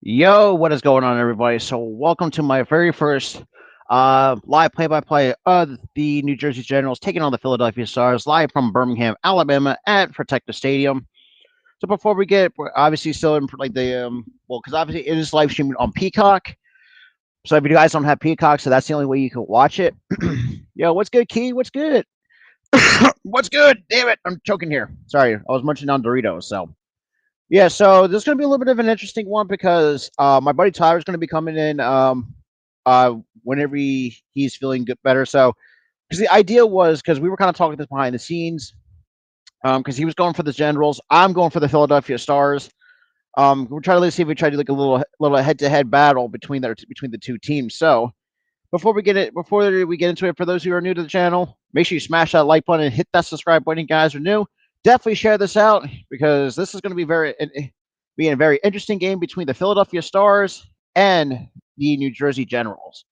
Yo, what is going on, everybody? So, welcome to my very first live play-by-play of the New Jersey Generals taking on the Philadelphia Stars live from Birmingham, Alabama at Protective Stadium. So, before we we're obviously still in like because obviously it is live streaming on Peacock. So, if you guys don't have Peacock, so that's the only way you can watch it. Yo, what's good, Key? What's good? What's good? Damn it, I'm choking here. Sorry, I was munching on Doritos. So, yeah, so this is going to be a little bit of an interesting one because my buddy Tyler's going to be coming in whenever he's feeling good, better. So, because the idea was because we were kind of talking this behind the scenes, because he was going for the Generals, I'm going for the Philadelphia Stars. We're trying to see if we try to do like a little head to head battle between the two teams. So, before we get into it, for those who are new to the channel, make sure you smash that like button and hit that subscribe button, guys. Who are new, definitely share this out because this is going to be a very interesting game between the Philadelphia Stars and the New Jersey Generals.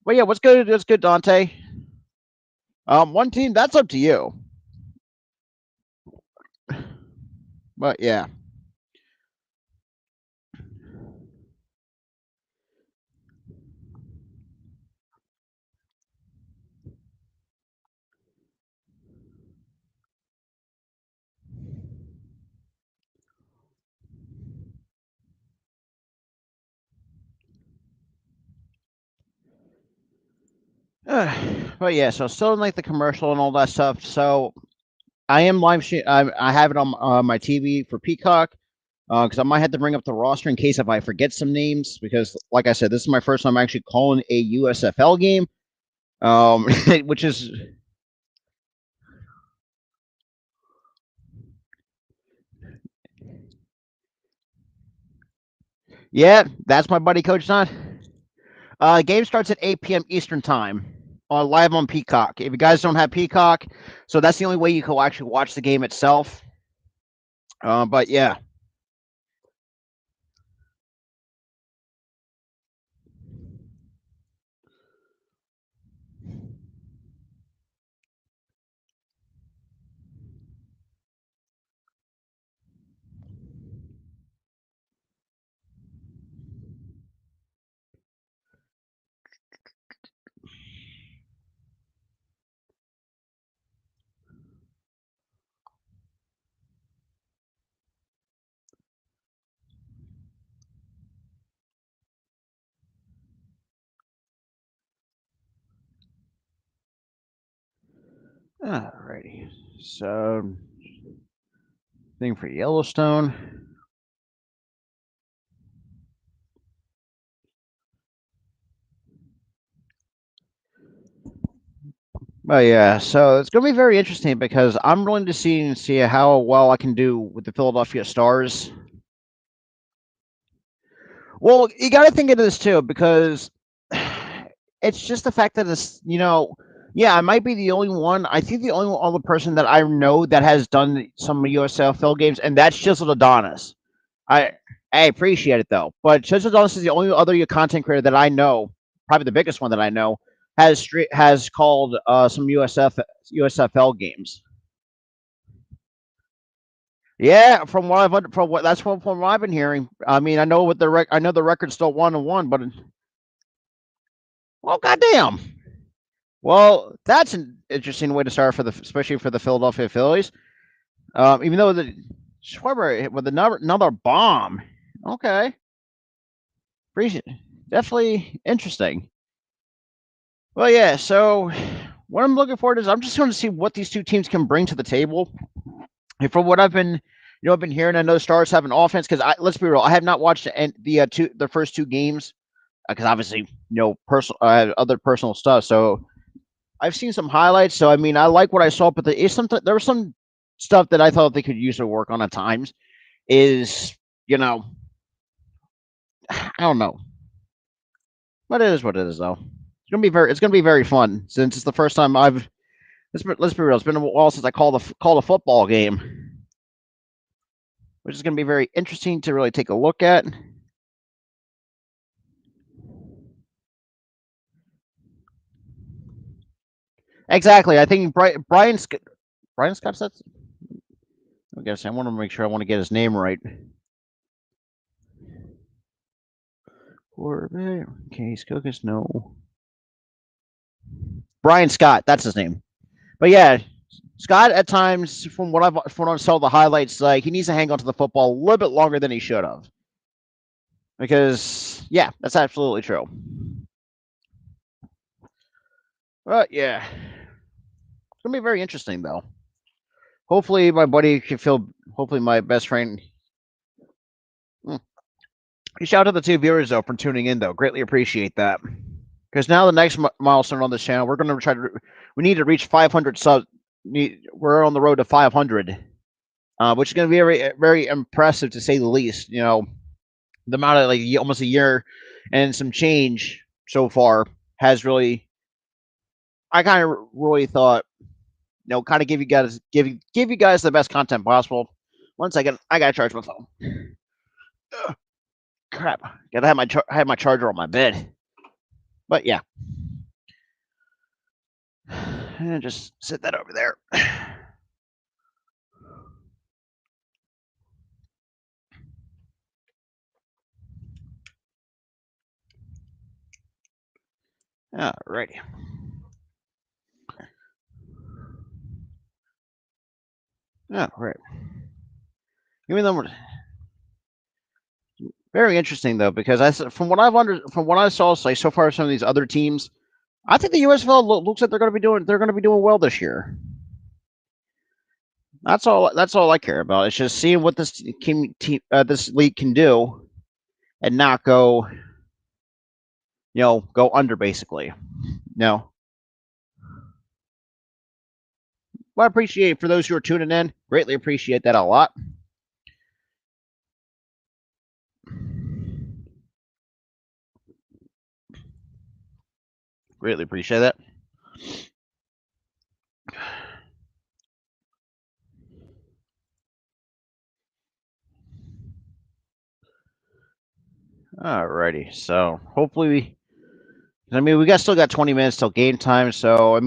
But yeah, what's good? What's good, Dante? One team, that's up to you. But yeah. But yeah, so still in like the commercial and all that stuff. So I am I have it on my TV for Peacock. Because I might have to bring up the roster in case if I forget some names. Because, like I said, this is my first time actually calling a USFL game, which is yeah, that's my buddy Coach Don. Game starts at 8 p.m. Eastern time on live on Peacock. If you guys don't have Peacock, so that's the only way you can actually watch the game itself. But yeah. Alrighty. So, thing for Yellowstone. Oh yeah, so it's going to be very interesting because I'm willing to see how well I can do with the Philadelphia Stars. Well, you got to think of this too because it's just the fact that yeah, I might be the only one. I think the only other person that I know that has done some USFL games, and that's Chisel Adonis. I I appreciate it though, but Chisel Adonis is the only other content creator that I know, probably the biggest one that I know, has called some USFL games. Yeah, from what I've been hearing. I mean, I know the record's still 1-1, but well, goddamn. Well, that's an interesting way to start especially for the Philadelphia Phillies. Even though the Schwarber hit with another bomb. Okay, appreciate definitely interesting. Well, yeah. So what I'm looking forward to is I'm just going to see what these two teams can bring to the table. And from what I've been hearing, I know Stars have an offense because let's be real, I have not watched the first two games because obviously personal other personal stuff. So I've seen some highlights. So I mean, I like what I saw, but there was some stuff that I thought they could use to work on at times. Is you know I don't know, but it is what it is though. It's gonna be very fun since it's the first time I've let's be real. It's been a while since I called a football game, which is gonna be very interesting to really take a look at. Exactly. I think Brian Scott said. I guess I want to make sure I want to get his name right. Quarterback. Case Cookis, no. Brian Scott, that's his name. But yeah, Scott at times, from what I saw the highlights, like he needs to hang on to the football a little bit longer than he should have. Because yeah, that's absolutely true. But yeah, it's gonna be very interesting though. Hopefully, my buddy can feel. Hopefully, my best friend. Shout out to the two viewers though for tuning in though. Greatly appreciate that. Because now the next milestone on this channel, we're gonna try to. We need to reach 500 subs. We're on the road to 500, which is gonna be very very impressive to say the least. You know, the amount of like almost a year and some change so far has really. I kind of really thought, kind of give you guys the best content possible. One second, I gotta charge my phone. Ugh, crap, gotta have my charger on my bed. But yeah, and just sit that over there. Alrighty. Yeah, right. Even though we're very interesting though, because from what I saw, like so far, some of these other teams, I think the USFL looks like they're going to be doing well this year. That's all I care about. It's just seeing what this this league can do, and not go, go under basically. No. Well, I appreciate for those who are tuning in. Greatly appreciate that a lot. Greatly appreciate that. Alrighty, so hopefully we still got 20 minutes till game time. So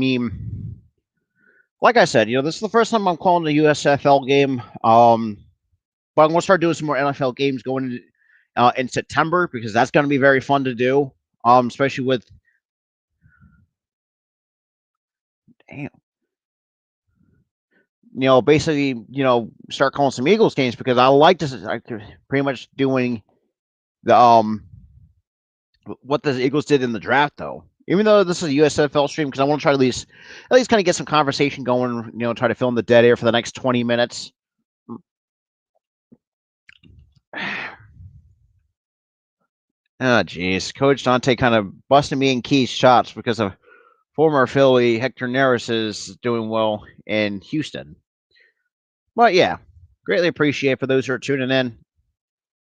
like I said, this is the first time I'm calling the USFL game. But I'm gonna start doing some more NFL games going in September because that's gonna be very fun to do. Especially with damn, basically, start calling some Eagles games because I like pretty much doing the what the Eagles did in the draft though. Even though this is a USFL stream, because I want to try to at least kind of get some conversation going. Try to fill in the dead air for the next 20 minutes. Oh, jeez. Coach Dante kind of busting me in Key's shots because of former Philly Hector Neris is doing well in Houston. But yeah, greatly appreciate for those who are tuning in.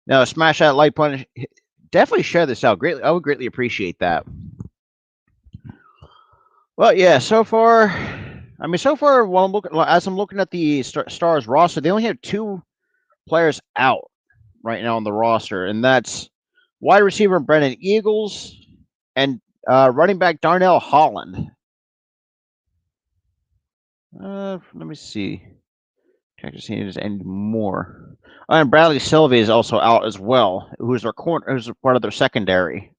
Now, smash that like button. Definitely share this out. I would greatly appreciate that. Well, yeah. So far, while as I'm looking at the Stars roster, they only have 2 players out right now on the roster, and that's wide receiver Brennan Eagles and running back Darnell Holland. Let me see. Texas Rangers and more. And Bradley Silva is also out as well, who's part of their secondary.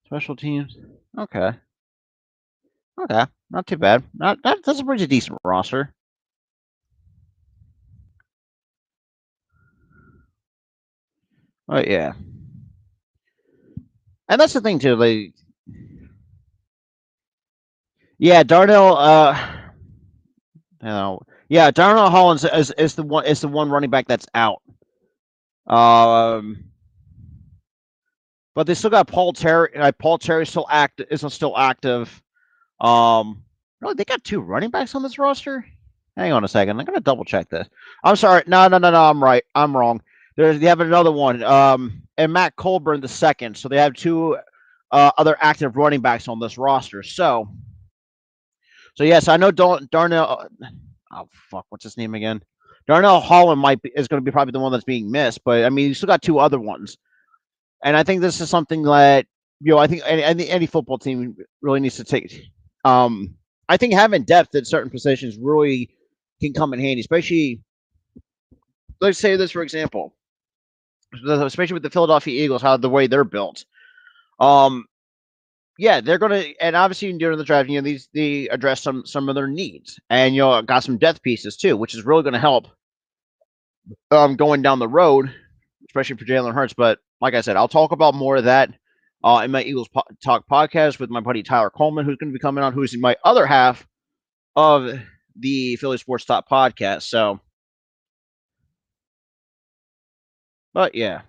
Special teams. Okay. Not too bad. That's a pretty decent roster. Oh yeah. And that's the thing too. Like, yeah, Darnell. Darnell Hollins is the one running back that's out. But they still got Paul Terry. Paul Terry still active. Really, they got 2 running backs on this roster. Hang on a second. I'm gonna double check this. I'm sorry. No. I'm right. I'm wrong. They have another one. And Matt Colburn the second. So they have 2 other active running backs on this roster. So yes, I know Darnell. Oh fuck, what's his name again? Darnell Holland is going to be probably the one that's being missed, but I mean, you still got 2 other ones, and I think this is something that I think any football team really needs to take. I think having depth at certain positions really can come in handy, especially let's say this for example. especially with the Philadelphia Eagles, how the way they're built. Yeah, they're gonna, and obviously during the draft, they address some of their needs, and got some depth pieces too, which is really going to help going down the road, especially for Jalen Hurts. But like I said, I'll talk about more of that in my Eagles Talk podcast with my buddy Tyler Coleman, who's going to be coming on, who's in my other half of the Philly Sports Talk podcast. So, but yeah,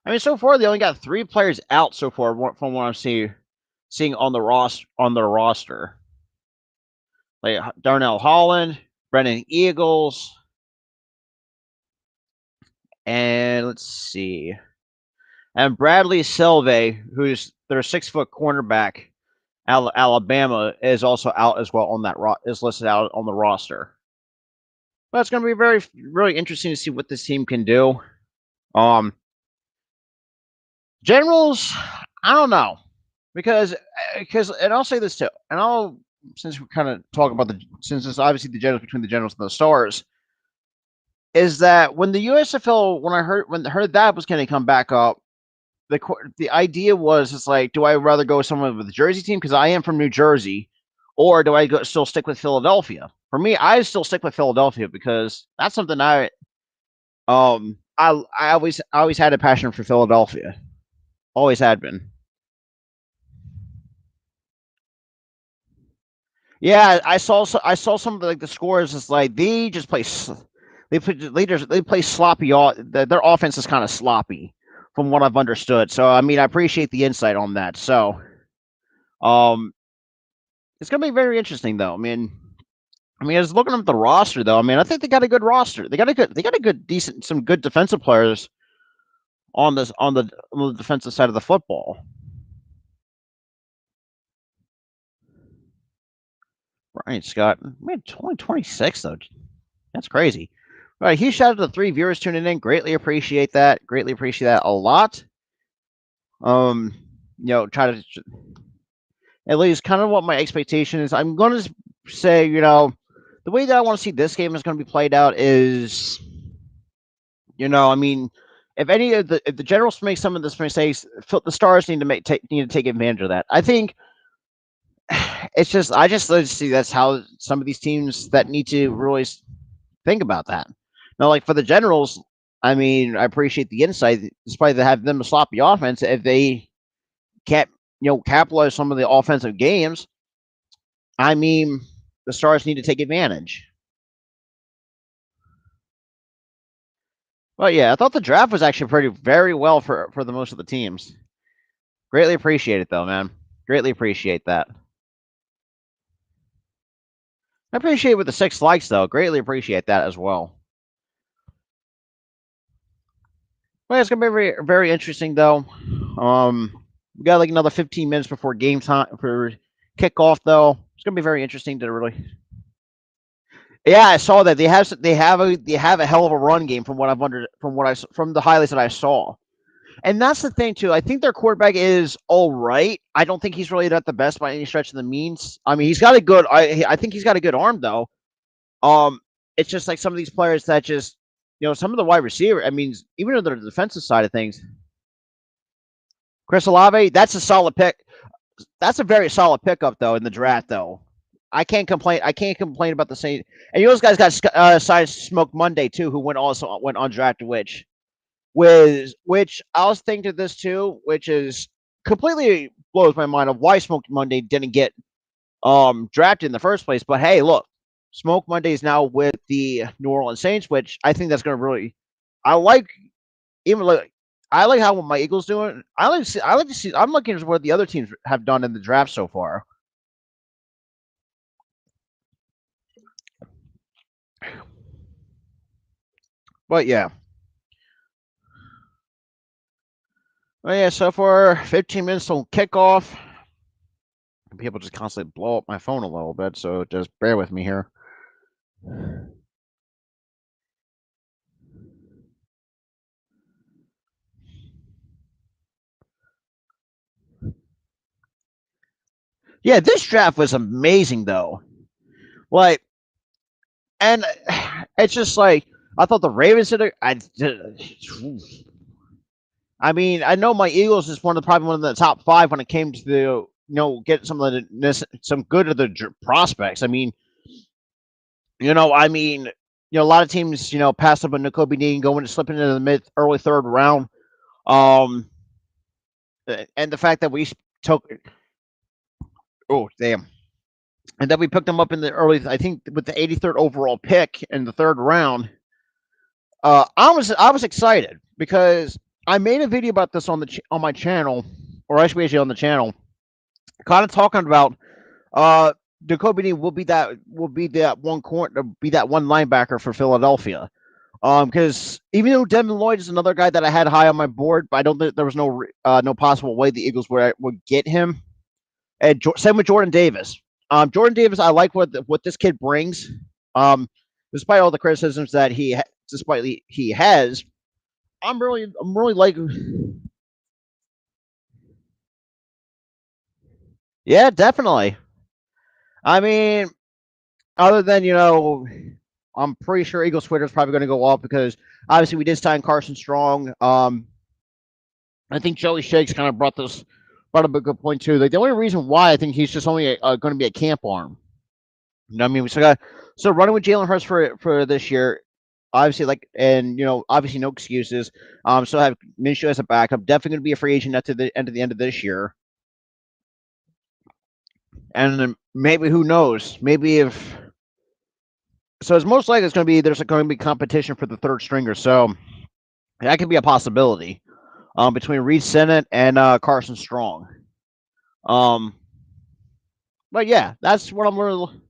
I mean, so far they only got 3 players out so far from what I'm seeing on their roster. Like Darnell Holland, Brennan Eagles, and let's see, and Bradley Silve, who's their 6-foot cornerback, Alabama, is also out as well on that is listed out on the roster. But it's going to be really interesting to see what this team can do. Generals, I don't know, because and I'll say this too, and since we kind of talk about since it's obviously the Generals between the Generals and the Stars, is that when the USFL, when I heard that was going to come back up, the idea was, it's like, do I rather go someone with the Jersey team because I am from New Jersey, or do I still stick with Philadelphia? For me, I still stick with Philadelphia because that's something I always had a passion for Philadelphia, always had been. Yeah, I saw some of the scores. It's like they just play. They play sloppy. Their offense is kind of sloppy, from what I've understood. So I mean, I appreciate the insight on that. So, it's gonna be very interesting, though. I was looking at the roster, though. I mean, I think they got a good roster. They got a good, some good defensive players on the defensive side of the football. Brian Scott, man, 26 though. That's crazy. All right, huge shout out to the 3 viewers tuning in. Greatly appreciate that. Greatly appreciate that a lot. Try to at least kind of what my expectation is. I'm going to say, the way that I want to see this game is going to be played out is, if the Generals make some of this mistakes, the Stars need to take advantage of that. I think it's just I just see that's how some of these teams that need to really think about that. Now, like for the Generals, I appreciate the insight, despite having them a sloppy offense. If they can't, capitalize some of the offensive games, the Stars need to take advantage. But yeah, I thought the draft was actually very well for the most of the teams. Greatly appreciate it, though, man. Greatly appreciate that. I appreciate it with the 6 likes, though. Greatly appreciate that as well. Well, it's gonna be very, very interesting, though. We got like another 15 minutes before game time for kickoff, though. It's gonna be very interesting to really. Yeah, I saw that they have a hell of a run game from from the highlights that I saw, and that's the thing too. I think their quarterback is all right. I don't think he's really not the best by any stretch of the means. He's got a good. I think he's got a good arm, though. It's just like some of these players that just, some of the wide receiver. Even on the defensive side of things, Chris Olave, that's a solid pick. That's a very solid pickup, though, in the draft, though. I can't complain about the same. And those guys got signed Smoke Monday too, who went undrafted, which I was thinking of this too, which is completely blows my mind of why Smoke Monday didn't get drafted in the first place. But hey, look, Smoke Monday is now with the New Orleans Saints, which I think that's going to really. I like how my Eagles doing. I like to see. I'm looking at what the other teams have done in the draft so far. But yeah. Well, yeah, so for 15 minutes till kickoff, people just constantly blow up my phone a little bit, so just bear with me here. Yeah, this draft was amazing, though. Like, and it's just like I thought the Ravens did it. I mean, I know my Eagles is probably one of the top five when it came to get some good of the prospects. I mean, a lot of teams passed up on Nakobe Dean slipping into the early third round. Um, and the fact that we took oh damn, and then we picked them up in the early, I think with the 83rd overall pick in the third round. I was excited because I made a video about this on my channel, or actually on the channel, kind of talking about uh Jacoby will be that one linebacker for Philadelphia. Because even though Devin Lloyd is another guy that I had high on my board, but I don't think there was no possible way the Eagles would get him. And same with Jordan Davis. Jordan Davis, I like what this kid brings. Um, despite all the criticisms that he has, I'm really like, yeah, definitely. I mean, other than I'm pretty sure Eagles Twitter is probably going to go off because obviously we did sign Carson Strong. I think Joey Shakes kind of brought up a good point too. Like the only reason why I think he's just only going to be a camp arm. You know what I mean? We still got running with Jalen Hurts for this year. Obviously, obviously no excuses. Still have Minshew as a backup. Definitely going to be a free agent at the end of this year. And then maybe who knows? Maybe if so, it's most likely there's going to be competition for the third stringer. So that could be a possibility between Reed Sennett and Carson Strong. But yeah, that's what I'm really.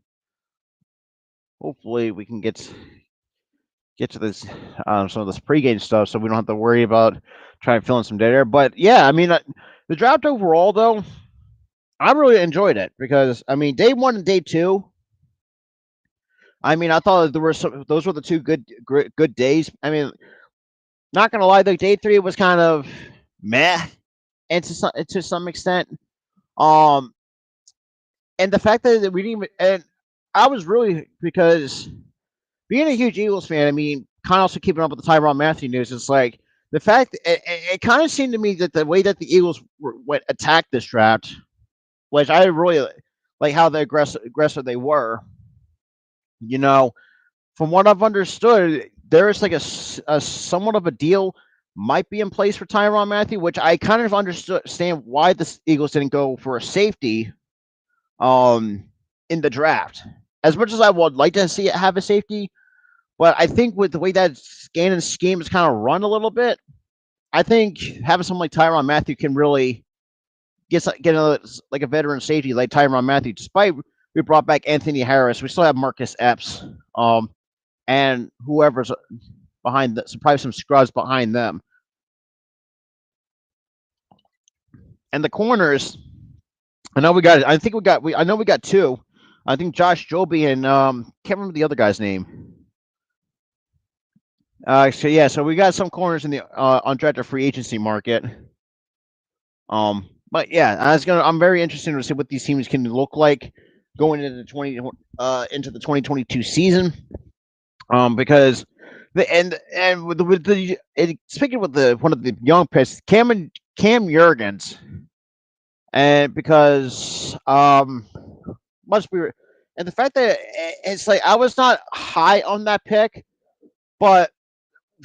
Hopefully, we can get to this some of this pregame stuff, so we don't have to worry about trying to fill in some data. But yeah, I mean, the draft overall though, I really enjoyed it because I mean, day one and day two. I mean, I thought those were the two good days. I mean, not gonna lie, though, day three was kind of meh, and to some extent. Um, and the fact that we didn't even, and I was really because being a huge Eagles fan, I mean, kind of also keeping up with the Tyrann Mathieu news. It's like the fact it kind of seemed to me that the way that the Eagles went attacked this draft, which I really like how the aggressive they were. You know, from what I've understood, there is like a somewhat of a deal might be in place for Tyrann Mathieu, which I kind of understand why the Eagles didn't go for a safety in the draft. As much as I would like to see it have a safety, but I think with the way that Gannon scheme is kind of run a little bit, I think having someone like Tyrann Mathieu can really get like a veteran safety like Tyrann Mathieu. Despite we brought back Anthony Harris, we still have Marcus Epps, and whoever's behind probably some scrubs behind them. And the corners, I know we got. I think we got. I know we got two. I think Josh Joby and can't remember the other guy's name. So we got some corners in the undrafted free agency market. But yeah, I'm very interested to see what these teams can look like going into the 2022 season. Because speaking with one of the young picks, Cam Jurgens, and because must be, and the fact that it's like I was not high on that pick, but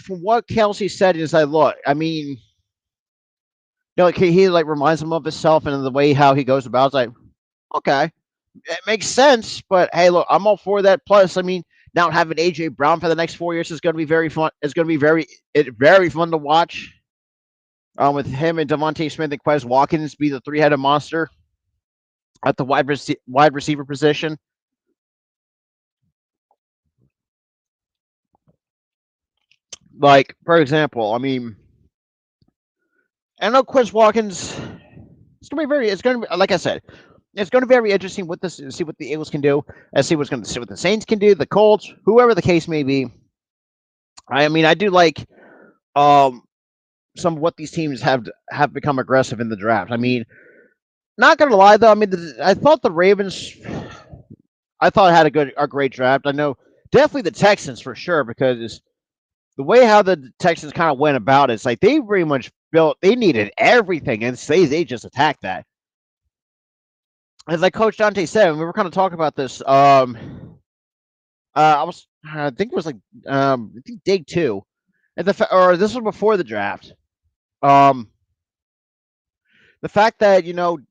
from what Kelsey said is like, look, I mean, like he like reminds him of himself and the way how he goes about. It's like, okay, it makes sense, but hey, look, I'm all for that. Plus, I mean, now having AJ Brown for the next 4 years is going to be very fun. It's going to be very fun to watch. With him and Devontae Smith and Quez Watkins be the three-headed monster at the wide receiver position. Like, for example, I mean, I know Quez Watkins. It's gonna be like I said, it's gonna be very interesting see what the Eagles can do, and see what the Saints can do, the Colts, whoever the case may be. I mean, I do like some of what these teams have become aggressive in the draft. I mean, not gonna lie though, I mean, I thought the Ravens, I thought had a great draft. I know definitely the Texans for sure because the way how the Texans kind of went about it, it's like they pretty much built. They needed everything, and they just attacked that. As like Coach Dante said, we were kind of talking about this. I think it was like I think day two, or this was before the draft. Um, the fact that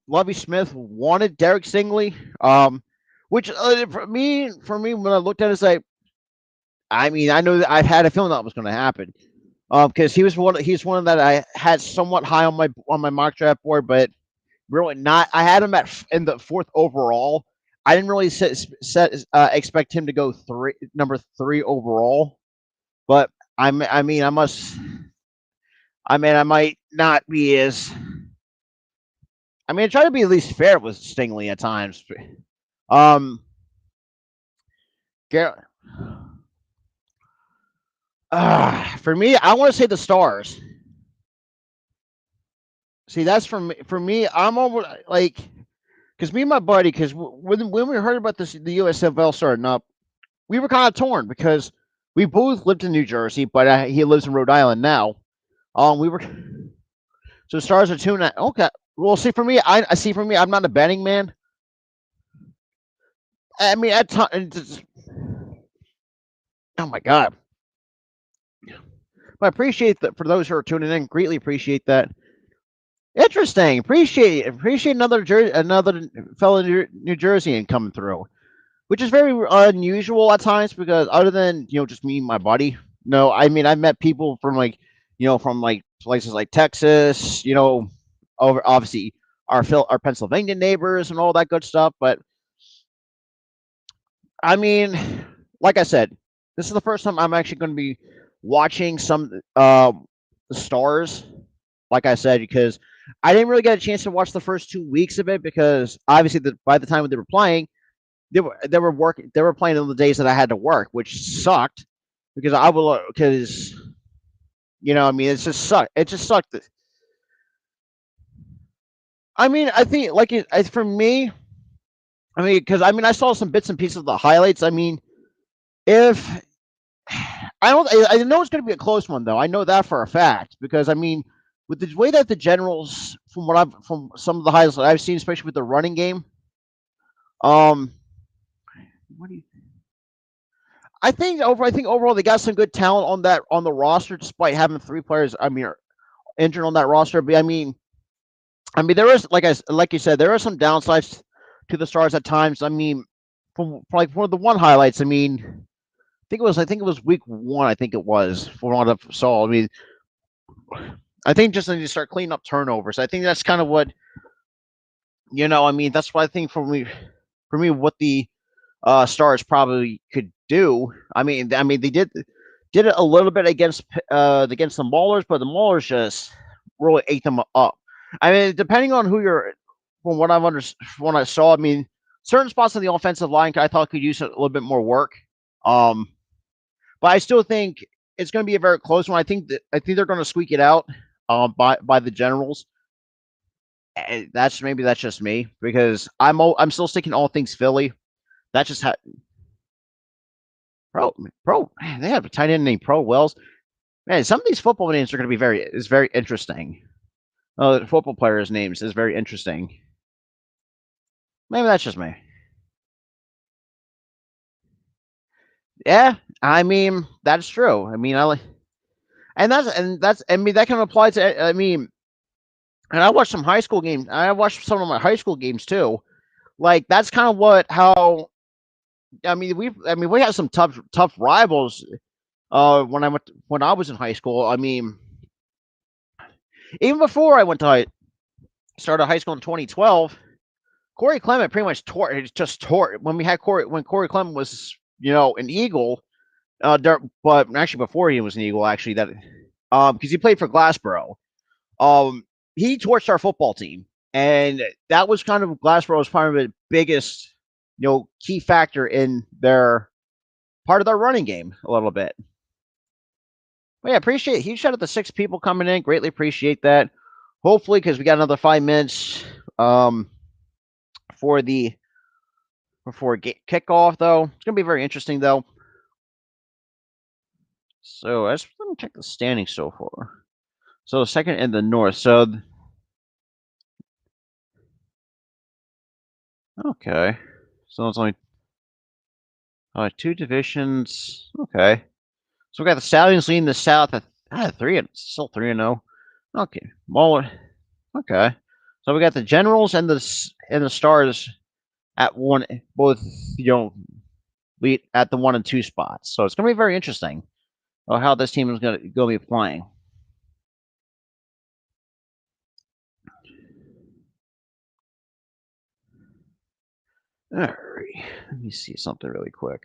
Lovie Smith wanted Derek Stingley, which for me when I looked at it, it's like, I mean, I know that I've had a feeling that was going to happen, because he's one that I had somewhat high on my mock draft board, but really not. I had him in the fourth overall. I didn't really expect him to go number three overall, but I mean, I might not be as. I mean, I try to be at least fair with Stingley at times. Um, Gar- for me, I want to say the Stars. See, that's for me. I'm over like because me and my buddy, because when we heard about the USFL starting up, we were kind of torn because we both lived in New Jersey, but he lives in Rhode Island now. We were so Stars are tuning. Okay, well, see for me, I see for me, I'm not a betting man. I mean, at times, oh my god, but I appreciate that for those who are tuning in. Greatly appreciate that. Interesting. Appreciate another fellow New Jerseyan coming through, which is very unusual at times because other than just me and my buddy. No, I mean I've met people from from like places like Texas, over obviously our Pennsylvania neighbors and all that good stuff. But I mean, like I said, this is the first time I'm actually going to be watching some the Stars. Like I said, because I didn't really get a chance to watch the first 2 weeks of it because obviously by the time they were playing, they were playing on the days that I had to work, which sucked because I will because I mean it just sucked. I mean I think for me, I mean because I mean I saw some bits and pieces of the highlights. I mean if I know it's going to be a close one though. I know that for a fact because I mean with the way that the Generals from some of the highlights that I've seen, especially with the running game, um, what do you? I think overall they got some good talent on the roster despite having three players. I mean, are injured on that roster. But I mean there is like you said there are some downsides to the Stars at times. I mean, from like for the one highlights. I think it was week one. I think it was for what I saw. I mean, I think just need to start cleaning up turnovers. I think that's kind of what I mean, that's what I think for me, what the Stars probably could do. I mean, they did it a little bit against the Maulers, but the Maulers just really ate them up. I mean, depending on who you're, from what from what I saw, I mean, certain spots on the offensive line I thought could use a little bit more work. Um, but I still think it's going to be a very close one. I think they're going to squeak it out by the Generals. That's just me because I'm still sticking all things Philly. That's just how Pro. Man, they have a tight end named Pro Wells. Man, some of these football names are going to be very interesting. Football players' names is very interesting. Maybe that's just me. Yeah, I mean that's true. I mean I like, and that's I mean that can apply to I mean, and I watched some high school games. I watched some of my high school games too. Like that's kind of what how I mean we have some tough rivals. When I was in high school. I mean, even before I went to started high school in 2012, Corey Clement pretty much tore when we had Corey Clement was an Eagle. But actually before he was an Eagle, actually that because he played for Glassboro. Um, he torched our football team, and that was kind of Glassboro's part of the biggest key factor in their part of their running game a little bit. Well, yeah, appreciate huge shout out to 6 people coming in. Greatly appreciate that. Hopefully, because we got another 5 minutes for the kickoff, though. It's gonna be very interesting, though. So let me check the standings so far. So second in the North. So okay. So it's only two divisions. Okay. So we got the Stallions leading the South at still 3-0. Okay. Well, okay. So we got the Generals and the Stars at both lead at the 1 and 2 spots. So it's going to be very interesting how this team is going to be playing. All right. Let me see something really quick.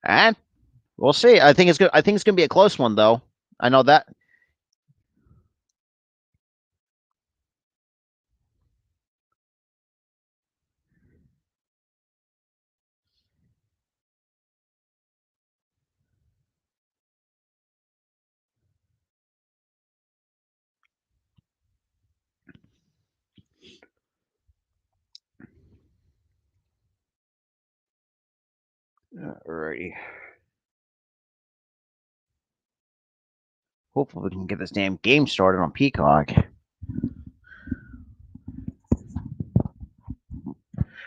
And we'll see. I think it's good. I think it's going to be a close one, though. I know that. Alrighty. Hopefully, we can get this damn game started on Peacock.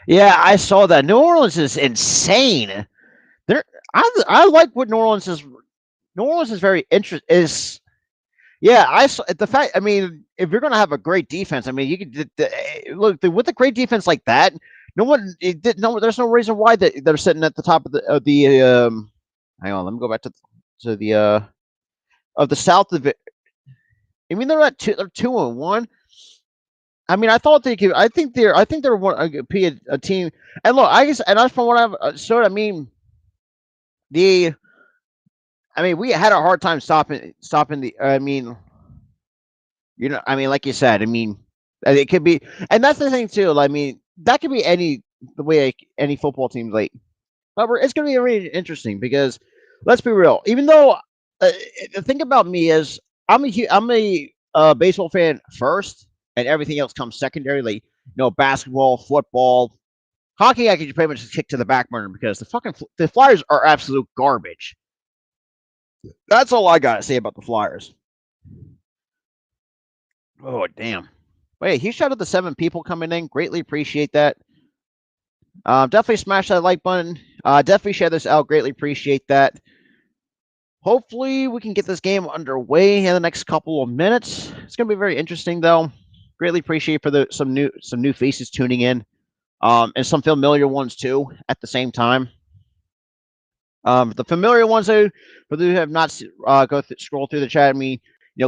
Yeah, I saw that. New Orleans is insane. I like what New Orleans is. New Orleans is very interesting. Yeah, I saw the fact. I mean, if you're going to have a great defense, I mean, you could look with a great defense like that. No one, there's no reason why they're sitting at the top of the. Hang on, let me go back to the of the South of it. I mean, they're 2-1. I mean, I thought they could. I think they're a team. And look, I guess, and that's from what I've sort. I mean, the. I mean, we had a hard time stopping the. I mean, I mean, like you said, I mean, it could be, and that's the thing too. I mean, that could be the way any football team like. But it's going to be really interesting because let's be real. Even though the thing about me is I'm a baseball fan first, and everything else comes secondary. Like basketball, football, hockey. I can pretty much just kick to the back burner because the Flyers are absolute garbage. That's all I got to say about the Flyers. Oh, damn. Wait, he shouted the 7 people coming in. Greatly appreciate that. Definitely smash that like button. Definitely share this out. Greatly appreciate that. Hopefully, we can get this game underway in the next couple of minutes. It's going to be very interesting, though. Greatly appreciate for some new faces tuning in, and some familiar ones too at the same time. The familiar ones who have not scroll through the chat. I mean,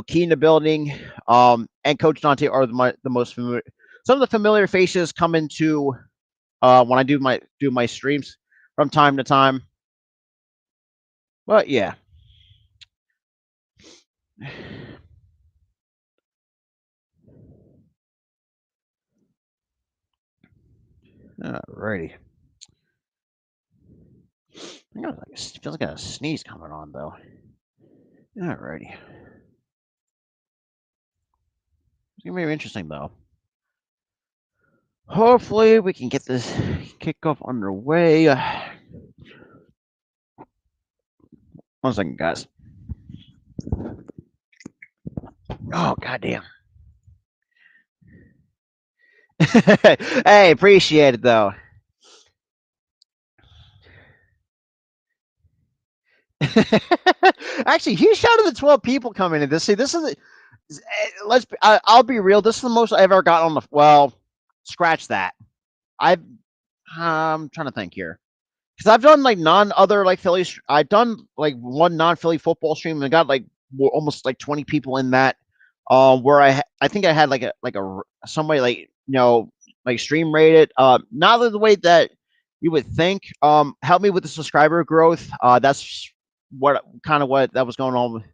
Key in the building, and Coach Dante are the most familiar. Some of the familiar faces come into when I do my streams from time to time. But yeah. Alrighty. It feels like a sneeze coming on though. Alrighty. It's gonna be interesting though. Hopefully we can get this kickoff underway. One second, guys. Oh, goddamn. Hey, appreciate it though. Actually, huge shout out to the 12 people coming in. This is I'll be real. This is the most I've ever got on the. Well, scratch that. I'm trying to think here because I've done like non-other like Philly. I've done like one non-Philly football stream and got like almost like 20 people in that. Where I think I had like a somebody like like stream rated. Not the way that you would think. Help me with the subscriber growth. That's what that was going on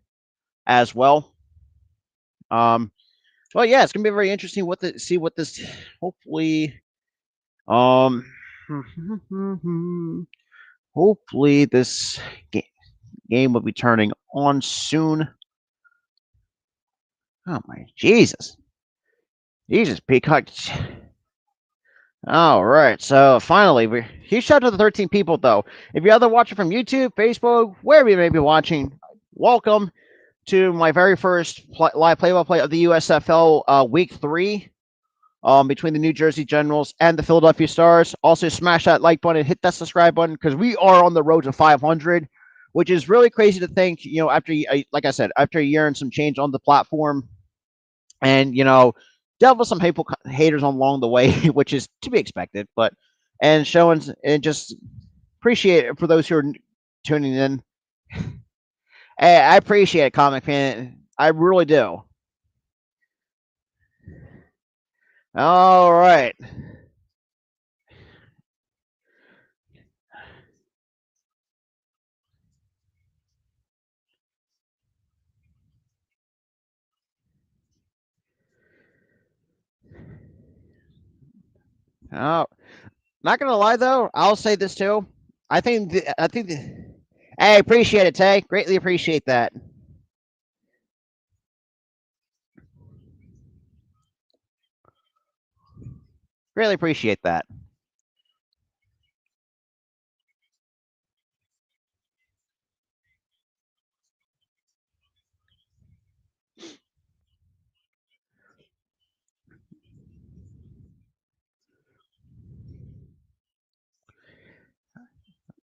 as well. Well, yeah, it's gonna be very interesting see what this hopefully. Hopefully this game will be turning on soon. Oh my Jesus! Jesus, Peacock. All right, so finally, huge shout out to the 13 people, though. If you're either watching from YouTube, Facebook, wherever you may be watching, welcome to my very first live play-by-play of the USFL Week 3 between the New Jersey Generals and the Philadelphia Stars. Also, smash that like button, hit that subscribe button, because we are on the road to 500, which is really crazy to think, after, like I said, after a year and some change on the platform, and dealt with some haters along the way, which is to be expected. But and showing and just appreciate it for those who are tuning in. Hey, I appreciate it, comic fan. I really do. All right. Oh, not gonna lie though, I'll say this too. Hey, appreciate it, Tay. Greatly appreciate that. Really appreciate that.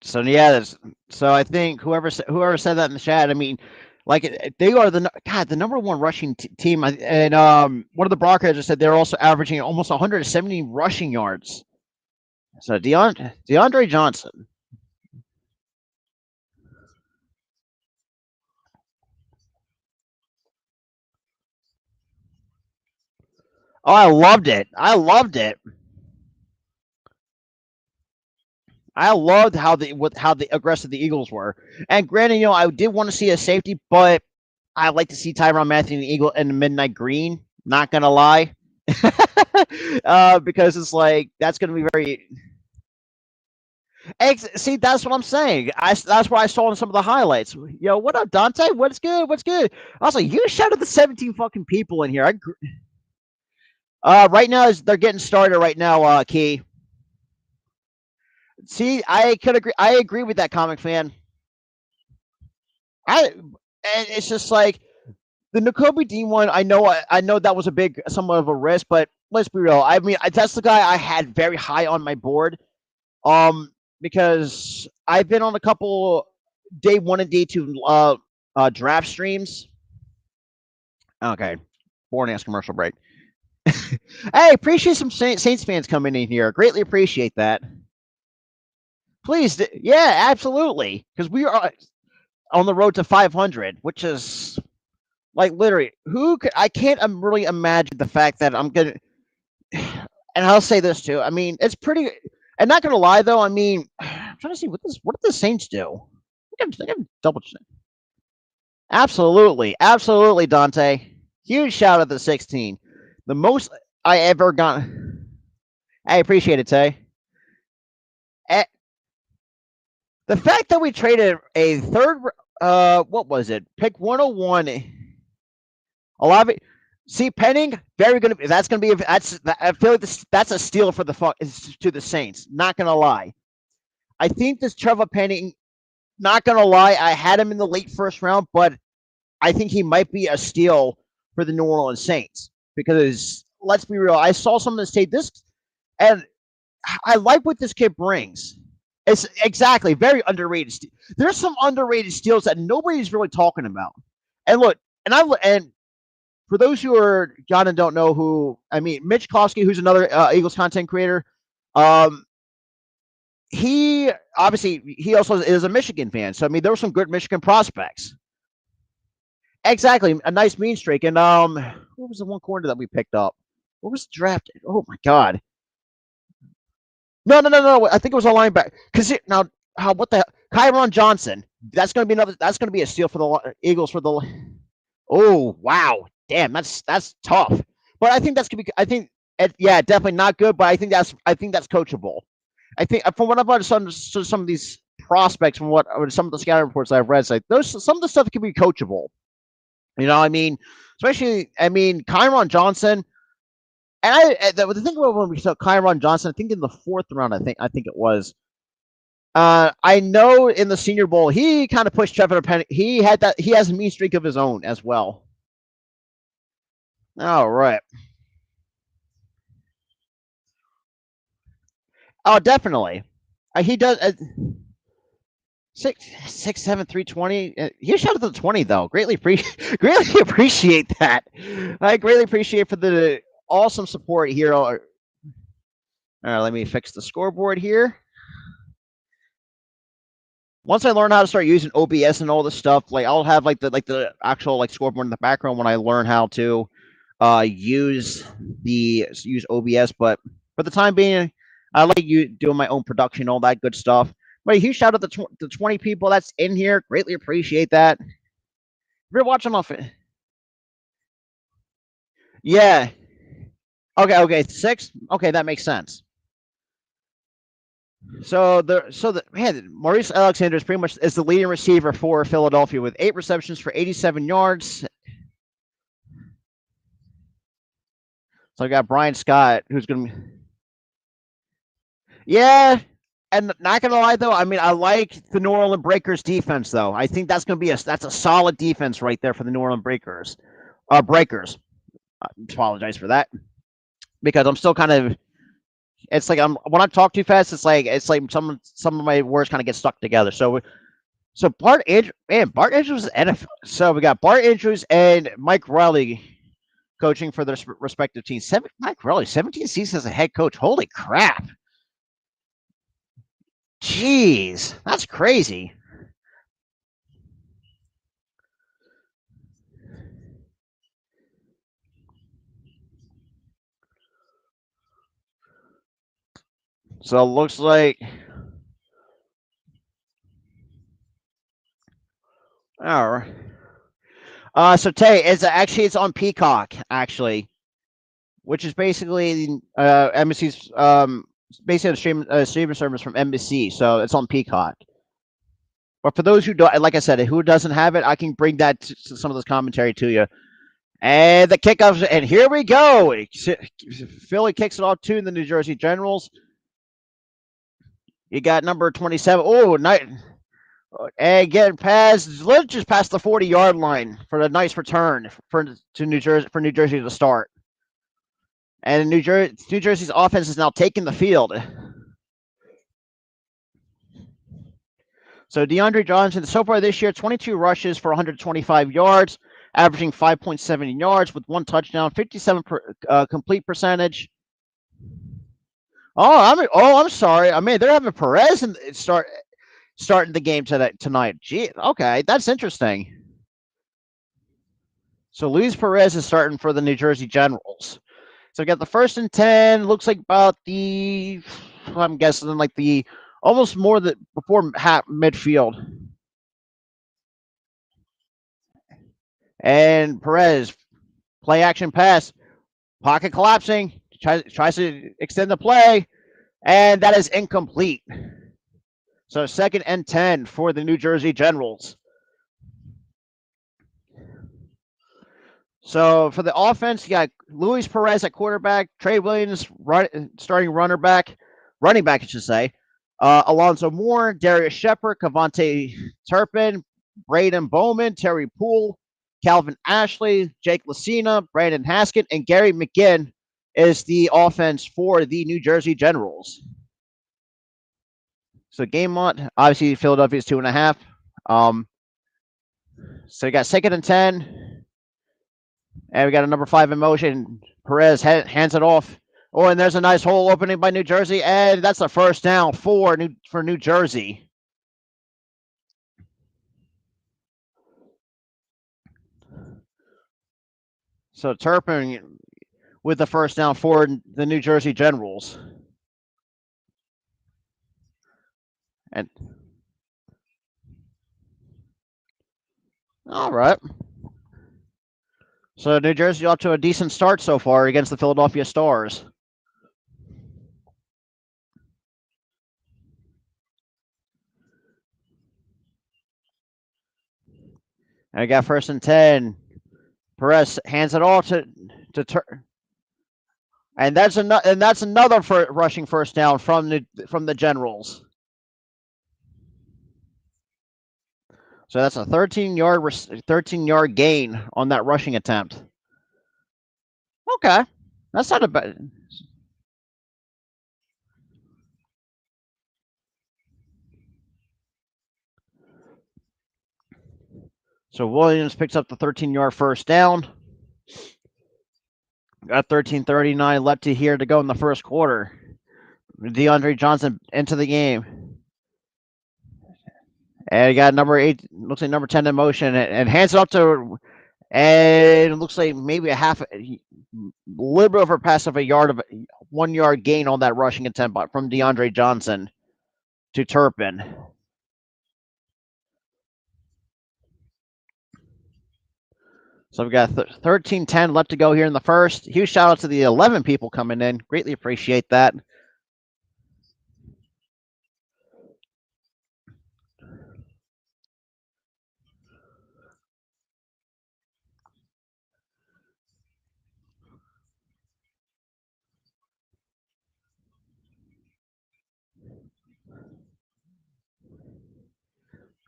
So yeah, so I think whoever said that in the chat, I mean, like they are the number one rushing team, and one of the broadcasters said they're also averaging almost 170 rushing yards. So DeAndre Johnson. Oh, I loved it. I loved it. I loved how the aggressive the Eagles were. And granted, I did want to see a safety, but I like to see Tyrann Mathieu and the Eagle in the midnight green. Not gonna lie, because it's like that's gonna be very. See, that's what I'm saying. That's what I saw in some of the highlights. Yo, what up, Dante? What's good? What's good? I was like, you shouted the 17 fucking people in here. Right now they're getting started right now. Key. See, I could agree. I agree with that, comic fan. And it's just like the Nakobe Dean one. I know that was a big, somewhat of a risk, but let's be real. I mean, that's the guy I had very high on my board. Because I've been on a couple day one and day two draft streams. Okay, boring ass commercial break. Hey, appreciate some Saints fans coming in here. Greatly appreciate that. Please, yeah, absolutely, because we are on the road to 500, which is like literally I can't really imagine the fact that I'm gonna. And I'll say this too. I mean, it's pretty. And not gonna lie though. I mean, I'm trying to see what did the Saints do. I gotta double check. Absolutely, absolutely, Dante. Huge shout out to the 16. The most I ever got. I appreciate it, Tay. Eh, the fact that we traded a third, what was it? Pick 101. A lot of it. See, Penning, very good. That's gonna be. I feel like that's a steal for to the Saints. Not gonna lie. I think this Trevor Penning. Not gonna lie, I had him in the late first round, but I think he might be a steal for the New Orleans Saints because let's be real. I saw someone say this, and I like what this kid brings. It's exactly very underrated. There's some underrated steals that nobody's really talking about. And look, and for those who are John and don't know who, I mean, Mitch Kosky, who's another Eagles content creator, um, he also is a Michigan fan. So I mean, there were some good Michigan prospects. Exactly, a nice mean streak. And what was the one corner that we picked up? What was drafted? Oh my god! No. I think it was a linebacker. Because now, what the Kyron Johnson? That's going to be another. That's going to be a steal for the Eagles for the. Oh wow! Damn, that's tough. But I think that's gonna be. Yeah, definitely not good. But I think that's coachable. I think from what I've understood, some of these prospects, from what some of the scouting reports I've read, like some of the stuff can be coachable. I mean, especially, I mean, Kyron Johnson. And the thing about when we saw Kyron Johnson, I think in the fourth round, I think it was. I know in the Senior Bowl he kind of pushed Trevor Penny. He has a mean streak of his own as well. All right. Oh, definitely. He does. 6'7", 320. He shot at the 20 though. Greatly appreciate that. I greatly appreciate for the awesome support here. All right, let me fix the scoreboard here. Once I learn how to start using OBS and all this stuff, like I'll have the actual like scoreboard in the background when I learn how to use OBS. But for the time being, I like you doing my own production, all that good stuff. But a huge shout out to the 20 people that's in here. Greatly appreciate that. If you're watching off, yeah. Okay, 6. Okay, that makes sense. So the man, Maurice Alexander is pretty much is the leading receiver for Philadelphia with 8 receptions for 87 yards. So I got Brian Scott, who's going to. Yeah, and not gonna lie though, I mean I like the New Orleans Breakers defense though. I think that's gonna be that's a solid defense right there for the New Orleans Breakers. Breakers. I apologize for that because I'm still kind of. It's like when I talk too fast, it's like some of my words kind of get stuck together. So Bart Andrews is NFL. So we got Bart Andrews and Mike Riley coaching for their respective teams. Mike Riley, 17 seasons as a head coach. Holy crap! Jeez, that's crazy. So it looks like. All right. So Tay, it's on Peacock actually, which is basically NBC's basically a streaming service from NBC. So it's on Peacock. But for those who don't, like I said, who doesn't have it, I can bring that to some of this commentary to you. And the kickoffs, and here we go. Philly kicks it off to the New Jersey Generals. You got number 27. Oh, nice. And getting past, just past the 40-yard line for a nice return for New Jersey to start. And New Jersey's offense is now taking the field. So DeAndre Johnson, so far this year, 22 rushes for 125 yards, averaging 5.7 yards with 1 touchdown, 57 complete percentage. I'm sorry. I mean, they're having Perez starting the game tonight. Gee, okay, that's interesting. So Luis Perez is starting for the New Jersey Generals. So we got the 1st and 10. Looks like about I'm guessing like the almost more than before half midfield. And Perez, play action pass, pocket collapsing, tries to extend the play, and that is incomplete. So 2nd and 10 for the New Jersey Generals. So for the offense, you got Luis Perez at quarterback, Trey Williams starting running back, I should say. Alonzo Moore, Darius Shepard, Cavante Turpin, Braden Bowman, Terry Poole, Calvin Ashley, Jake Lucina, Brandon Haskett, and Gary McGinn is the offense for the New Jersey Generals. So game on, obviously Philadelphia's 2.5. So you got 2nd and 10. And we got a number 5 in motion. Perez hands it off. Oh, and there's a nice hole opening by New Jersey, and that's a 1st down for New Jersey. So Turpin with the 1st down for the New Jersey Generals. And all right. So New Jersey off to a decent start so far against the Philadelphia Stars. And we got 1st and 10. Perez hands it off to And that's another rushing first down from the Generals. So that's a 13-yard gain on that rushing attempt. Okay, that's not a bad. So Williams picks up the 13-yard first down. Got 13:39 left to here to go in the first quarter. DeAndre Johnson into the game. And he got number 8, looks like number 10 in motion, and hands it up to, and it looks like maybe a little bit over pass of a 1 yard gain on that rushing attempt from DeAndre Johnson to Turpin. So we've got 13:10 left to go here in the first. Huge shout out to the 11 people coming in. Greatly appreciate that.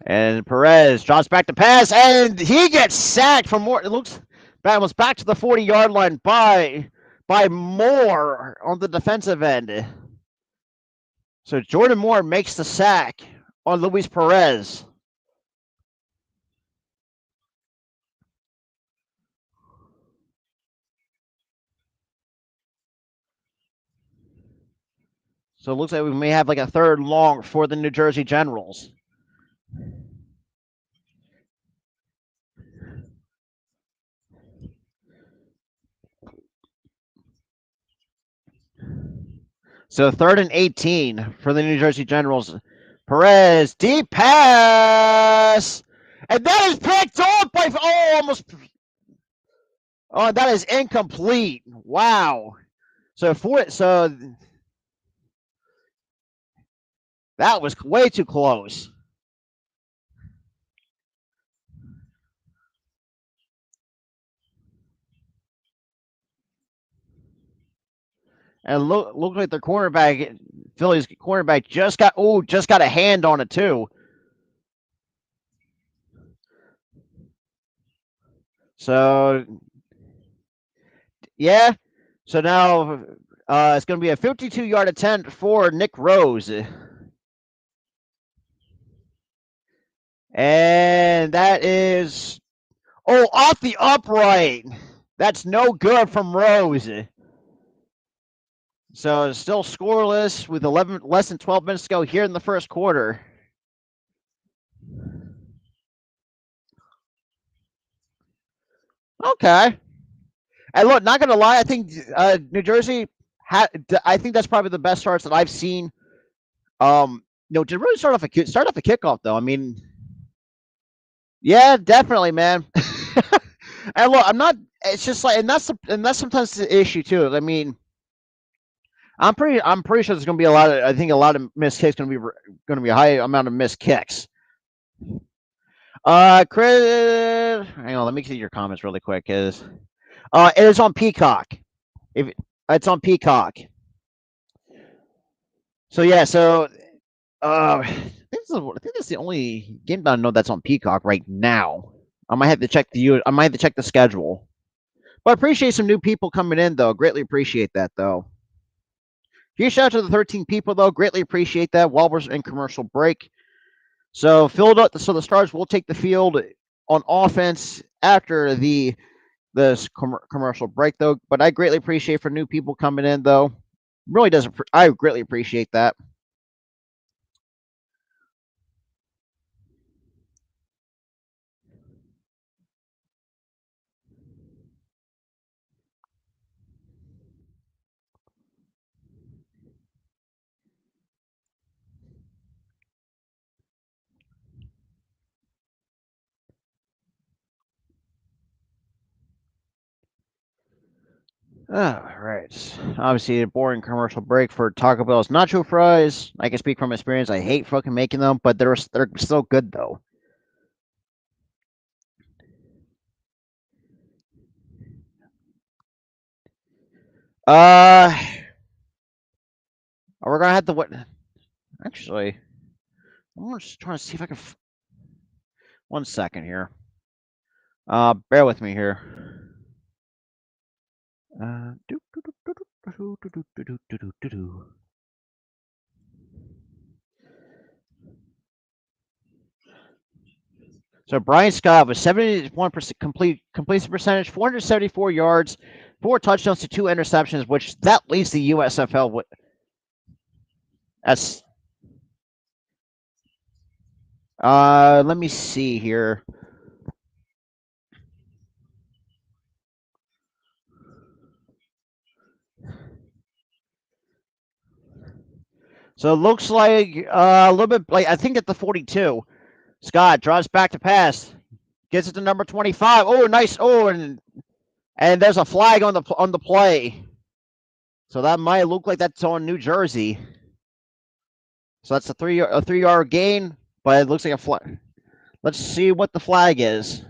And Perez drops back to pass, and he gets sacked for more. It looks almost back to the 40-yard line by Moore on the defensive end. So Jordan Moore makes the sack on Luis Perez. So it looks like we may have like a third long for the New Jersey Generals. So 3rd and 18 for the New Jersey Generals. Perez, deep pass. And that is picked up by, almost. Oh, that is incomplete. Wow. So that was way too close. And look like their cornerback, Philly's cornerback, just got a hand on it too. So yeah. So now it's going to be a 52-yard attempt for Nick Rose. And that is off the upright. That's no good from Rose. So it's still scoreless with less than 12 minutes to go here in the first quarter. Okay. And look, not gonna lie, I think New Jersey I think that's probably the best starts that I've seen. To really start off a kickoff though. I mean, yeah, definitely, man. And look, I'm not. It's just like, and that's sometimes the issue too. I mean, I'm pretty sure there's going to be a lot of missed kicks. Going to be a high amount of missed kicks. Chris, hang on, let me see your comments really quick. It is on Peacock. If it's on Peacock. So yeah, I think that's the only game that I know that's on Peacock right now. I might have to check the schedule. But I appreciate some new people coming in though. Greatly appreciate that though. Huge shout out to the 13 people though. Greatly appreciate that while we're in commercial break. So the Stars will take the field on offense after the commercial break though. But I greatly appreciate for new people coming in though. I greatly appreciate that. All right. Obviously, a boring commercial break for Taco Bell's nacho fries. I can speak from experience. I hate fucking making them, but they're so good though. Uh, we're gonna have to what? Actually, I'm just trying to see if I can. 1 second here. Bear with me here. So Brian Scott was 71% completion percentage, 474 yards, 4 touchdowns to 2 interceptions, which that leads the USFL. That's let me see here. So it looks like a little bit like I think at the 42. Scott draws back to pass, gets it to number 25. Oh, nice! Oh, and there's a flag on the play. So that might look like that's on New Jersey. So that's a 3 yard gain, but it looks like a flag. Let's see what the flag is.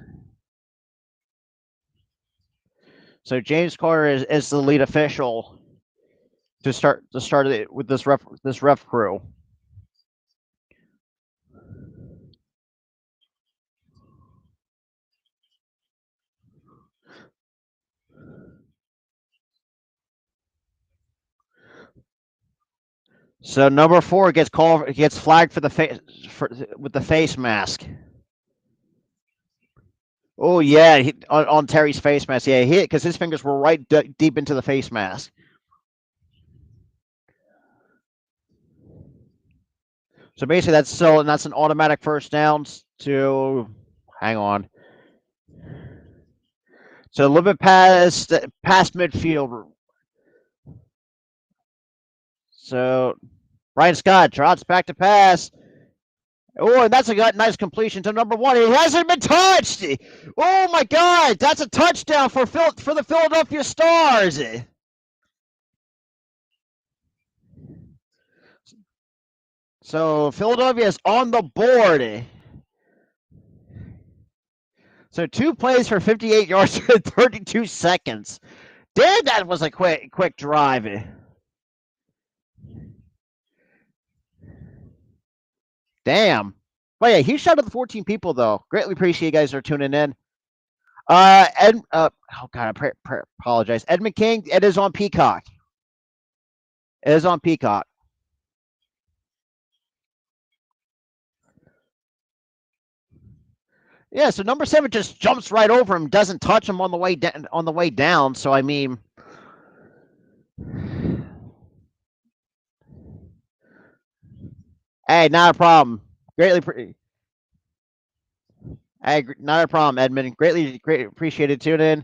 So James Carter is the lead official to start it with this ref crew. So number 4 gets flagged for the face with the face mask. Oh yeah, on Terry's face mask. Yeah, he hit because his fingers were right deep into the face mask. So basically, that's an automatic first down to. Hang on. So a little bit past midfield. So Brian Scott trots back to pass. Oh, and that's a nice completion to number 1. He hasn't been touched. Oh my God, that's a touchdown for the Philadelphia Stars. So Philadelphia is on the board. So 2 plays for 58 yards in 32 seconds. Damn, that was a quick drive. Damn. But yeah, huge shout out to the 14 people though. Greatly appreciate you guys are tuning in. Oh God, I apologize. Edmund King, it is on Peacock. It is on Peacock. Yeah, so number 7 just jumps right over him, doesn't touch him on the way down. So I mean, hey, not a problem. Hey, not a problem, Edmund. Greatly appreciated tuning in.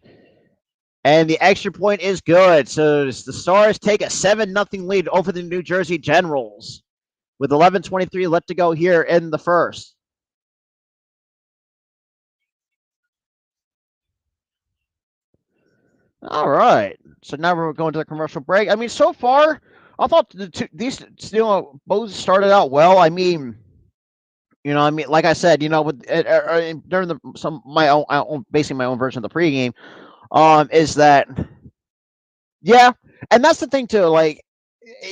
And the extra point is good. So the Stars take a 7-0 lead over the New Jersey Generals with 11:23 left to go here in the first. All right. So now we're going to the commercial break. I mean, so far, I thought these both started out well. I mean, like I said, with during basically my own version of the pregame, is that yeah, and that's the thing too. Like,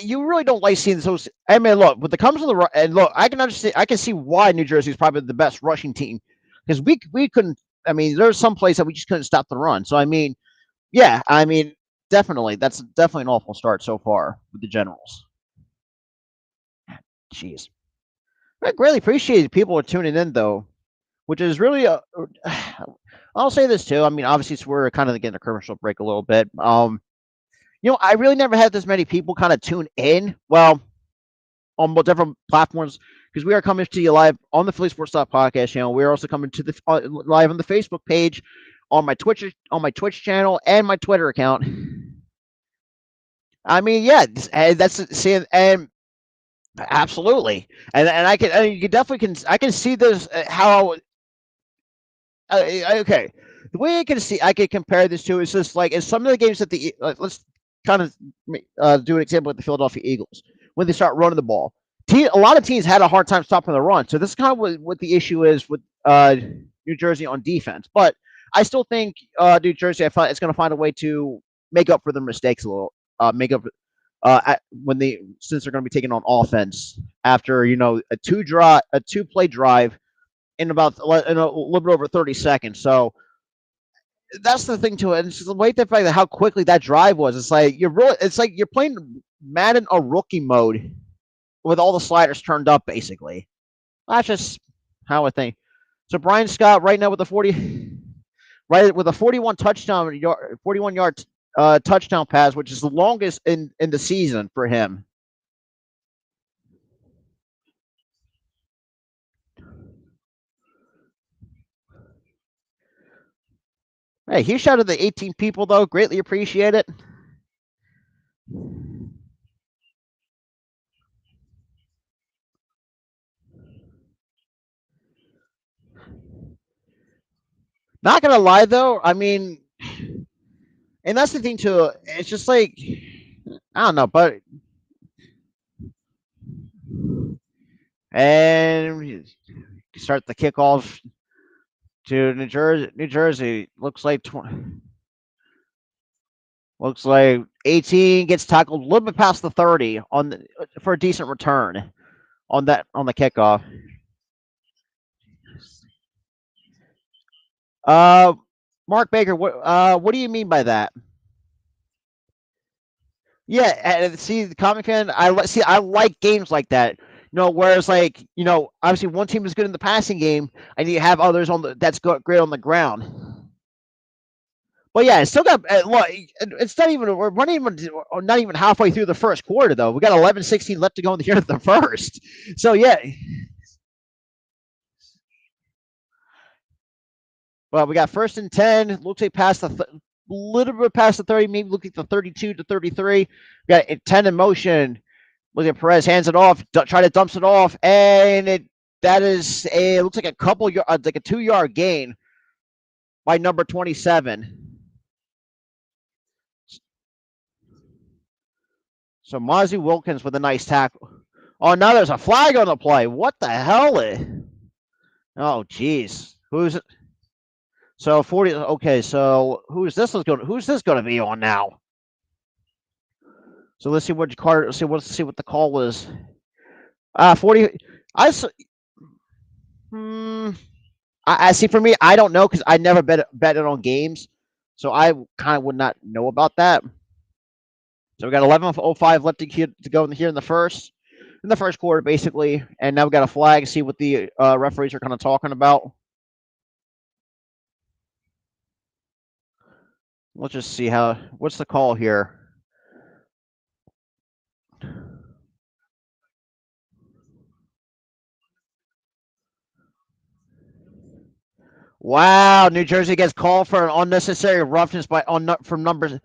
you really don't like seeing those. I mean, look, when it comes to and look, I can understand. I can see why New Jersey is probably the best rushing team because we couldn't. I mean, there's some plays that we just couldn't stop the run. So I mean, yeah, I mean, definitely, that's definitely an awful start so far with the Generals. Jeez, I greatly appreciate people are tuning in though, which is really I'll say this too. I mean, obviously, we're kind of getting a commercial break a little bit. I really never had this many people kind of tune in. Well, on different platforms because we are coming to you live on the Philly Sports Talk podcast channel. We are also coming to the live on the Facebook page, on my Twitch channel, and my Twitter account. I mean, yeah, that's seeing and absolutely, and you definitely I can see this how okay. The way I can compare this to is just like in some of the games that let's kind of do an example with the Philadelphia Eagles when they start running the ball. A lot of teams had a hard time stopping the run, so this is kind of what the issue is with New Jersey on defense. But I still think New Jersey, it's going to find a way to make up for their mistakes a little. make up since they're going to be taking on offense after a two play drive in in a little bit over 30 seconds. So that's the thing to it. And it's just the way the fact that how quickly that drive was. It's like you're playing Madden a rookie mode with all the sliders turned up, basically. That's just how I think. So Brian Scott right now with the 41 yard touchdown pass, which is the longest in the season for him. Hey, he shouted the 18 people though. Greatly appreciate it. Not gonna lie though, I mean, and that's the thing too. It's just like I don't know, but and start the kickoff to New Jersey. New Jersey looks like 18 gets tackled a little bit past the 30 for a decent return on the kickoff. Mark Baker, what do you mean by that? Yeah, and see the comic fan. I like games like that. Whereas obviously one team is good in the passing game, and you have others that's great on the ground. But yeah, it's still got look. It's not even we're not even halfway through the first quarter though. We got 11-16 left to go in the end of the first. So yeah. Well, we got 1st and 10. Looks like past little bit past the 30, maybe looking at the 32 to 33. We got 10 in motion. Look at Perez, hands it off, try to dumps it off, and it looks like like a 2-yard gain by number 27. So Mozzie Wilkins with a nice tackle. Oh, now there's a flag on the play. What the hell? Oh, jeez. Who's it? So 40. Okay, so who's this going to be on now? So let's see what card. Let's see what the call was. 40. I see. For me, I don't know because I never bet it on games, so I kind of would not know about that. So we got 11:05 left to go here in the first quarter, basically, and now we got a flag. See what the referees are kind of talking about. Let's just see what's the call here. Wow, New Jersey gets called for an unnecessary roughness from numbers.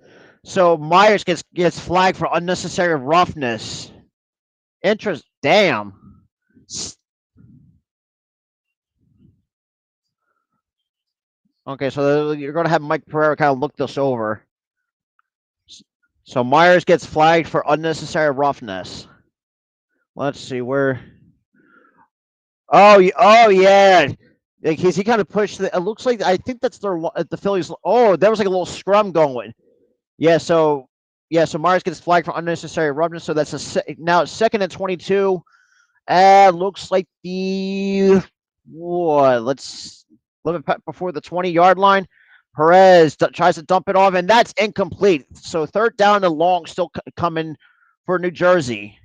So Myers gets flagged for unnecessary roughness. Damn. Okay, so you're going to have Mike Pereira kind of look this over. So Myers gets flagged for unnecessary roughness. Let's see where. Oh yeah. Like he kind of pushed. It looks like I think that's the Phillies. Oh, there was like a little scrum going. Yeah. So Myers gets flagged for unnecessary roughness. So that's now it's 2nd and 22. Looks like let's a little bit before the 20-yard line. Perez tries to dump it off, and that's incomplete. So 3rd down and long still coming for New Jersey.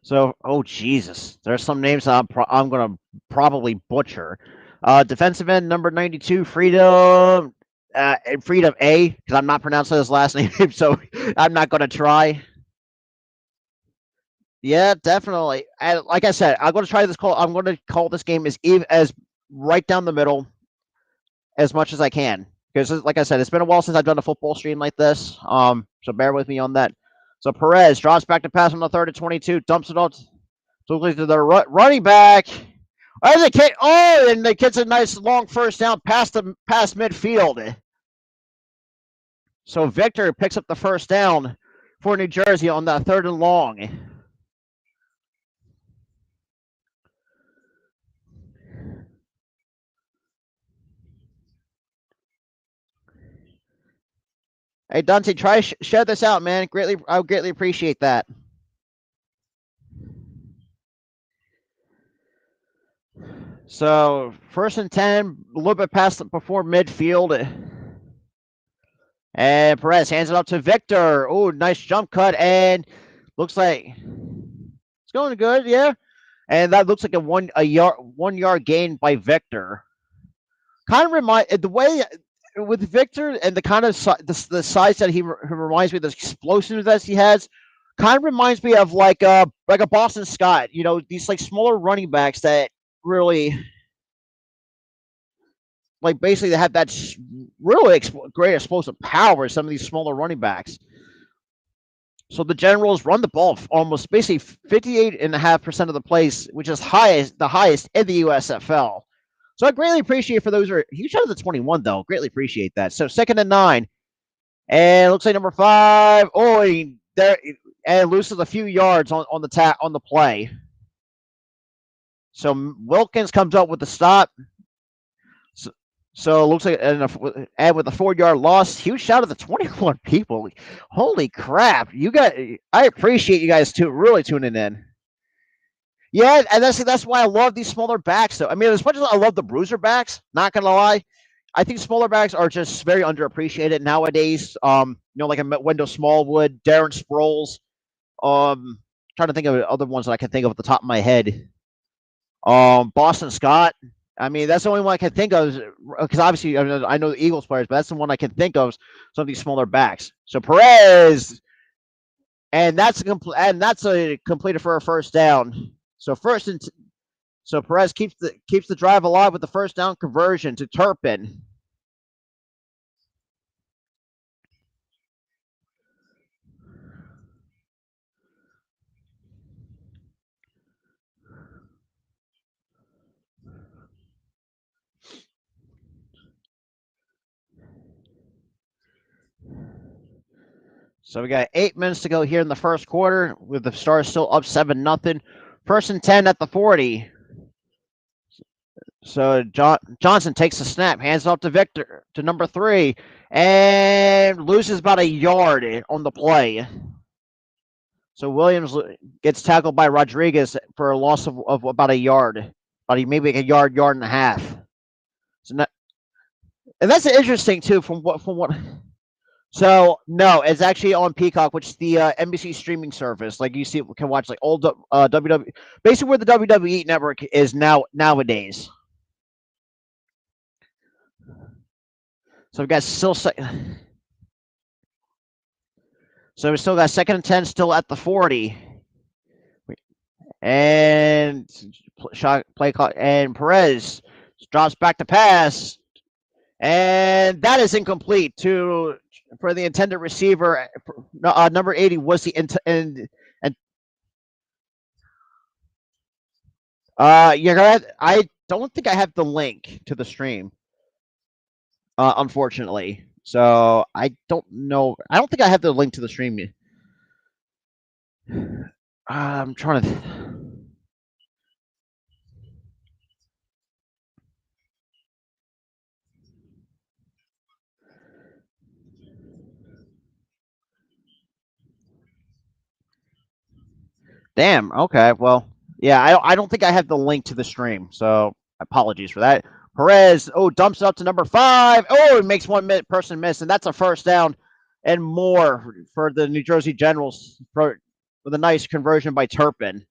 So, oh Jesus, there's some names I'm going to probably butcher. Defensive end number 92, Freedom Freedom A, because I'm not pronouncing his last name, so I'm not going to try. Yeah, definitely. And like I said, I'm going to try this call. I'm going to call this game as right down the middle as much as I can. Because, like I said, it's been a while since I've done a football stream like this. So bear with me on that. So Perez drops back to pass on the 3rd and 22, dumps it off to the running back. And the kid's a nice long first down past midfield. So Victor picks up the first down for New Jersey on that 3rd and long. Hey Dante, try share this out, man. I would greatly appreciate that. So 1st and 10, a little bit past before midfield. And Perez hands it up to Victor. Oh, nice jump cut, and looks like it's going good, yeah. And that looks like a 1 yard gain by Victor. Kind of remind the way with Victor and the kind of the size that he reminds me of, the explosiveness that he has. Kind of reminds me of like a Boston Scott. You know, these like smaller running backs that really like basically they have that really great explosive power. Some of these smaller running backs. So the Generals run the ball almost basically 58.5% of the plays, which is the highest in the USFL. So I greatly appreciate for those who are huge out of the 21 though. Greatly appreciate that. So 2nd and 9, and it looks like number 5. Oh, there and loses a few yards on the play. So Wilkins comes up with the stop. So it looks like and with a 4 yard loss, huge shout out to the 21 people. Holy crap! I appreciate you guys really tuning in. Yeah, and that's why I love these smaller backs. Though I mean, as much as I love the bruiser backs, not gonna lie, I think smaller backs are just very underappreciated nowadays. Like a Wendell Smallwood, Darren Sproles. Trying to think of other ones that I can think of at the top of my head. Boston Scott. I mean, that's the only one I can think of because obviously I know the Eagles players, but that's the one I can think of. Some of these smaller backs. So Perez, and that's a completed for a first down. So so Perez keeps the drive alive with the first down conversion to Turpin. So we got 8 minutes to go here in the first quarter, with the Stars still up 7-0. 1st and 10 at the 40. So Johnson takes the snap, hands it off to Victor, to number 3, and loses about a yard on the play. So Williams gets tackled by Rodriguez for a loss of about a yard, maybe a yard and a half. So and that's interesting too. From what. So no, it's actually on Peacock, which is the NBC streaming service. Like you can watch like old WWE, basically where the WWE network is nowadays. So we got still. So we still got 2nd and 10, still at the 40, and shot play clock, and Perez drops back to pass, and that is incomplete for the intended receiver. Number 80 was the and you're gonna. I don't think I have the link to the stream, unfortunately. So I don't know. I don't think I have the link to the stream. I'm trying to. Damn. Okay. Well, yeah. I don't think I have the link to the stream. So apologies for that. Perez. Oh, dumps it up to number 5. Oh, it makes one person miss, and that's a first down and more for the New Jersey Generals with a nice conversion by Turpin.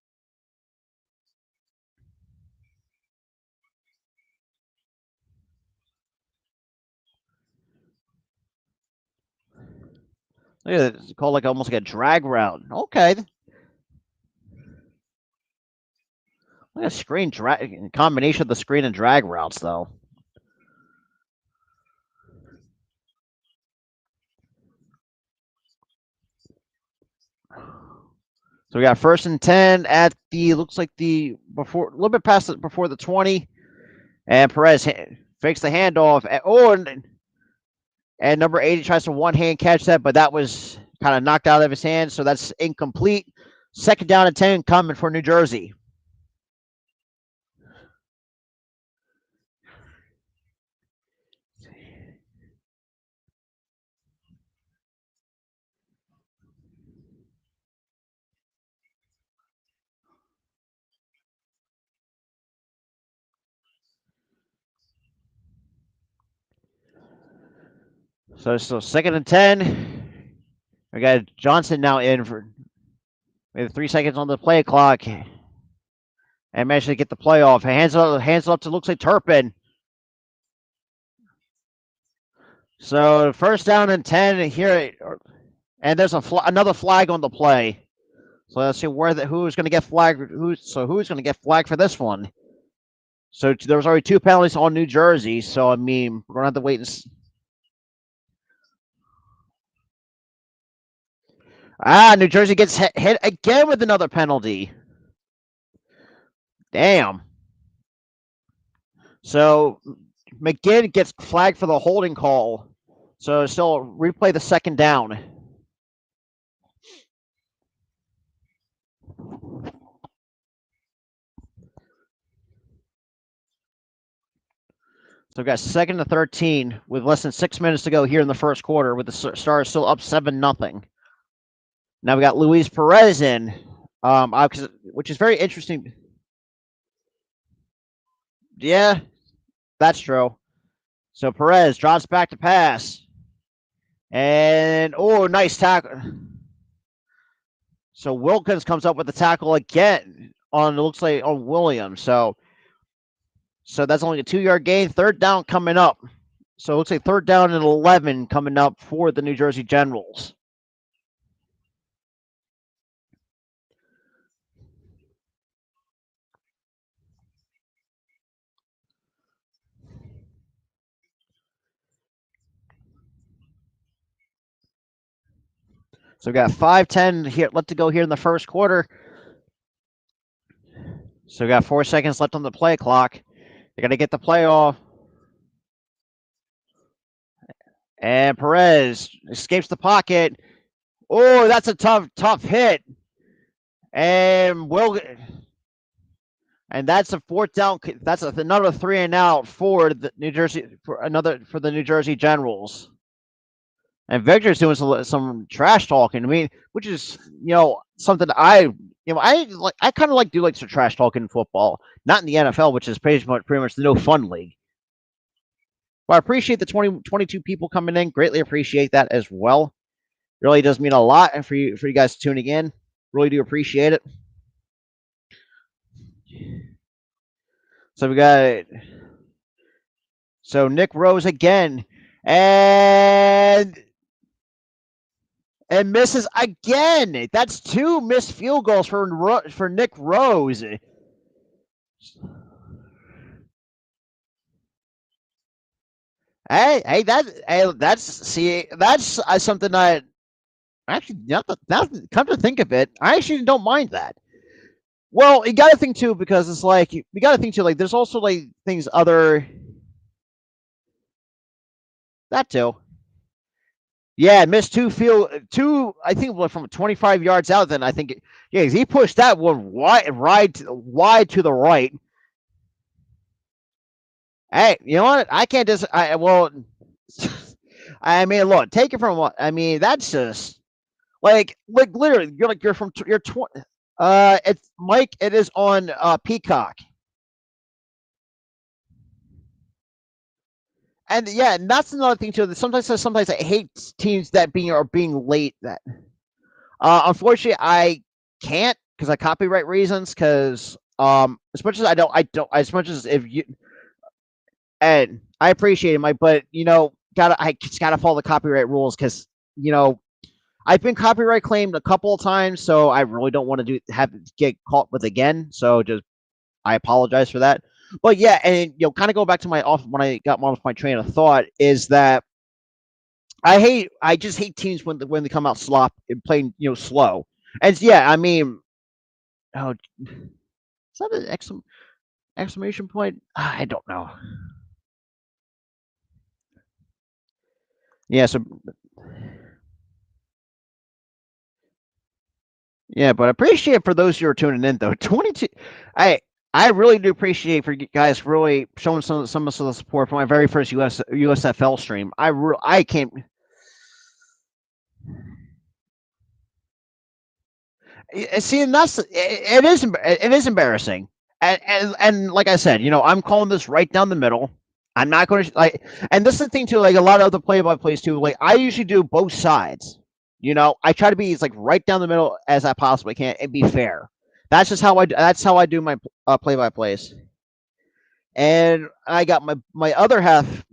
Look at it. It's called like almost like a drag route. Okay. Like a screen drag combination of the screen and drag routes, though. So we got 1st and 10 at the looks like the before a little bit past it before the 20, and Perez fakes the handoff. And number 80 tries to one hand catch that, but that was kind of knocked out of his hand, so that's incomplete. 2nd down and 10 coming for New Jersey. So 2nd and 10. We got Johnson now in for. We have 3 seconds on the play clock, and managed to get the play off. Hands up to looks like Turpin. So 1st down and 10 here, and there's another flag on the play. So let's see who's going to get flagged. Who's going to get flagged for this one? So there was already 2 penalties on New Jersey. So I mean, we're going to have to wait and see. New Jersey gets hit again with another penalty. Damn. So McGinn gets flagged for the holding call. So still replay the 2nd down. So we've got 2nd and 13 with less than 6 minutes to go here in the 1st quarter, with the Stars still up 7-0. Now we got Luis Perez in, which is very interesting. Yeah, that's true. So Perez drops back to pass. And, nice tackle. So Wilkins comes up with the tackle again on, it looks like, on Williams. So that's only a 2-yard gain. 3rd down coming up. So it looks like 3rd down and 11 coming up for the New Jersey Generals. So we got 5:10 here left to go here in the 1st quarter. So we got 4 seconds left on the play clock. They got to get the play off. And Perez escapes the pocket. Oh, that's a tough hit. And that's a 4th down. That's another 3 and out for the New Jersey Generals. And Victor's doing some trash talking. I mean, which is something I kind of do some trash talking in football, not in the NFL, which is pretty much the no fun league. But I appreciate the 22 people coming in. Greatly appreciate that as well. It really does mean a lot, and for you guys tuning in, really do appreciate it. So we got Nick Rose again, and misses again. That's 2 missed field goals for Nick Rose. Hey, that's something that actually, now come to think of it, I actually don't mind that. Well, you got to think too, because it's like you got to think too, like there's also like things other that too. Yeah, missed 2 I think from 25 yards out. Then I think he pushed that one wide to the right. Hey, you know what? I can't I mean, look, take it from what I mean. That's just like literally, you're from you're 20. It's Mike. It is on Peacock. And yeah, and that's another thing too. Sometimes I hate teams that are being late. That unfortunately I can't because of copyright reasons. Because as much as I don't as much as if you and I appreciate it, Mike, but I just gotta follow the copyright rules because I've been copyright claimed a couple of times, so I really don't want to get caught with again. So I apologize for that. But yeah, and kind of go back to when I got off my train of thought is that I just hate teams when they come out slop and playing slow. And yeah, I mean, is that an exclamation point? I don't know. Yeah, so yeah, but I appreciate for those who are tuning in though. 22. I really do appreciate for you guys really showing some of the support for my very first USFL stream. I can't. See, and it is embarrassing, and like I said, I'm calling this right down the middle. I'm not going to like, and this is the thing too. Like a lot of other play-by-plays too. Like I usually do both sides. I try to be as like right down the middle as I possibly can and be fair. That's just how I. That's how I do my play-by-plays. And I got my other half.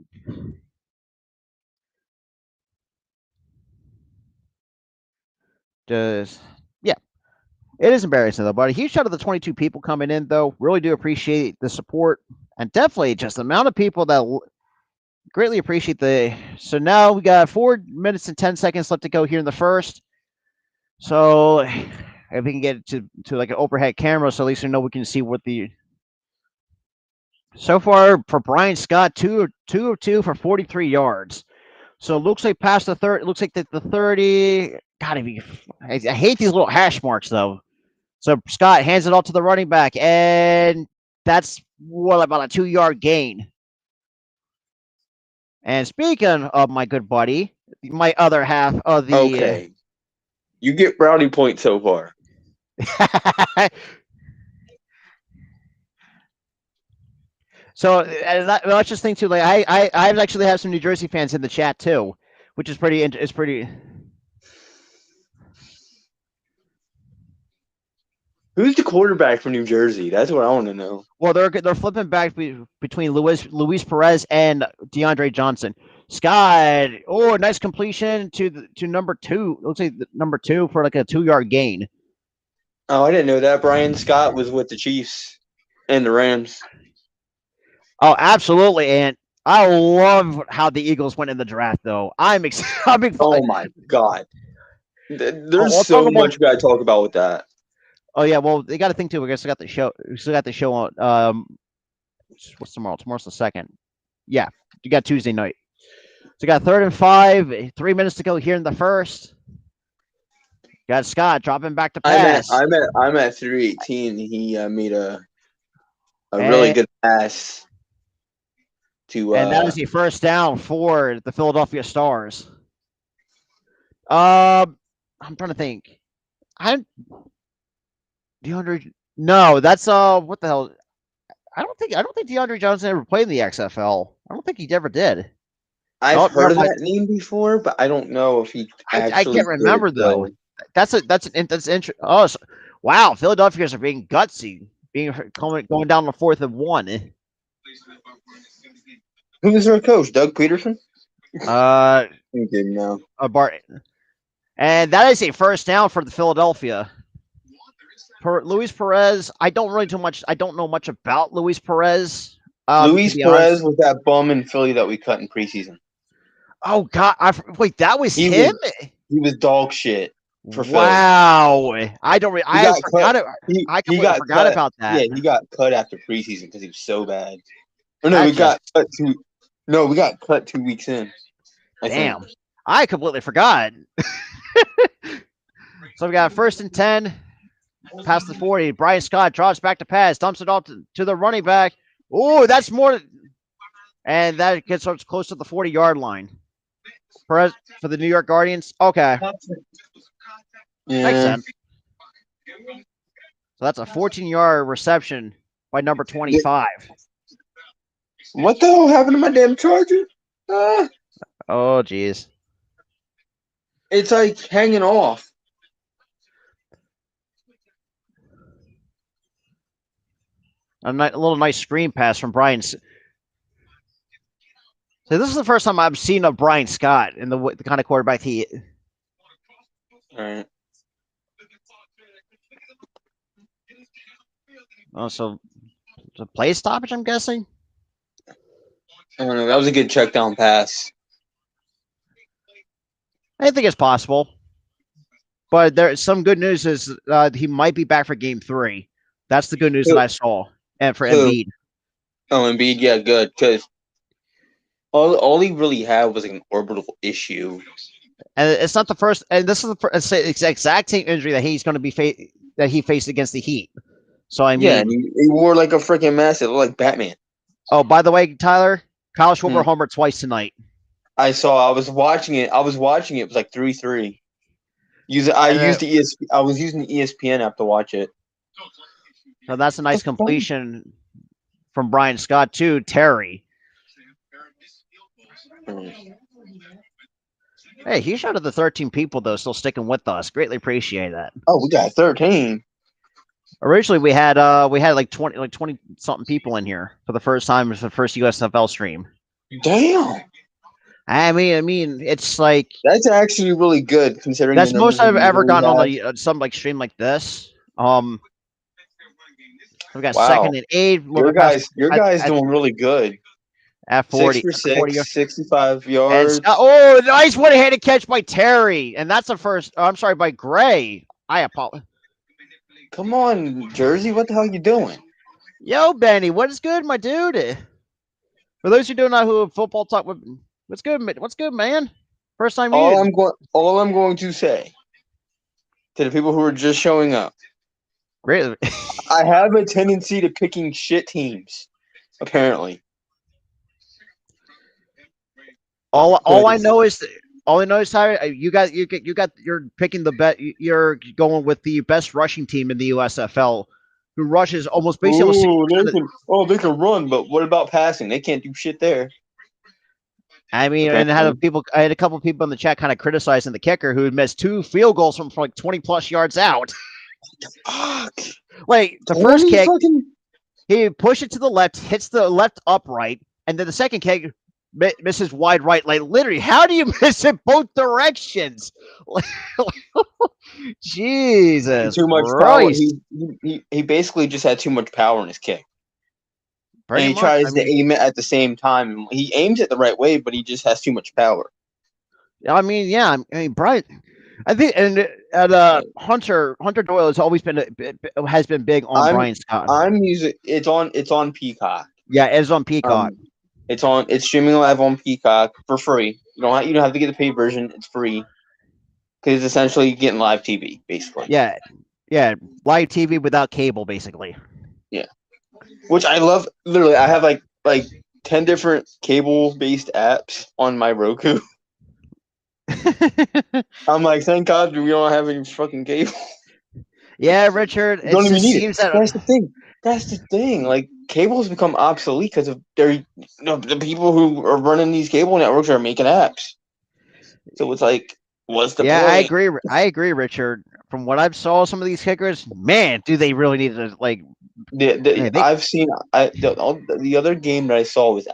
Just yeah, it is embarrassing though. But a huge shout out to the 22 people coming in though. Really do appreciate the support and definitely just the amount of people that greatly appreciate the. So now we got 4 minutes and 10 seconds left to go here in the first. So if we can get to like an overhead camera, so at least we know we can see what the. So far for Brian Scott, 2 of 2 for 43 yards. So it looks like past the third. It looks like the 30. Gotta be. I hate these little hash marks though. So Scott hands it off to the running back, and that's what about a 2-yard gain. And speaking of my good buddy, my other half of the. Okay. You get brownie points so far. So let's just think too. Like I actually have some New Jersey fans in the chat too, which is pretty. It's pretty. Who's the quarterback from New Jersey? That's what I want to know. Well, they're flipping back between Luis Perez and DeAndre Johnson. Scott, nice completion to number 2. Looks like number 2 for like a 2-yard gain. Oh, I didn't know that. Brian Scott was with the Chiefs and the Rams. Oh, absolutely, and I love how the Eagles went in the draft, though. I'm excited. Oh my God, there's so much we got to talk about with that. Oh yeah, well they got to think too. We still got the show. We still got the show on. What's tomorrow? Tomorrow's the 2nd. Yeah, you got Tuesday night. So you got 3rd and 5. 3 minutes to go here in the first. Got Scott dropping back to pass. I'm at 3:18. He made a really good pass to. And that was the first down for the Philadelphia Stars. I'm trying to think. DeAndre. No, that's what the hell? I don't think DeAndre Johnson ever played in the XFL. I don't think he ever did. I've heard of that name before, but I don't know if he actually. I can't remember though. That's interesting. Oh, wow! Philadelphians are being gutsy, going down the 4th and 1. Who was their coach? Doug Peterson. I didn't know. Bart, and that is a first down for the Philadelphia. Luis Perez. I don't know much about Luis Perez. Luis Perez was that bum in Philly that we cut in preseason. Oh God! Wait, that was him. He was dog shit. For wow! Philly. I don't. I forgot it. I completely forgot about that. Yeah, he got cut after preseason because he was so bad. Oh, no, we got cut 2 weeks in. Damn! I completely forgot. So we got 1st and 10. Past the 40. Brian Scott drops back to pass, dumps it off to the running back. Oh, that's more. And that gets us close to the 40-yard line. For the New York Guardians. Okay. Yeah. Makes sense. So that's a 14-yard reception by number 25. What the hell happened to my damn charger? Oh, jeez. It's like hanging off. A little nice screen pass from Brian. So this is the first time I've seen a Brian Scott in the kind of quarterback he. All right. Oh, so it's a play stoppage, I'm guessing. I don't know. That was a good check down pass. I think it's possible, but there's some good news is he might be back for Game 3. That's the good news that I saw, and for Embiid. Oh, Embiid, yeah, good, because all he really had was like an orbital issue, and it's not the first. And this is the exact same injury that he's going to be that he faced against the Heat. So I mean, yeah, and he wore like a freaking mask. It looked like Batman. Oh, by the way, Tyler, Kyle Schwarber homered twice tonight. I saw. I was watching it. It was like 3-3. I was using the ESPN app to watch it. So that's a nice completion from Brian Scott to Terry. Hey, huge shout out to the 13 people though still sticking with us. Greatly appreciate that. Oh, we got 13. Originally we had like 20 something people in here for the first time. It was the first USFL stream. Damn. I mean, it's like That's actually really good considering the that's numbers most of I've ever people we gotten on have. the some like stream like this. We got Wow. second and 8. A little Your bit past guys doing really good. at 6 40, for 40 6, 65 and yards. oh, nice one-handed catch by Terry, and that's the first. I'm sorry, by Gray. I apologize. Come on, Jersey. What the hell are you doing? Yo, Benny, what is good, my dude? For those who don't know who football talk, what's good? What's good, man? First time meeting. All I'm going to say to the people who are just showing up, Great. I have a tendency to picking shit teams. Apparently, all I know is Tyler, you're picking the bet. You're going with the best rushing team in the USFL, who rushes almost basically. they can run, but what about passing? They can't do shit there. I mean, and I had a couple of people in the chat kind of criticizing the kicker who missed 2 field goals from like 20 plus yards out. Fuck. Like the first kick, he pushed it to the left, hits the left upright, and then the second kick misses wide right. Like literally, how do you miss it both directions? Jesus, too much Christ. power. He basically just had too much power in his kick. Pretty and he much. tries to aim it at the same time. He aims it the right way, but he just has too much power. I mean, yeah. I mean, Brian. I think, and Hunter Doyle has always been big on Brian Scott. It's on Peacock. Yeah, it's on Peacock. It's streaming live on Peacock for free. You don't have to get the paid version. It's free because it's essentially getting live TV, basically. Yeah, live TV without cable, basically. Yeah, which I love. Literally, I have like 10 different cable-based apps on my Roku. I'm like, thank God we don't have any fucking cable. Yeah, Richard. You don't even need it. That's the thing. That's the thing. Like, cable has become obsolete because of the people who are running these cable networks are making apps. So it's like, what's the point? I agree, Richard. From what I've saw, some of these kickers, man, do they really need to like? I've seen the other game that I saw was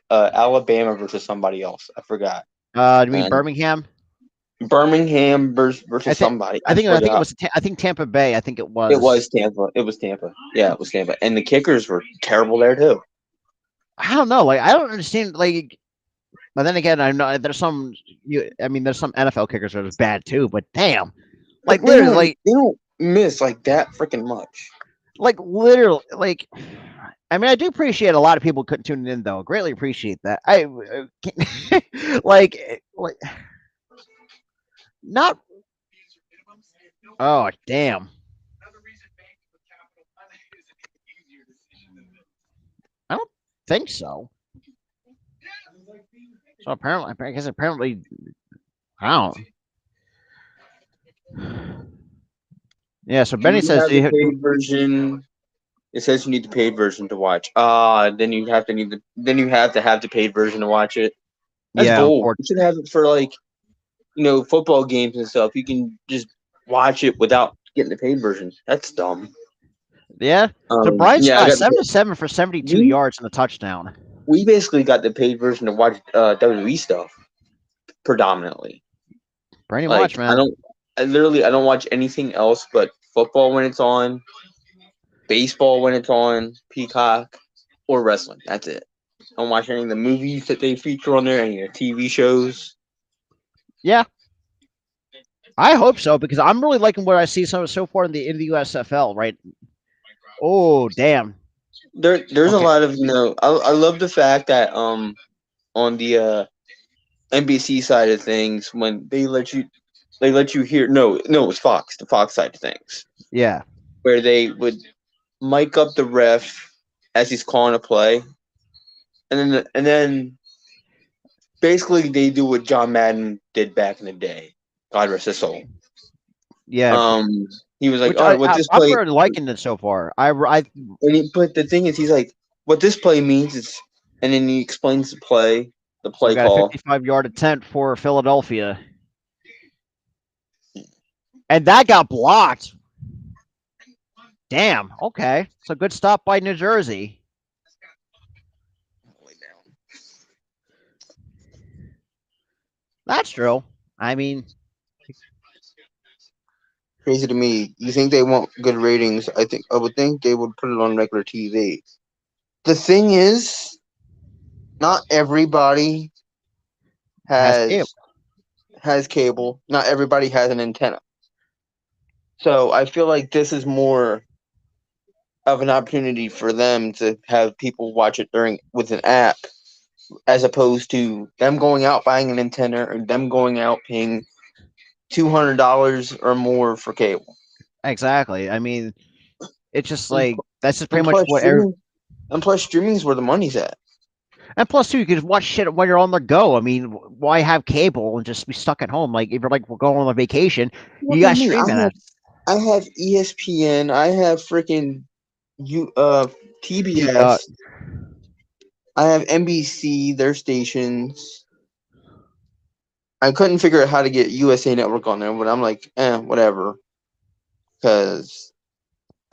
Alabama versus somebody else. I forgot. You mean Birmingham? Birmingham versus somebody. I think it was. I think Tampa Bay. I think it was. It was Tampa. Yeah, it was Tampa. And the kickers were terrible there too. I don't know. Like, I don't understand. Like, but then again, I know there's some. There's some NFL kickers that are bad too. But damn, like literally, they don't miss like that freaking much. Like literally, like. I mean, I do appreciate a lot of people couldn't tune in though. Greatly appreciate that. I like not. Oh damn! I don't think so. So apparently, I guess I don't. Yeah. So Benny says the paid version. It says you need the paid version to watch. Then you have to have the paid version to watch it. That's bull. You should have it for like, football games and stuff. You can just watch it without getting the paid version. That's dumb. Yeah. So Brian Scott 7-7 for 72 yards and a touchdown. We basically got the paid version to watch WWE stuff predominantly. Pretty much, man. I don't watch anything else but football when it's on, baseball when it's on Peacock, or wrestling. That's it. I don't watch any of the movies that they feature on there, any of the TV shows. Yeah. I hope so, because I'm really liking what I see so far in the USFL, right? Oh, damn. There's a lot of, I love the fact that on the NBC side of things, when they let you hear it's Fox, the Fox side of things. Yeah. Where they would mic up the ref as he's calling a play. And then basically they do what John Madden did back in the day. God rest his soul. Yeah. He was like, "All right, what this play?" I'm really liking it so far. But the thing is, he's like, "What this play means is," and then he explains the play, The play got call. a 55-yard attempt for Philadelphia. And that got blocked. Damn. Okay. So good stop by New Jersey. That's true. I mean, crazy to me. You think they want good ratings? I would think they would put it on regular TV. The thing is, not everybody has cable. Not everybody has an antenna. So I feel like this is more of an opportunity for them to have people watch it with an app, as opposed to them going out buying an antenna or them going out paying $200 or more for cable. Exactly. I mean, it's just like that's just pretty much what. And plus, streaming is where the money's at. And plus, too, you can watch shit while you're on the go. I mean, why have cable and just be stuck at home? Like, if you're like, we're going on a vacation, you got streaming. I have ESPN. I have freaking TBS. I have NBC, their stations. I couldn't figure out how to get USA Network on there, but I'm like, whatever. Because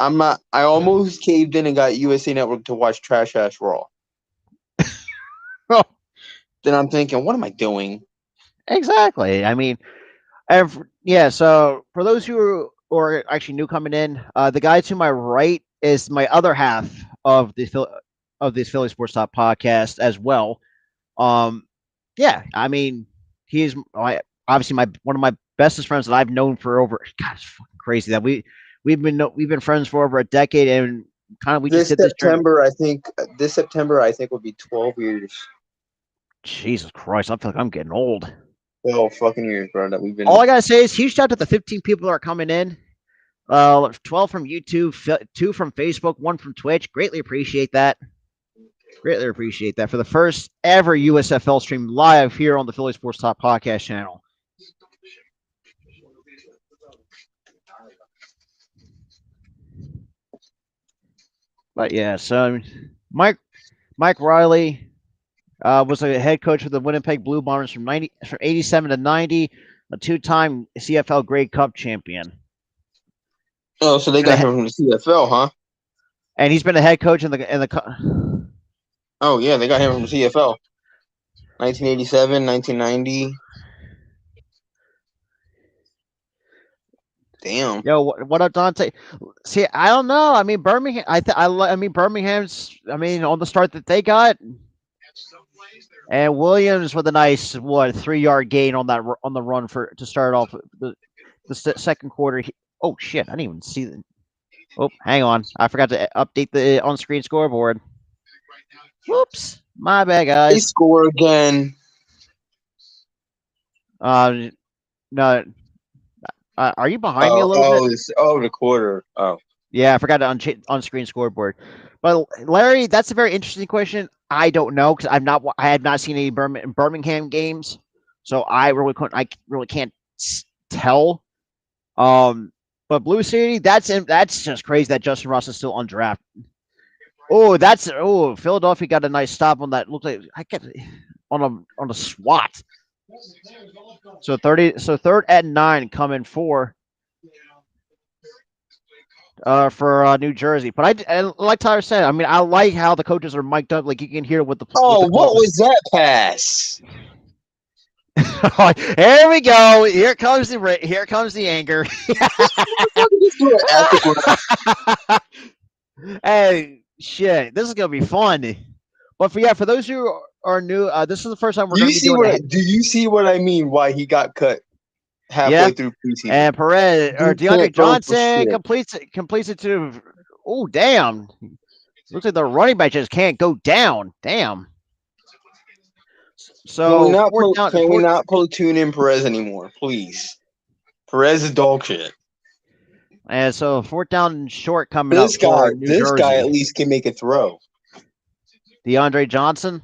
I almost caved in and got USA Network to watch Trash Ass Raw. Then I'm thinking, what am I doing? Exactly. I mean, so for those who are actually new coming in, the guy to my right is my other half of this Philly Sports Talk podcast as well. Yeah, I mean, he's obviously one of my bestest friends that I've known for over. God, it's fucking crazy that we've been friends for over a decade, and kind of this September I think will be 12 years. Jesus Christ, I feel like I'm getting old. 12 fucking years, bro. That we've been. All I gotta say is huge shout out to the 15 people that are coming in. 12 from YouTube, 2 from Facebook, 1 from Twitch. Greatly appreciate that. Greatly appreciate that for the first ever USFL stream live here on the Philly Sports Talk podcast channel. But yeah, so Mike Riley was a head coach for the Winnipeg Blue Bombers from 87 to 90, a 2-time CFL Grey Cup champion. Oh, so they got him from the CFL, huh? And he's been a head coach in the. Oh yeah, they got him from the CFL. 1987, 1990. Damn. Yo, what up, Dante? See, I don't know. I mean, Birmingham. I mean, Birmingham's. I mean, on the start that they got, and Williams with a nice 3-yard gain on the run to start off the second quarter. Oh shit! I didn't even see that. Oh, hang on. I forgot to update the on-screen scoreboard. Whoops, my bad, guys. They score again. No. Are you behind me a little bit? The quarter. Oh. Yeah, I forgot to on-screen scoreboard. But Larry, that's a very interesting question. I don't know because I have not seen any Birmingham games, so I really can't tell. But Blue City, that's just crazy that Justin Ross is still undrafted. Philadelphia got a nice stop on that. Looks like I get on a SWAT. So 3rd and 9 coming for New Jersey. But I like Tyler said, I mean, I like how the coaches are mic'd up. Like you can hear what the. Oh, what was that pass? Here we go. Here comes the anger. Hey, shit, this is gonna be fun. But for those who are new, this is the first time we're going to be doing it. Do you see what I mean? Why he got cut halfway through preseason? And Perez or DeAndre Johnson completes it to. Oh damn! Looks like the running back just can't go down. Damn. So can we not platoon in Perez anymore, please? Perez is dog shit. And so 4th down and short coming up. This guy at least can make a throw. DeAndre Johnson.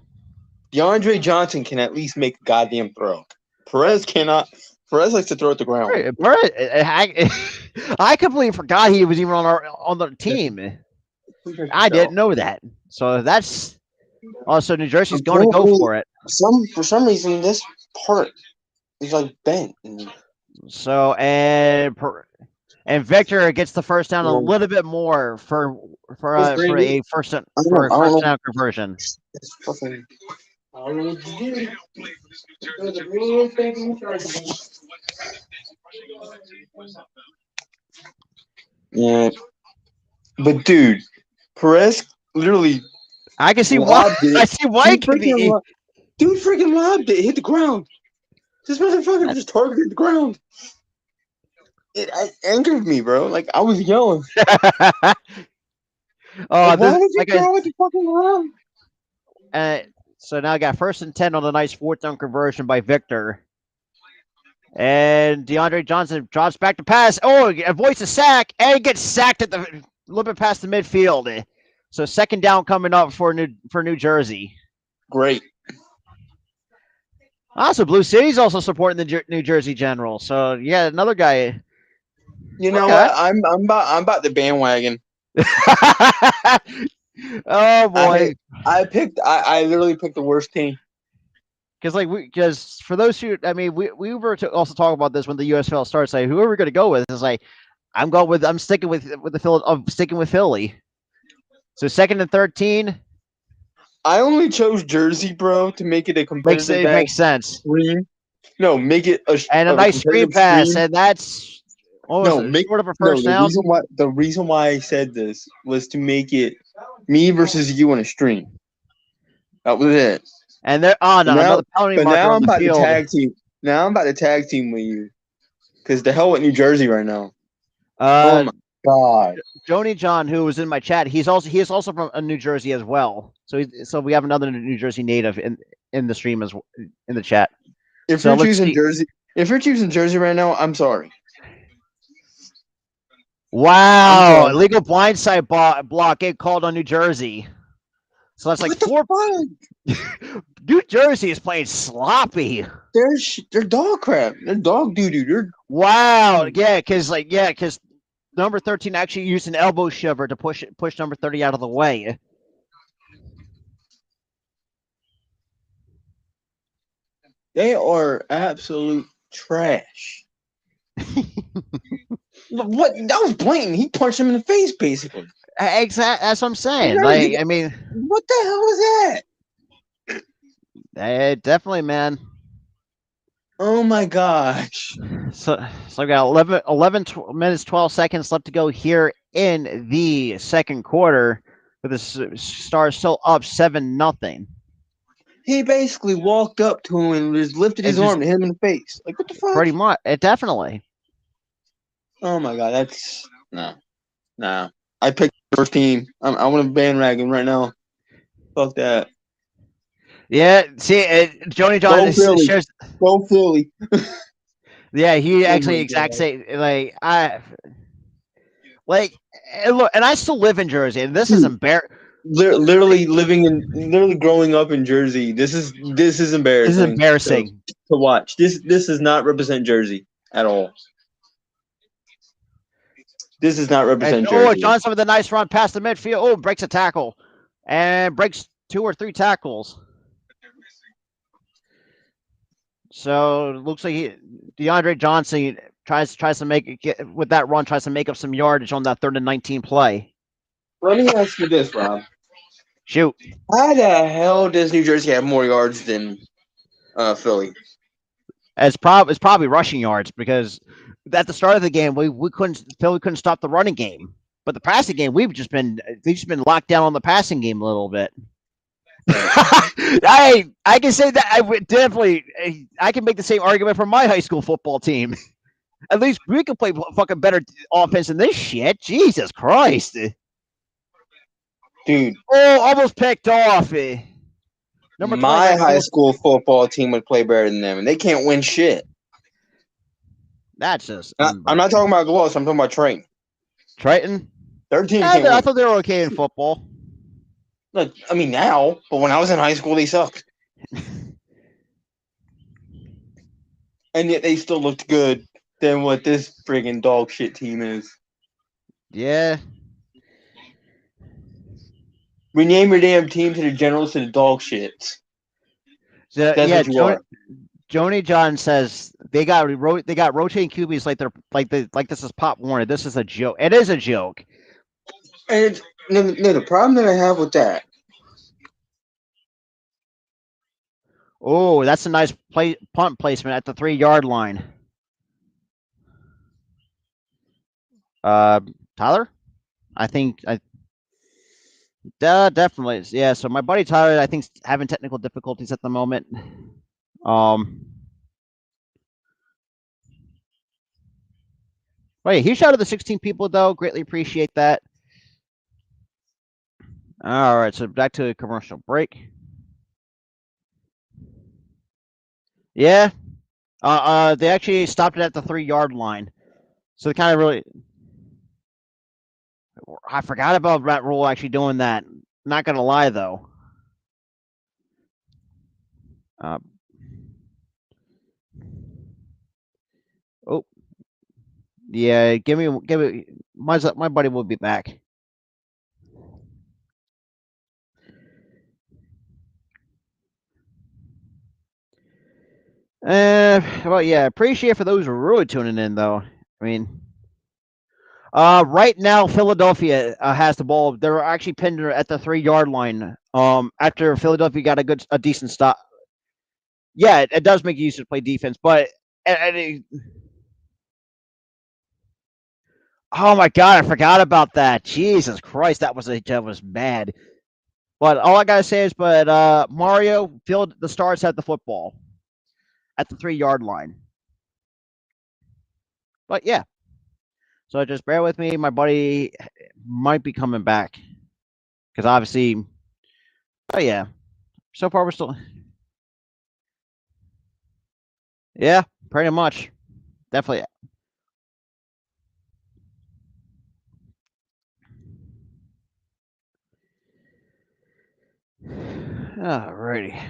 DeAndre Johnson can at least make a goddamn throw. Perez cannot. Perez likes to throw at the ground. I completely forgot he was even on the team. I didn't know that. So that's Oh, so New Jersey's going to go for it. For some reason, this part is like bent. So and Victor gets the first down a little bit more for a first down conversion. It's fucking. I don't know what to do. Yeah, but dude, Perez literally. I can see why. I see why it could be. Dude freaking lobbed it, hit the ground. This motherfucker just targeted the ground. It angered me, bro. Like I was yelling. Why would you throw it the fucking ground? So now I got 1st and 10 on the nice 4th down conversion by Victor. And DeAndre Johnson drops back to pass. Oh, avoids a sack and gets sacked at a little bit past the midfield. So 2nd down coming up for New Jersey. Great. Also, Blue City's also supporting the New Jersey General. So yeah, another guy. You know what? I'm about the bandwagon. Oh boy! I literally picked the worst team. Because for those who, I mean, we were to also talk about this when the USFL starts. Like, who are we going to go with? It's like I'm sticking with Philly. So 2nd and 13. I only chose Jersey, bro, to make it a competitive. Makes sense. Screen. No, make it a nice screen pass, and that's short of a first down. The reason why I said this was to make it me versus you on a stream. That was it. And they're another penalty marker on the field. Now I'm about to tag team with you, because the hell with New Jersey right now. Oh my god! Joni John, who was in my chat, he is also from New Jersey as well. So we have another New Jersey native in the stream as in the chat. If you're choosing Jersey right now, I'm sorry. Wow, illegal blindside block get called on New Jersey. So that's like 4. New Jersey is playing sloppy. They're dog crap. They're dog doo doo. Wow, yeah, because number 13 actually used an elbow shiver to push number 30 out of the way. They are absolute trash. What? That was blatant. He punched him in the face, basically. Exactly. That's what I'm saying. Like, I mean, what the hell was that? Definitely, man. Oh my gosh. So I got 11 minutes 12 seconds left to go here in the 2nd quarter, with the Stars still up 7-0. He basically walked up to him and just lifted his arm to hit him in the face. Like, what the fuck? Pretty much. Definitely. Oh my god, that's no. I picked the first team. I want a bandwagon right now. Fuck that. Yeah, see, Joni John shares. Go Philly. Yeah, he actually same. Look, and I still live in Jersey, and this is embarrassing. Literally growing up in Jersey. This is embarrassing. This is embarrassing to watch. This does not represent Jersey at all. This does not represent Jersey. Johnson with a nice run past the midfield. Oh, breaks a tackle, and breaks 2 or 3 tackles. So it looks like DeAndre Johnson tries to make up some yardage on that 3rd and 19 play. Let me ask you this, Rob. Shoot. How the hell does New Jersey have more yards than Philly? It's probably rushing yards, because at the start of the game Philly couldn't stop the running game, but the passing game we've just been locked down on the passing game a little bit. I can say that I can make the same argument for my high school football team. At least we can play fucking better offense than this shit. Jesus Christ. Dude. Oh, almost picked off. My high school football team would play better than them, and they can't win shit. That's just. I'm not talking about Gloss. I'm talking about Triton. Triton? Their team I thought they were okay in football. Look, I mean now, but when I was in high school, they sucked. And yet they still looked good than what this friggin' dog shit team is. Yeah. Rename your damn team to the Generals to the dog shits. So, That's what you are. Joni John says they got rotating QBs like this is Pop Warner. This is a joke. It is a joke. And the problem that I have with that. Oh, that's a nice punt placement at the 3-yard line. Tyler, definitely, yeah. So my buddy Tyler, I think, is having technical difficulties at the moment. Wait, he shouted the 16 people though. Greatly appreciate that. All right, so back to a commercial break. Yeah, they actually stopped it at the 3-yard line, so they kind of really. I forgot about that rule actually doing that. Not gonna lie though. Oh, yeah. Give me. My buddy will be back. Well, yeah. Appreciate for those who are really tuning in though. I mean, right now Philadelphia has the ball. They're actually pinned at the 3-yard line. After Philadelphia got a decent stop. Yeah, it does make you use to play defense, but oh my god, I forgot about that. Jesus Christ, that was bad. But all I gotta say is, Mario field the starts at the football at the 3-yard line. But yeah, so just bear with me. My buddy might be coming back because obviously, oh yeah. So far we're still, yeah, pretty much, definitely. Alrighty.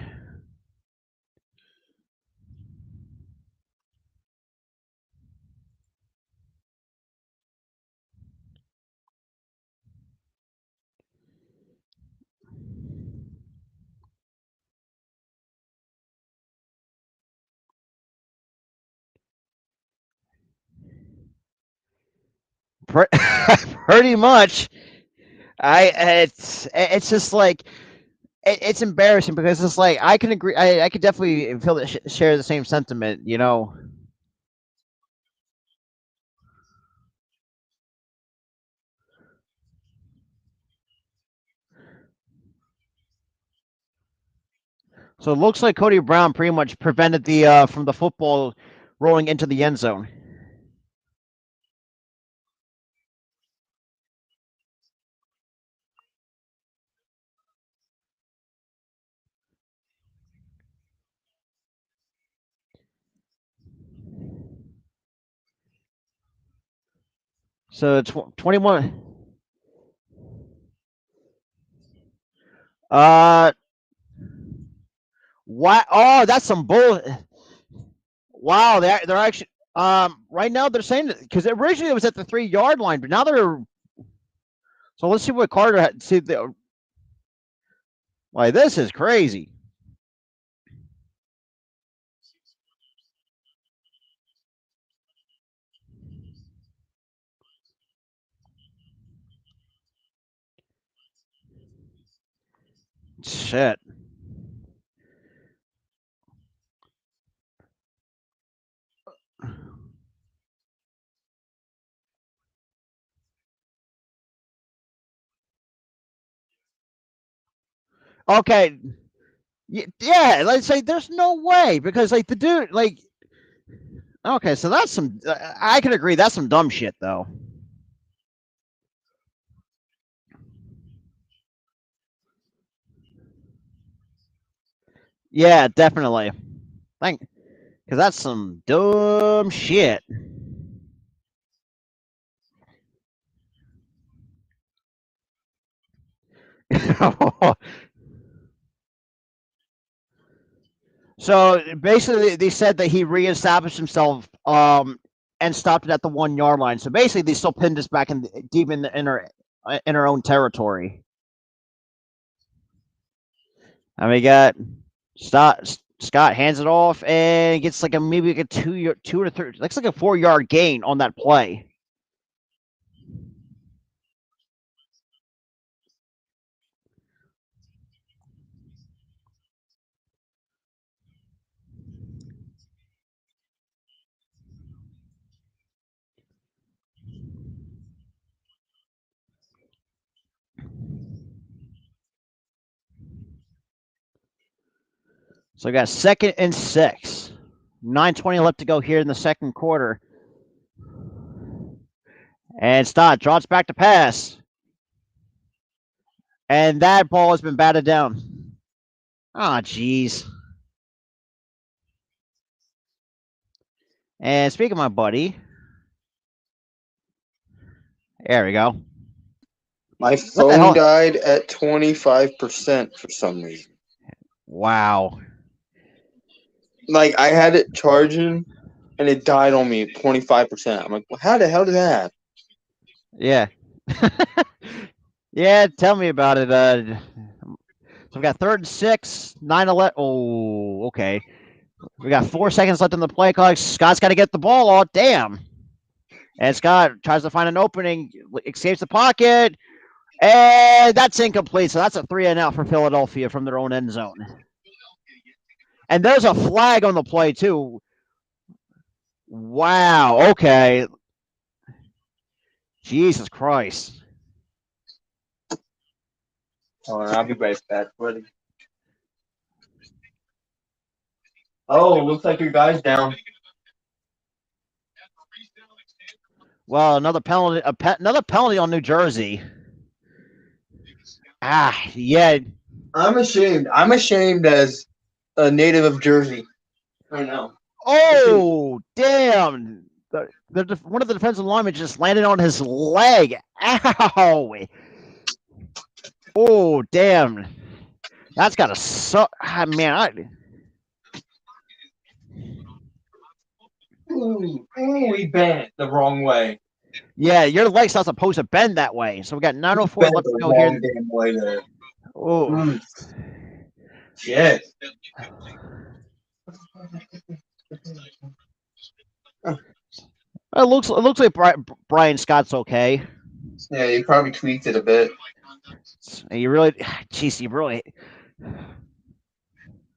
Pretty much. It's just like it's embarrassing because it's like I can agree. I could definitely feel that share the same sentiment. So it looks like Cody Brown pretty much prevented the from the football rolling into the end zone. So it's 21. What? Oh, that's some bull. Wow, they're actually right now they're saying because originally it was at the 3-yard line, but now they're. So let's see what Carter had. See the. Like this is crazy. Shit. Okay. Yeah, let's say there's no way because like the dude like. Okay, so that's some. I can agree that's some dumb shit though. Yeah, definitely. Thank, because that's some dumb shit. So basically, they said that he reestablished himself and stopped it at the 1-yard line. So basically, they still pinned us back deep in our own territory. And we got Scott hands it off and gets like maybe like a 2 or 3, looks like a 4-yard gain on that play. So we got 2nd and 6. 9:20 left to go here in the second quarter. And Stott drops back to pass. And that ball has been batted down. Ah, jeez. And speaking of my buddy, there we go. My phone died at 25% for some reason. Wow. Like, I had it charging, and it died on me at 25%. I'm like, well, how the hell did that happen? Yeah. Yeah, tell me about it. So we got 3rd and 6, 9-11. Oh, okay. We got 4 seconds left in the play clock. Scott's got to get the ball off. Damn. And Scott tries to find an opening, escapes the pocket, and that's incomplete. So that's a 3-and-out for Philadelphia from their own end zone. And there's a flag on the play, too. Wow. Okay. Jesus Christ. Oh, I'll be right back, buddy. Oh, looks like your guy's down. Well, another penalty on New Jersey. Ah, yeah. I'm ashamed. I'm ashamed as a native of Jersey. I know. Oh, damn. One of the defensive linemen just landed on his leg. Ow. Oh, damn. That's got to suck. Ah, man, Ooh, he bent the wrong way. Yeah, your leg's not supposed to bend that way. So we got 9:04 left to go here. Damn way there. Oh. Shit. It looks like Brian Scott's okay. Yeah, he probably tweaked it a bit. You really,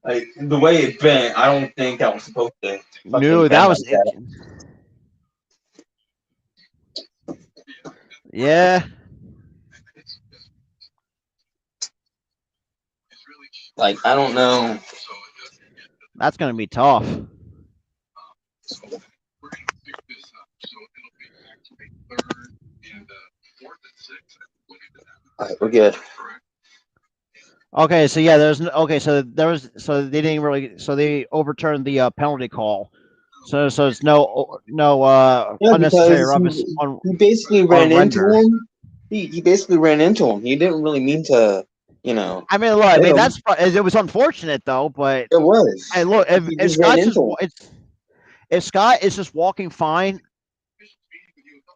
like the way it bent. I don't think I was supposed to. No, that was it. Yeah. Like, I don't know. That's gonna be tough. All right, we're good. Okay, so yeah, so they didn't really, so they overturned the penalty call. So it's no unnecessary roughness. He basically ran into him. He basically ran into him. He didn't really mean to, you know. I mean, look, it was unfortunate though, but it was. Hey, look, if Scott is just walking fine,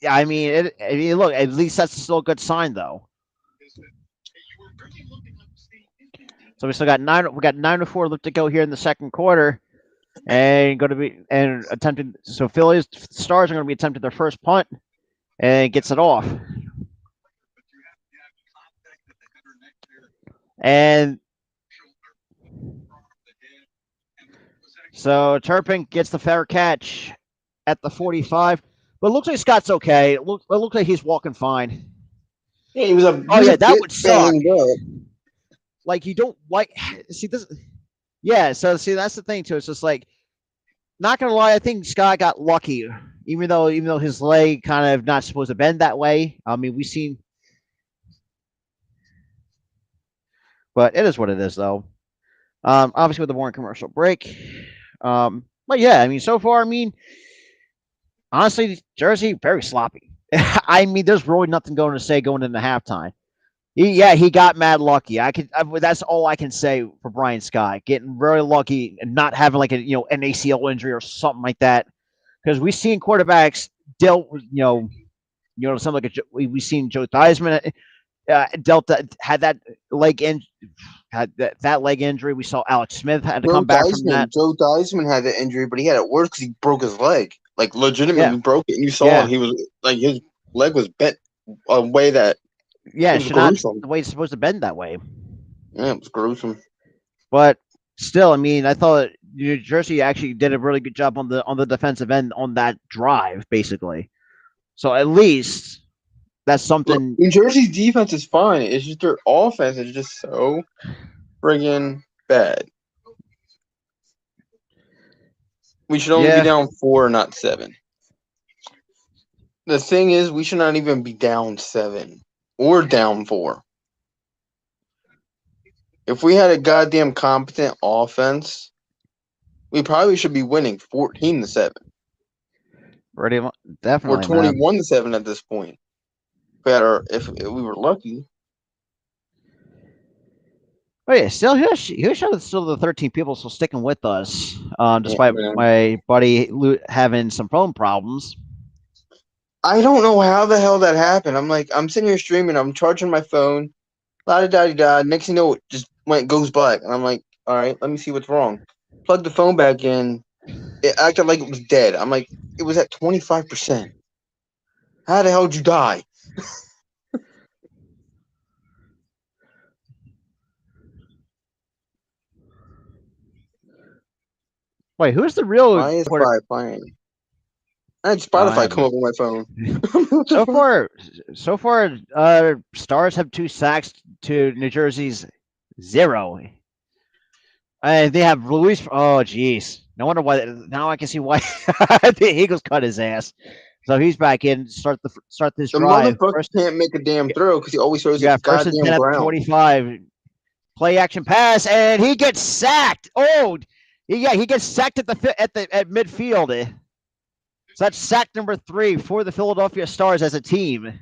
yeah, I mean, look, at least that's still a good sign though. So we still got 9:04 left to go here in the second quarter, and attempting. So Philly's Stars are going to be attempting their first punt, and gets it off. And so Turpin gets the fair catch at the 45, but it looks like Scott's okay. It looks like he's walking fine. Yeah, he was a. That would suck. Like, you don't see this. Yeah, so see, that's the thing too. It's just like, not gonna lie, I think Scott got lucky, even though his leg kind of not supposed to bend that way. I mean, we've seen, but it is what it is, though. Obviously with the Warren commercial break. But yeah, I mean, so far, I mean, honestly, Jersey very sloppy. I mean, there's really nothing going into halftime. He got mad lucky. That's all I can say for Brian Scott, getting very lucky and not having like an ACL injury or something like that. Because we've seen quarterbacks dealt with something like we've seen Joe Theismann had that leg in had that leg injury. We saw Alex Smith had to come back from that. Joe Theismann had the injury, but he had it worse because he broke his leg. Like legitimately broke it, and you saw it. He was like his leg was bent a way that it should not the way it's supposed to bend that way. Yeah, it was gruesome. But still, I mean, I thought New Jersey actually did a really good job on the defensive end on that drive, basically. So at least that's something. Look, New Jersey's defense is fine. It's just their offense is just so friggin' bad. We should only be down 4, not 7. The thing is, we should not even be down 7 or down 4. If we had a goddamn competent offense, we probably should be winning 14-7. Definitely, or 21-7 at this point. If we were lucky. Oh yeah, still here's still the 13 people still sticking with us, despite my buddy having some phone problems. I don't know how the hell that happened. I'm sitting here streaming. I'm charging my phone. La-da-da-da-da. Next thing you know, it just goes black. And I'm like, all right, let me see what's wrong. Plug the phone back in. It acted like it was dead. I'm like, it was at 25%. How the hell did you die? Wait, who's the real? Why is Spotify playing? I had Spotify come up on my phone. so far, Stars have 2 sacks to New Jersey's 0. And they have Luis. Oh, jeez. No wonder why. Now I can see why the Eagles cut his ass. So he's back in. Start this drive. The motherfucker can't make a damn throw because he always throws it first and 10 at the 25. Play action pass, and he gets sacked. Oh, yeah, he gets sacked at midfield. So that's sack number 3 for the Philadelphia Stars as a team.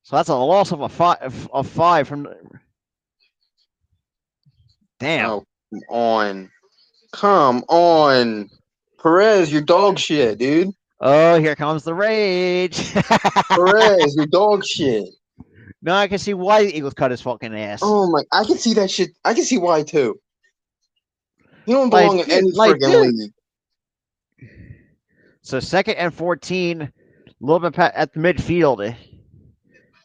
So that's a loss of a 5 from. Damn. Oh, come on. Perez, you're dog shit, dude. Oh, here comes the rage. Perez, you're dog shit. No, I can see why the Eagles cut his fucking ass. Oh my! I can see that shit. I can see why too. You don't belong in any friggin' league. So 2nd and 14, a little bit at the midfield.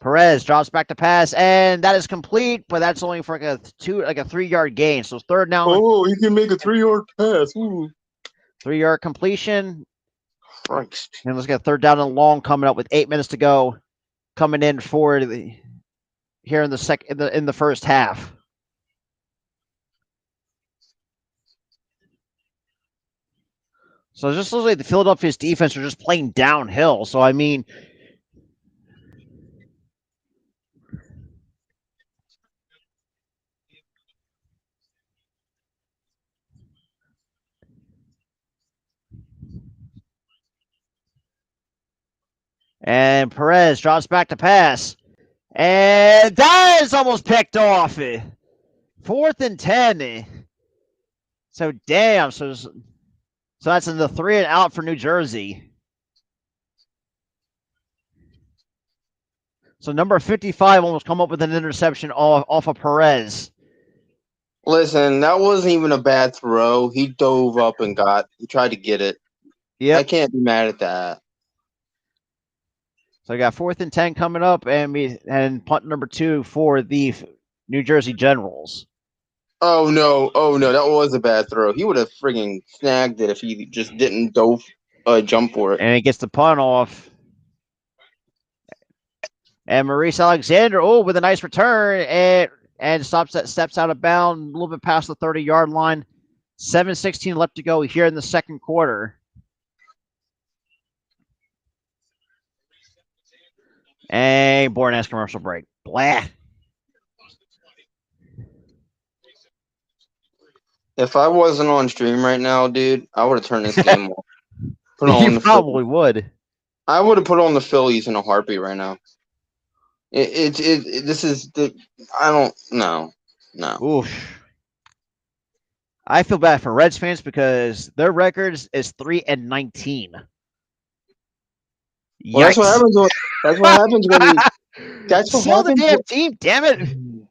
Perez drops back to pass, and that is complete, but that's only for a 3-yard gain. So 3rd down. Oh, he can make a 3-yard pass. Ooh. 3-yard completion. Christ. And let's get 3rd down and long coming up with 8 minutes to go. Coming in for here in the first half. So it just looks like the Philadelphia's defense are just playing downhill. So I mean, and Perez drops back to pass. And that is almost picked off. 4th and 10. So damn. So that's in the 3 and out for New Jersey. So number 55 almost come up with an interception off of Perez. Listen, that wasn't even a bad throw. He dove up and he tried to get it. Yeah, I can't be mad at that. So we got 4th and 10 coming up, and punt number 2 for the New Jersey Generals. Oh no, that was a bad throw. He would have friggin' snagged it if he just didn't jump for it. And he gets the punt off. And Maurice Alexander, with a nice return, and steps out of bounds a little bit past the 30-yard line. 7:16 left to go here in the second quarter. And boring ass commercial break. Blah. If I wasn't on stream right now, dude, I would have turned this game off. You probably would. I would have put on the Phillies in a heartbeat right now. This is the. I don't know. No. Oof. I feel bad for Reds fans because their record is 3-19. Well, that's what Yikes! happens. That's what happens when you. That's what Sell the happens. damn team, damn it!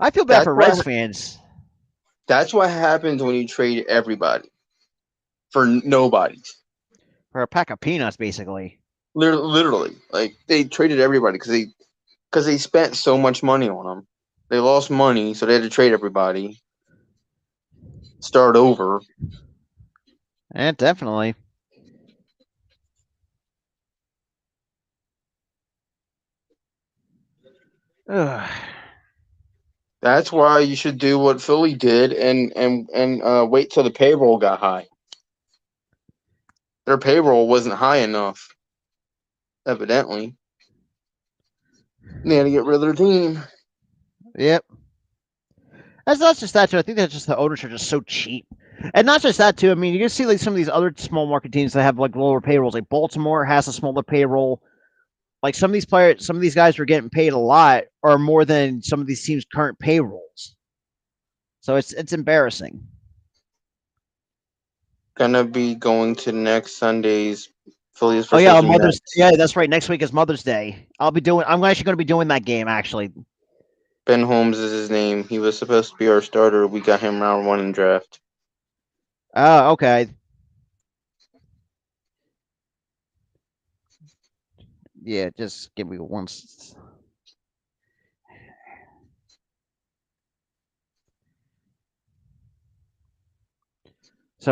I feel bad That's for what. Reds fans. That's what happens when you trade everybody for nobody. For a pack of peanuts, basically. Literally, like they traded everybody because they spent so much money on them. They lost money, so they had to trade everybody. Start over. And definitely. Ugh. That's why you should do what Philly did and wait till the payroll got high. Their payroll wasn't high enough, evidently. They had to get rid of their team. Yep. That's not just that too. I think that's just the owners are just so cheap, and not just that too. I mean, you can see like some of these other small market teams that have like lower payrolls. Like Baltimore has a smaller payroll. Like some of these players, some of these guys are getting paid a lot, or more than some of these teams' current payrolls. So it's embarrassing. Gonna be going to next Sunday's Phillies Oh yeah, versus Mother's. Mets. Yeah, that's right. Next week is Mother's Day. I'm actually going to be doing that game actually. Ben Holmes is his name. He was supposed to be our starter. We got him round 1 in draft. Oh, okay. Yeah, just give me one. So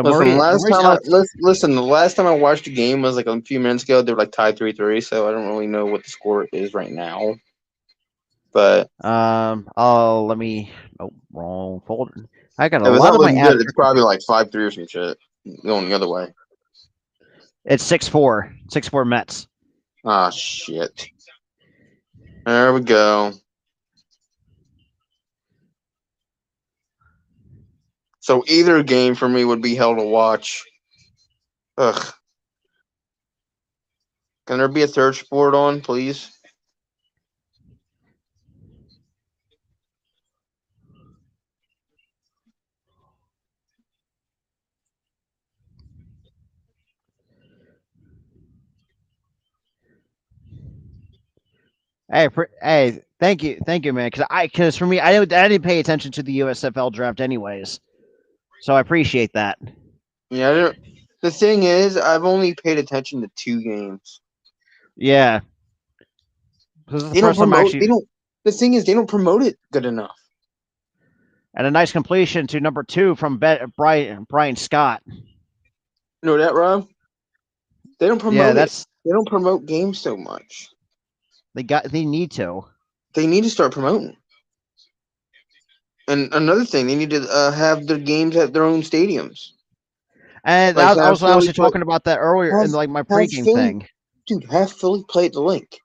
Listen, Where's Alex? the last time I watched a game was like a few minutes ago. They were like tied 3-3, so I don't really know what the score is right now. But Oh, let me. Oh, wrong folder. I got a if it's lot not of my looking apps. good, it's probably like 5-3 or some shit going the other way. It's 6-4. 6-4 Mets. Ah, shit. There we go. So either game for me would be hell to watch. Ugh. Can there be a third sport on, please? Hey, thank you, man. Because for me, I didn't pay attention to the USFL draft anyways, so I appreciate that. Yeah. The thing is, I've only paid attention to 2 games. Yeah, this is the They don't first time promote. They actually, don't. The thing is, they don't promote it good enough. and a nice completion to number 2 from Brian Scott. You know that, Rob? They don't Yeah, promote it. They don't promote games so much. they need to. They need to start promoting. And another thing, they need to have their games at their own stadiums. And Like I have was Philly actually play, talking about that earlier in like my have pregame Philly, thing. dude, have Philly play at the link.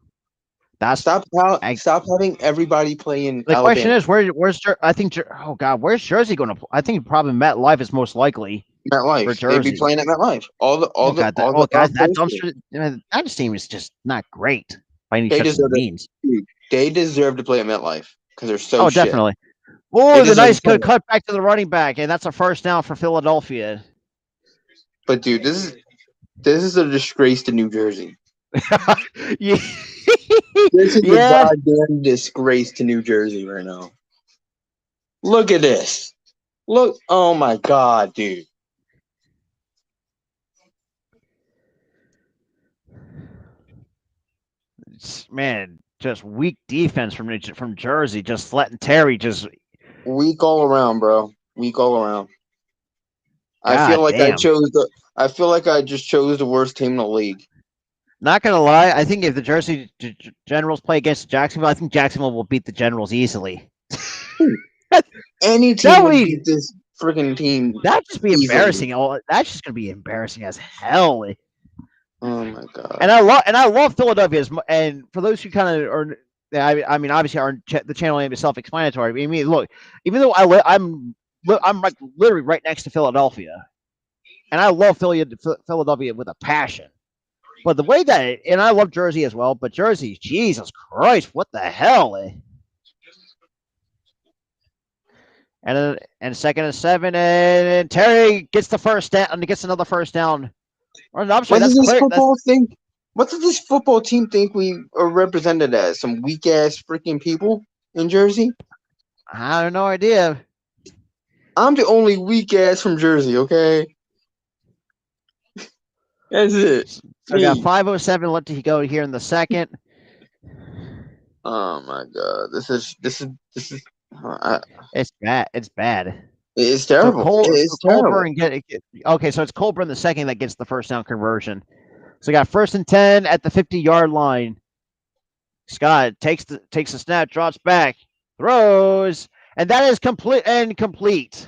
That's Stop having everybody play in the question Alabama. is I think oh god, where's Jersey going to? I think probably MetLife is most likely for MetLife. They'd be Jersey. playing at MetLife. Oh god, that players dumpster that team is just not great by any they stretch of the deserve it. means. Dude, they deserve to play at MetLife because they're so Oh, shit. definitely. They Oh, the deserve to nice play good it. cut back to the running back, and that's a first down for Philadelphia. But dude, this is a disgrace to New Jersey. Yeah. This is a Yeah. goddamn disgrace to New Jersey right now. Look at this. Look, oh my god, dude. Man, just weak defense from Jersey, just letting Terry just Weak all around, bro. Weak all around. I feel god like damn. I feel like I just chose the worst team in the league. Not gonna lie, I think if the Jersey Generals play against Jacksonville, I think Jacksonville will beat the Generals easily. Any team would beat this freaking team. That'd just be easily. embarrassing. That's just gonna be embarrassing as hell. Oh my god! And I love Philadelphia. And for those who kind of are, I mean, obviously, the channel name is self-explanatory. I mean, look, even though I'm like literally right next to Philadelphia, and I love Philadelphia with a passion. But the way that, and I love Jersey as well, but Jersey, Jesus Christ, what the hell? And second and 7, and Terry gets the first down, and gets another first down. I'm sorry, What that's is this clear. football thing? What does this football team think we are represented as? Some weak ass freaking people in Jersey? I have no idea. I'm the only weak ass from Jersey, okay? That's it. So I got 5:07 left to go here in the second. Oh my god, this is. It's bad. It's bad. It's terrible. It's terrible. Colburn okay. So it's Colburn the second that gets the first down conversion. So we got 1st and 10 at the 50-yard line. Scott takes the snap, drops back, throws, and that is complete.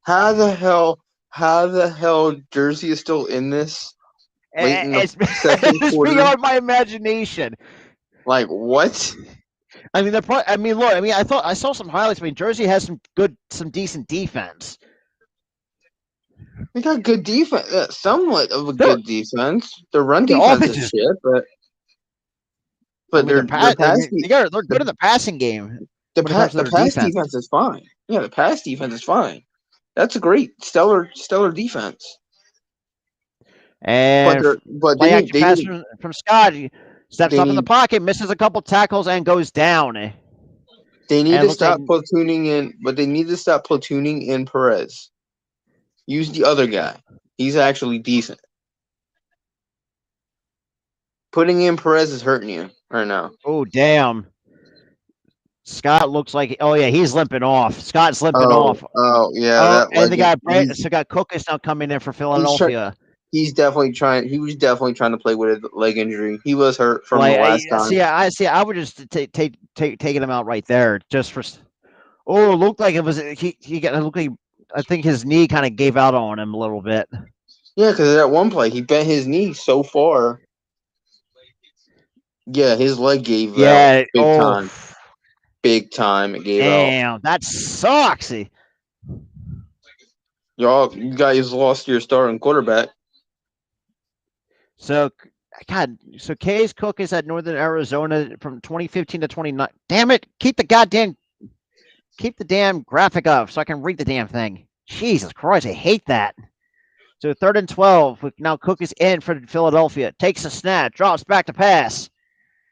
How the hell Jersey is still in this? Late in the second quarter? Beyond my imagination. Like what? I mean, look. I saw some highlights. I mean, Jersey has some decent defense. They got good defense, somewhat of a good defense. Their run defense is shit, but they're good in the passing game. The pass defense is fine. Yeah, the pass defense is fine. That's a great, stellar defense. And play action pass from Scott. He steps up in the pocket, misses a couple tackles, and goes down. They need to stop platooning in, but they need to stop platooning in Perez. Use the other guy. He's actually decent. Putting in Perez is hurting you right now. Oh, damn. Scott looks like, he's limping off. Scott's limping off. Oh, yeah. And they got Cook is now coming in for Philadelphia. He was definitely trying to play with a leg injury. He was hurt from the last time. I would just taking him out right there just for. Oh, it looked like it was I think his knee kind of gave out on him a little bit. Yeah, because at one play he bent his knee so far. Yeah, his leg gave out big time. Big time, it gave out. Damn, that sucks. You guys lost your starting quarterback. So Case Cook is at Northern Arizona from 2015 to 29. Damn it! Keep the damn graphic up so I can read the damn thing. Jesus Christ, I hate that. So 3rd and 12. Now Cook is in for Philadelphia. Takes a snap, drops back to pass.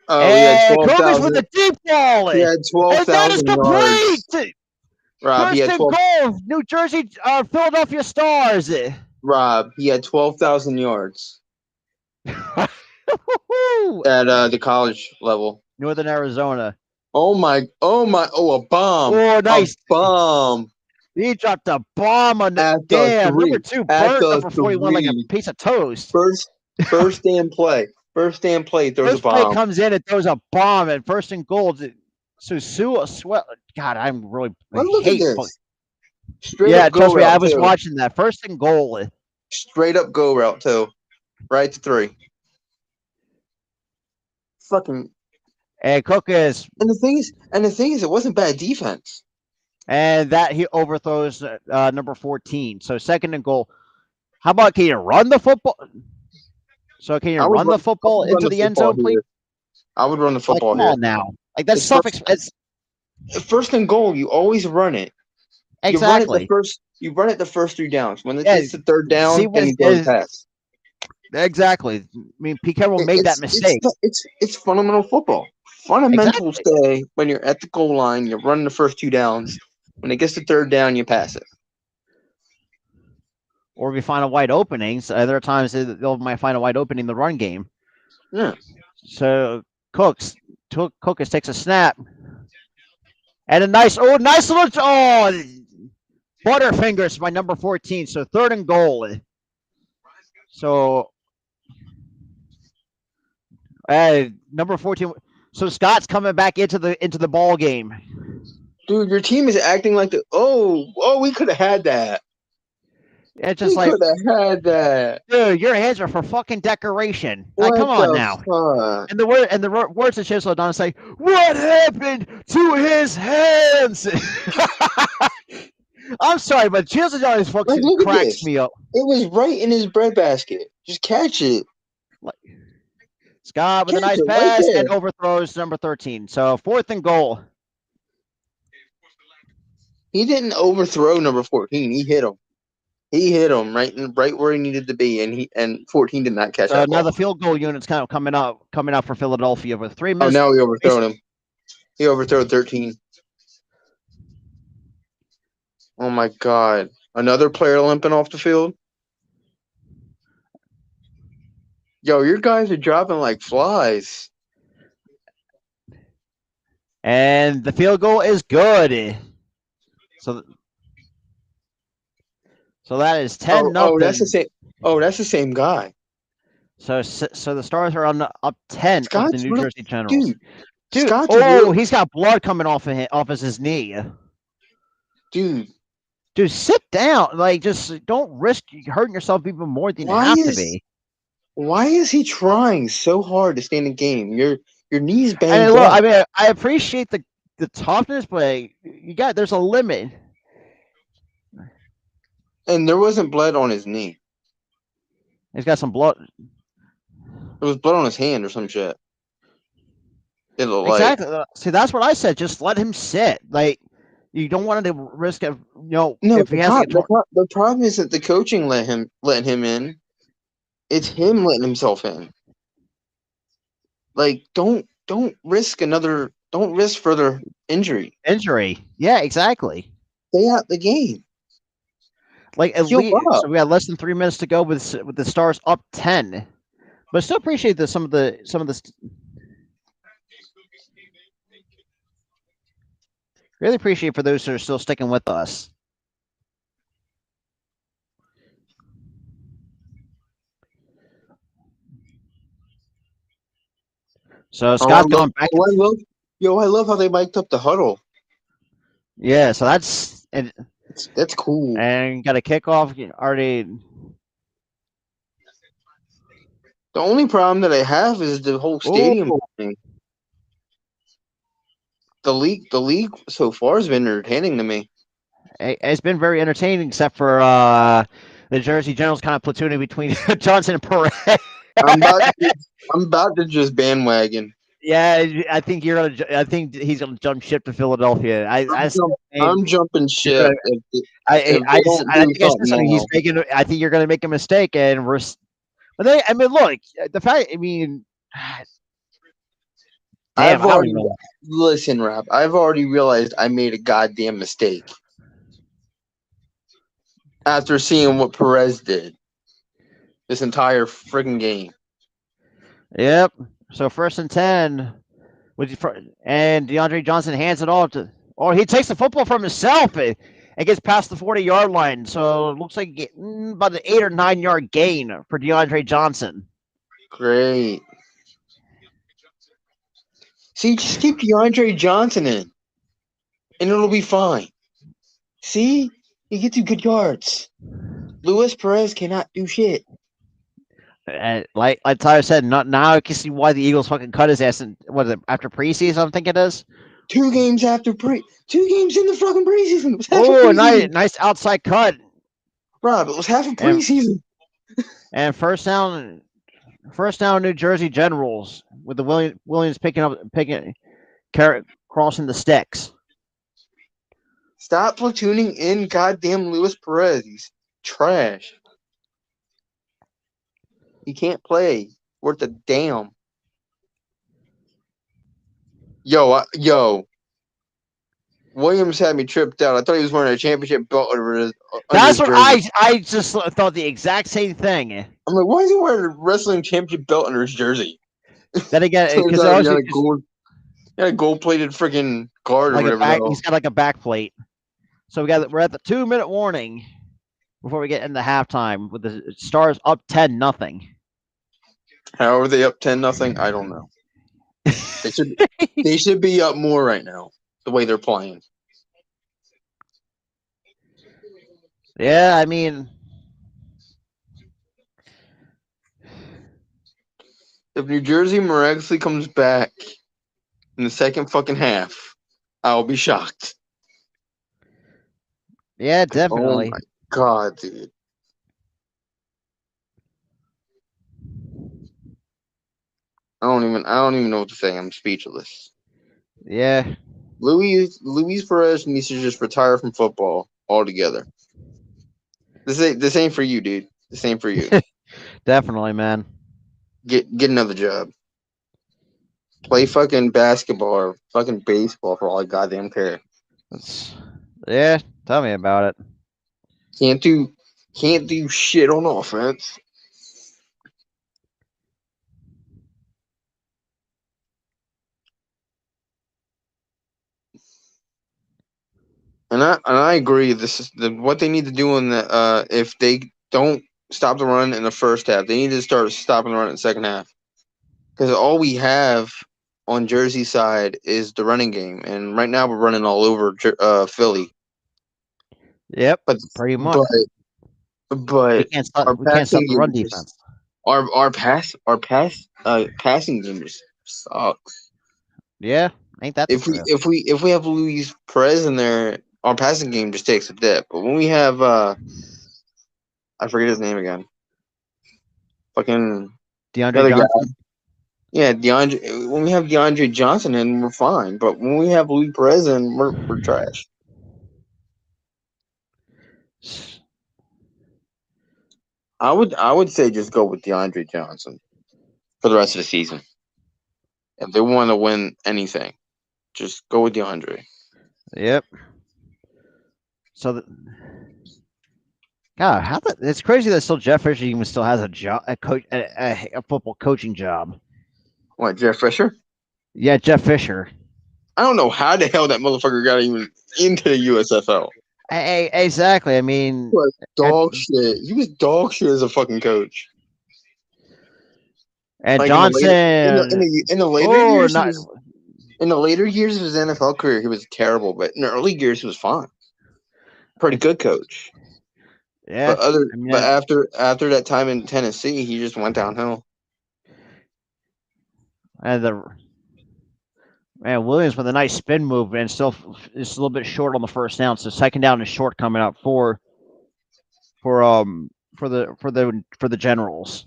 Oh, yeah, Cook is with the deep ball. He had 12,000 yards. Rob, he had 12. Goal, New Jersey, Philadelphia Stars. Rob, he had 12,000 yards at the college level. Northern Arizona. Oh, a bomb. Oh, nice. A bomb. He dropped a bomb on the damn number 2 burnt number 41 like a piece of toast. First damn play. First damn play throws a bomb. First play comes in and throws a bomb at 1st and goal. So God, I'm really look at this. Trust me, I was watching that 1st and goal. Straight up go route too. Right to 3. Fucking. And Cook is. And the thing is, it wasn't bad defense. And that he overthrows number 14. So 2nd and goal. How about can you run the football? So can you run the football into the end zone, please? I would run the football here. Come on now. Like that's self-explanatory. 1st and goal, you always run it. Exactly. You run it the first 3 downs. When it gets to 3rd down, then you go pass. Exactly. I mean, Pete Carroll made that mistake. It's fundamental football. Fundamentals say when you're at the goal line, you're running the first 2 downs. When it gets to 3rd down, you pass it. Or if you find a wide opening, so there are times might find a wide opening in the run game. Yeah. So Cook takes a snap. And a nice little Butterfingers by number 14. So 3rd and goal. So number 14. So Scott's coming back into the ball game. Dude, your team is acting like we could have had that. It's just we could have had that. Dude, your hands are for fucking decoration. Like, come on now. Fuck? And the words of Chisel Don say, "What happened to his hands?" I'm sorry, but Chisel Don fucking cracks me up. It was right in his breadbasket. Just catch it. Scott with a nice pass and overthrows number 13. So 4th and goal. He didn't overthrow number 14. He hit him. He hit him right where he needed to be, and 14 did not catch So that now ball. the field goal unit's kind of coming out for Philadelphia with 3 minutes. Now he overthrown him. He overthrew 13. Oh my God! Another player limping off the field. Yo, your guys are dropping like flies. And the field goal is good. So that is 10-0. That's the same. Oh, that's the same guy. So the Stars are on the up 10 of the New Jersey Generals. Dude, he's got blood coming off of his knee. Dude, sit down. Like, just don't risk hurting yourself even more than you have to be. Why is he trying so hard to stay in the game? Your knees banged I mean, look, up. I mean, I appreciate the toughness, but there's a limit. And there wasn't blood on his knee. He's got some blood. There was blood on his hand or some shit. Exactly. See, that's what I said. Just let him sit. Like, you don't want to risk it. No, if he has the problem is that the coaching letting him in. It's him letting himself in. Like, don't risk further injury. Yeah, exactly. Stay out the game. Like, at least, so we got less than 3 minutes to go with the Stars up 10. But still appreciate some of the. Really appreciate for those who are still sticking with us. So Scott's going back. I love how they mic'd up the huddle. Yeah, so that's cool. And got a kickoff already. The only problem that I have is the whole stadium thing. The league so far has been entertaining to me. It's been very entertaining, except for the Jersey Generals kind of platooning between Johnson and Perez. I'm about to just bandwagon. Yeah, I think I think he's gonna jump ship to Philadelphia. I'm jumping ship. I think he's making. I think you're gonna make a mistake, and we're. But I mean, look, the fact. I mean, damn. Listen, Rob. I've already realized I made a goddamn mistake after seeing what Perez did this entire freaking game. Yep. So 1st and 10, and DeAndre Johnson hands it off to. Or he takes the football from himself and gets past the 40-yard line. So it looks like about an 8 or 9 yard gain for DeAndre Johnson. Great. See, just keep DeAndre Johnson in, and it'll be fine. See, he gets you good yards. Luis Perez cannot do shit. Like Tyler said, now I can see why the Eagles fucking cut his ass. After preseason, I think it is. 2 games after 2 games in the fucking preseason. Oh, nice outside cut, Rob. It was half a preseason. And first down, New Jersey Generals with the Williams crossing the sticks. Stop platooning in goddamn Luis Perez. He's trash. He can't play worth a damn. Yo. Williams had me tripped out. I thought he was wearing a championship belt under his That's what I just thought the exact same thing. I'm like, why is he wearing a wrestling championship belt under his jersey? Then again, because he had a gold-plated freaking guard or whatever. He's got like a back plate. So we're at the 2-minute warning before we get into halftime with the Stars up 10-0. How are they up 10-0? I don't know. They should be up more right now, the way they're playing. Yeah, I mean, if New Jersey miraculously comes back in the second fucking half, I'll be shocked. Yeah, definitely. Oh my God, dude. I don't even know what to say. I'm speechless. Yeah. Luis Perez needs to just retire from football altogether. This ain't for you, dude. This ain't for you. Definitely, man. Get another job. Play fucking basketball or fucking baseball for all I goddamn care. Yeah, tell me about it. Can't do shit on offense. And I agree. This is what they need to do in the if they don't stop the run in the first half, they need to start stopping the run in the second half. Because all we have on Jersey side is the running game, and right now we're running all over Philly. Yep, But pretty much. But our we can't stop passing the run game defense. passing game just sucks. Yeah, ain't that the If truth? we have Luis Perez in there, our passing game just takes a dip. But when we have I forget his name again. Fucking DeAndre another guy. Johnson. Yeah, DeAndre. When we have DeAndre Johnson in, we're fine. But when we have Luis Perez in, we're trash. I would say just go with DeAndre Johnson for the rest of the season. If they want to win anything, just go with DeAndre. Yep. So, God, it's crazy that still Jeff Fisher even still has a job, a football coaching job. What, Jeff Fisher? Yeah, Jeff Fisher. I don't know how the hell that motherfucker got even into the USFL. Exactly. I mean, He was dog shit. He was dog shit as a fucking coach. And like Johnson. In the later years of his NFL career, he was terrible. But in the early years, he was fine. Pretty good coach. Yeah. But after that time in Tennessee, he just went downhill. And Williams with a nice spin move, and still it's a little bit short on the first down. So second down is short coming up for the Generals.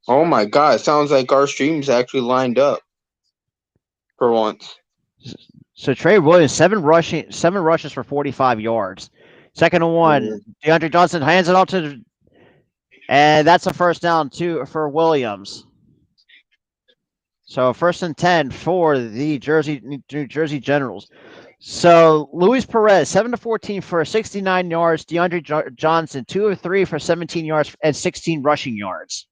Oh my God! It sounds like our stream's actually lined up for once. So Trey Williams, seven rushes for 45 yards. Second and one, DeAndre Johnson hands it off and that's a first down for Williams. So first and 10 for the New Jersey Generals. So Luis Perez, 7-14 for 69 yards. DeAndre Johnson, 2 of 3 for 17 yards and 16 rushing yards.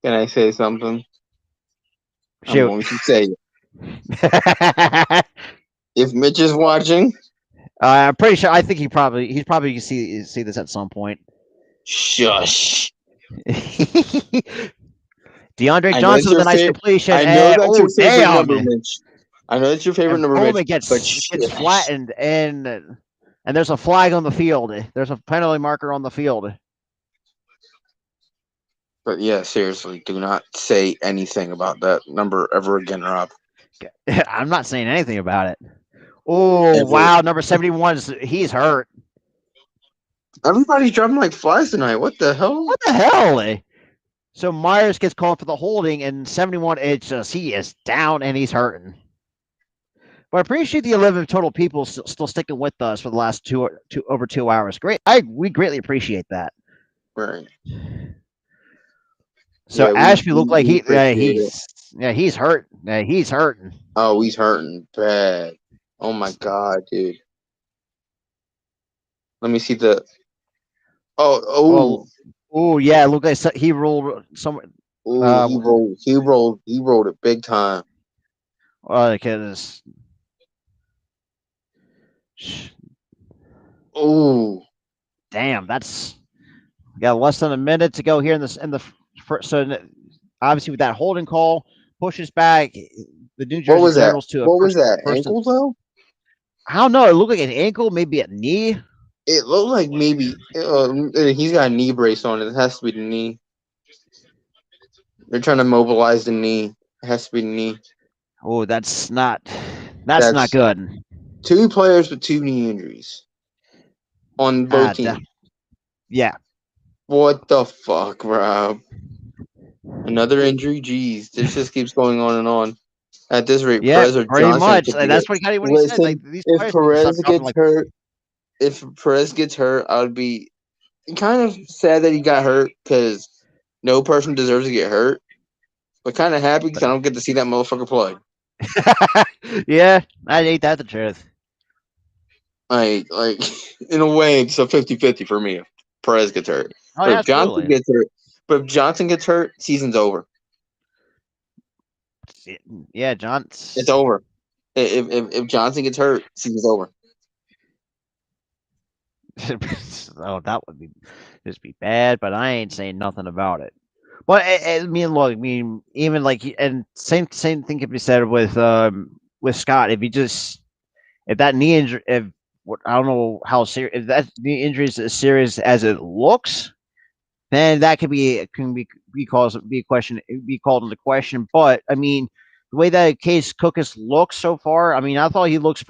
Can I say something? Shoot. I'm going to say it. If Mitch is watching, I'm pretty sure. I think he's probably can see this at some point. Shush. DeAndre Johnson with a nice completion. I know that's your favorite number, Mitch. I know that's your favorite number, Mitch. It gets flattened, and there's a flag on the field. There's a penalty marker on the field. But yeah, seriously, do not say anything about that number ever again, Rob. I'm not saying anything about it. Oh, wow. Number 71, he's hurt. Everybody's dropping like flies tonight. What the hell? So Myers gets called for the holding, and 71, he is down and he's hurting. But I appreciate the 11 total people still sticking with us for the last over 2 hours. Great. We greatly appreciate that. Right. So yeah, Ashby looked like he's hurt. Yeah, he's hurting. Oh, he's hurting bad. Oh my God, dude. Let me see the. Oh, yeah. Look like he rolled somewhere. He rolled it big time. Because. Oh. Damn, that's. We got less than a minute to go here in the first. So obviously with that holding call, pushes back the New Jersey Generals to a what was that? Ankle though? I don't know. It looked like an ankle, maybe a knee. It looked like maybe he's got a knee brace on. It has to be the knee. They're trying to mobilize the knee. It has to be the knee. Oh, that's not good. 2 players with 2 knee injuries on both teams. Yeah. What the fuck, Rob? Another injury? Jeez, this just keeps going on and on. At this rate, yeah, Perez or pretty Johnson much. That's what he said. Like, if Perez gets hurt, if Perez gets hurt, I would be kind of sad that he got hurt because no person deserves to get hurt. But kind of happy because I don't get to see that motherfucker play. Yeah, I hate that the truth. Like in a way, it's a 50-50 for me if Perez gets hurt. Oh, But yeah, if Johnson absolutely. gets hurt, season's over. Yeah, It's over. If Johnson gets hurt, season's over. Oh, that would just be bad, but I ain't saying nothing about it. But I mean, look, I mean, even like, and same thing can be said with Scott. If that knee injury, if what I don't know how serious, if that knee injury is as serious as it looks, then that could be called into question. But I mean, the way that Case Cookus looks so far, I mean, I thought he looks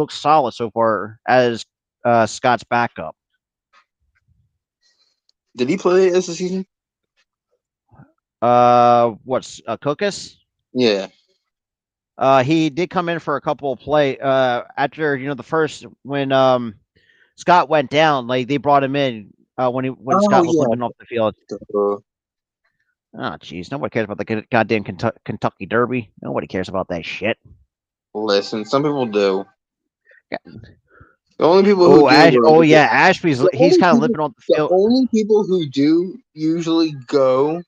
solid so far as Scott's backup. Did he play this season? What's Cookus? Yeah. He did come in for a couple of play after the first when Scott went down. Like they brought him in when Oh Scott was limping yeah. off the field. Oh, jeez, nobody cares about the goddamn Kentucky Derby. Nobody cares about that shit. Listen, some people do. Yeah. The only people who do Yeah, he's kind of limping off the the field. only people who do usually go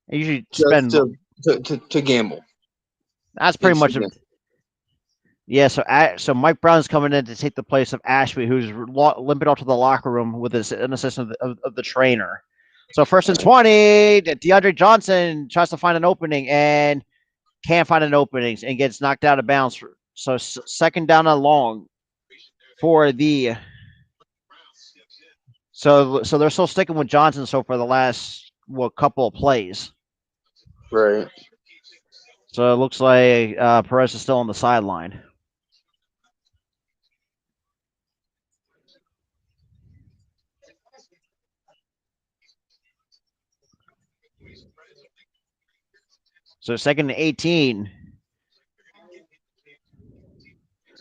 They usually just spend. to gamble. That's They pretty just much. gamble. Yeah, so Mike Brown's coming in to take the place of Ashby, who's limping off to the locker room with an assistant of the trainer. So first and 20, DeAndre Johnson tries to find an opening and can't find an opening and gets knocked out of bounds. So second down and long for the. So they're still sticking with Johnson so for the last couple of plays. Right. So it looks like Perez is still on the sideline. So second and 18.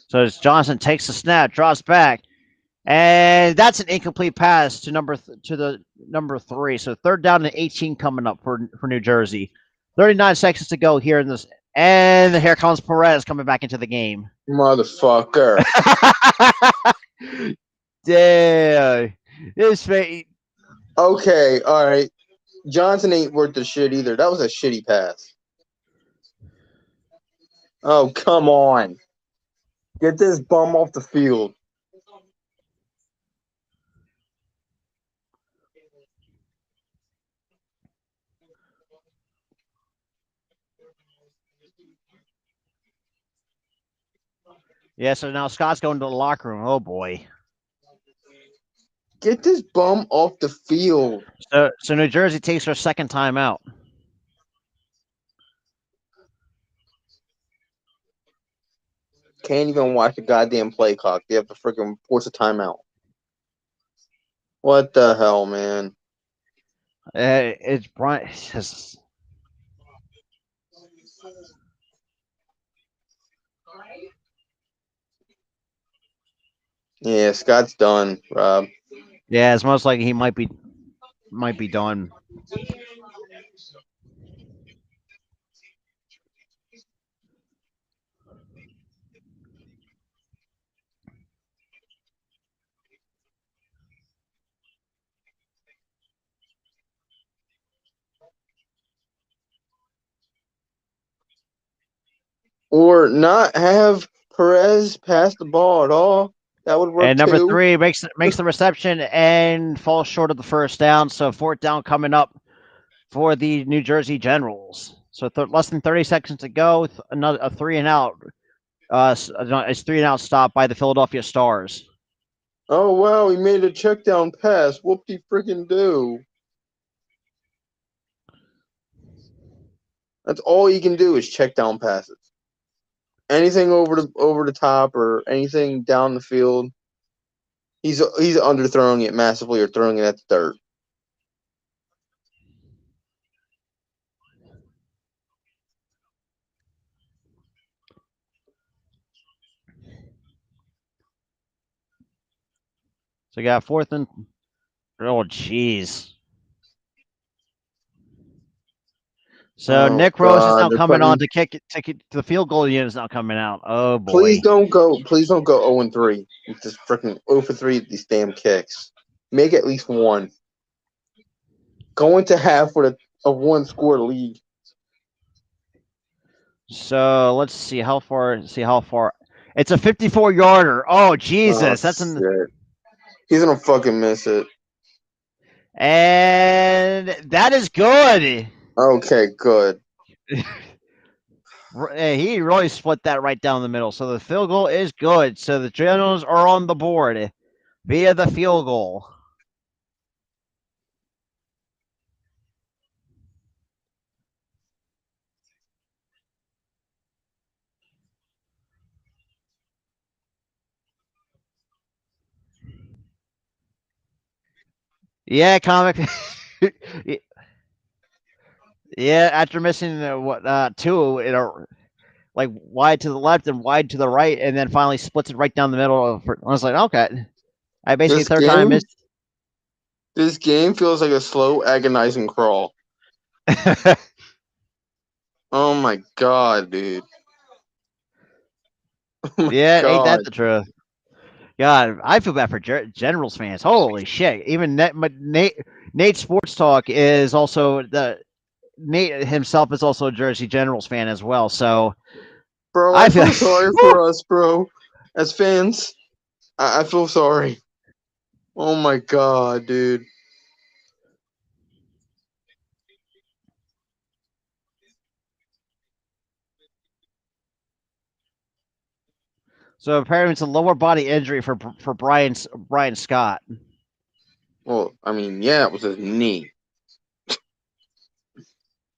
So as Johnson takes the snap, drops back, and that's an incomplete pass to the number 3. So third down and 18 coming up for New Jersey. 39 seconds to go here in this, and here comes Perez coming back into the game. Motherfucker. Damn. His face. Okay, all right. Johnson ain't worth the shit either. That was a shitty pass. Oh, come on. Get this bum off the field. Yeah, so now Scott's going to the locker room. Oh, boy. Get this bum off the field. So New Jersey takes their second time out. Can't even watch the goddamn play clock. They have to freaking force a timeout. What the hell, man? It's Brian. Yeah, Scott's done, Rob. Yeah, it's most likely he might be done. Or not have Perez pass the ball at all. That would work And number too. 3 makes the reception and falls short of the first down. So fourth down coming up for the New Jersey Generals. So less than 30 seconds to go. Another a 3 and out. It's 3 and out stop by the Philadelphia Stars. Oh wow, he made a check down pass. Whoop-de freaking do. That's all he can do is check down passes. Anything over the top or anything down the field, he's underthrowing it massively or throwing it at the dirt. So you got fourth and oh jeez. So Nick Rose is now coming on to kick to the field goal unit is now coming out. Oh boy. Please don't go 0-3 with this freaking 0-3 with these damn kicks. Make at least one. Going to half with a one-score lead. So let's see how far. It's a 54-yarder. Oh Jesus, that's shit. He's gonna fucking miss it. And that is good. Okay, good. He really split that right down the middle. So the field goal is good. So the Generals are on the board via the field goal. Yeah, comic. Yeah, after missing two, like wide to the left and wide to the right, and then finally splits it right down the middle. I was like, okay. I basically third time missed. This game feels like a slow, agonizing crawl. Oh my god, dude. Oh yeah, god. Ain't that the truth? God, I feel bad for Generals fans. Holy shit! Even Nate Sports Talk is also Nate himself is also a Jersey Generals fan as well. So, bro, I feel sorry for us, bro. As fans, I feel sorry. Oh my god, dude. So apparently it's a lower body injury for Brian Scott. Well, I mean, yeah, it was his knee.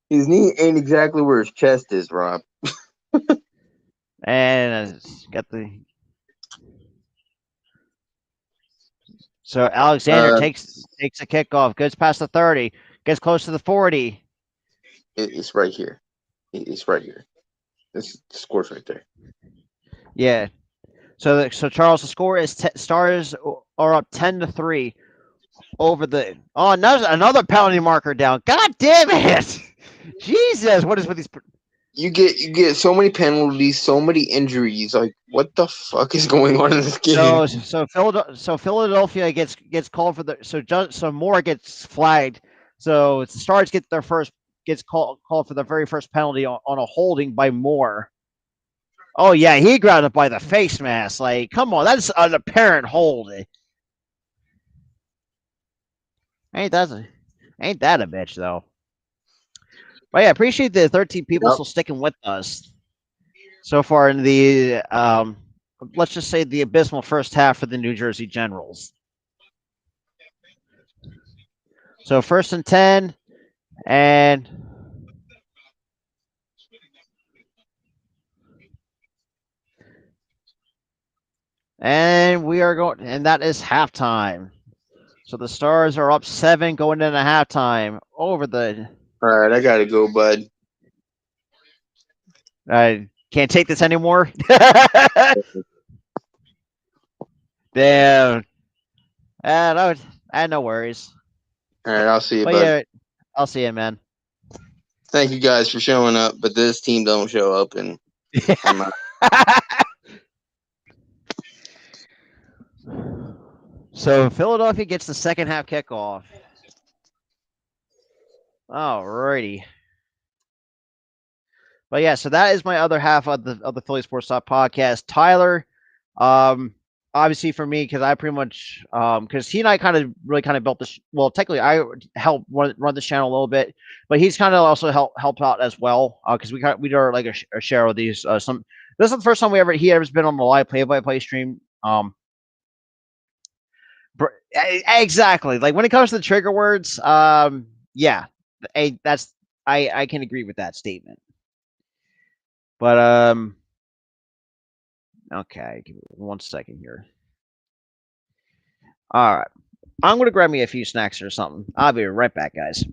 His knee ain't exactly where his chest is, Rob. And got the. So Alexander takes a kickoff, goes past the 30, gets close to the 40. It's right here. It's right here. This score's right there. Yeah. So Charles, the score is Stars are up 10-3 over the. Oh, another penalty marker down. God damn it! Jesus, what is with these? You get so many penalties, so many injuries. Like, what the fuck is going on in this game? So Philadelphia gets called for the so Moore gets flagged. So the Stars gets called for the very first penalty on a holding by Moore. Oh yeah, he grabbed it by the face mask. Like, come on, that's an apparent hold. Ain't that a bitch though? But yeah, I appreciate the 13 people still sticking with us so far in the let's just say the abysmal first half for the New Jersey Generals. So 1st and 10, and we are going, and that is halftime. So the Stars are up 7 going into halftime over the. All right, I gotta go, bud. I can't take this anymore. Damn. No worries. All right, I'll see you, but bud. Yeah, I'll see you, man. Thank you guys for showing up, but this team don't show up, and I'm out. So Philadelphia gets the second half kickoff. Alrighty. But yeah, so that is my other half of the Philly Sports Talk podcast. Tyler, obviously for me, because I pretty much because he and I kind of built this. Well, technically, I helped run this channel a little bit, but he's kind of also helped out as well because we are like a share of these. Some this is the first time he ever's been on the live play-by-play stream. Exactly. Like when it comes to the trigger words, yeah, I can agree with that statement. But okay, give me 1 second here. All right, I'm gonna grab me a few snacks or something. I'll be right back, guys.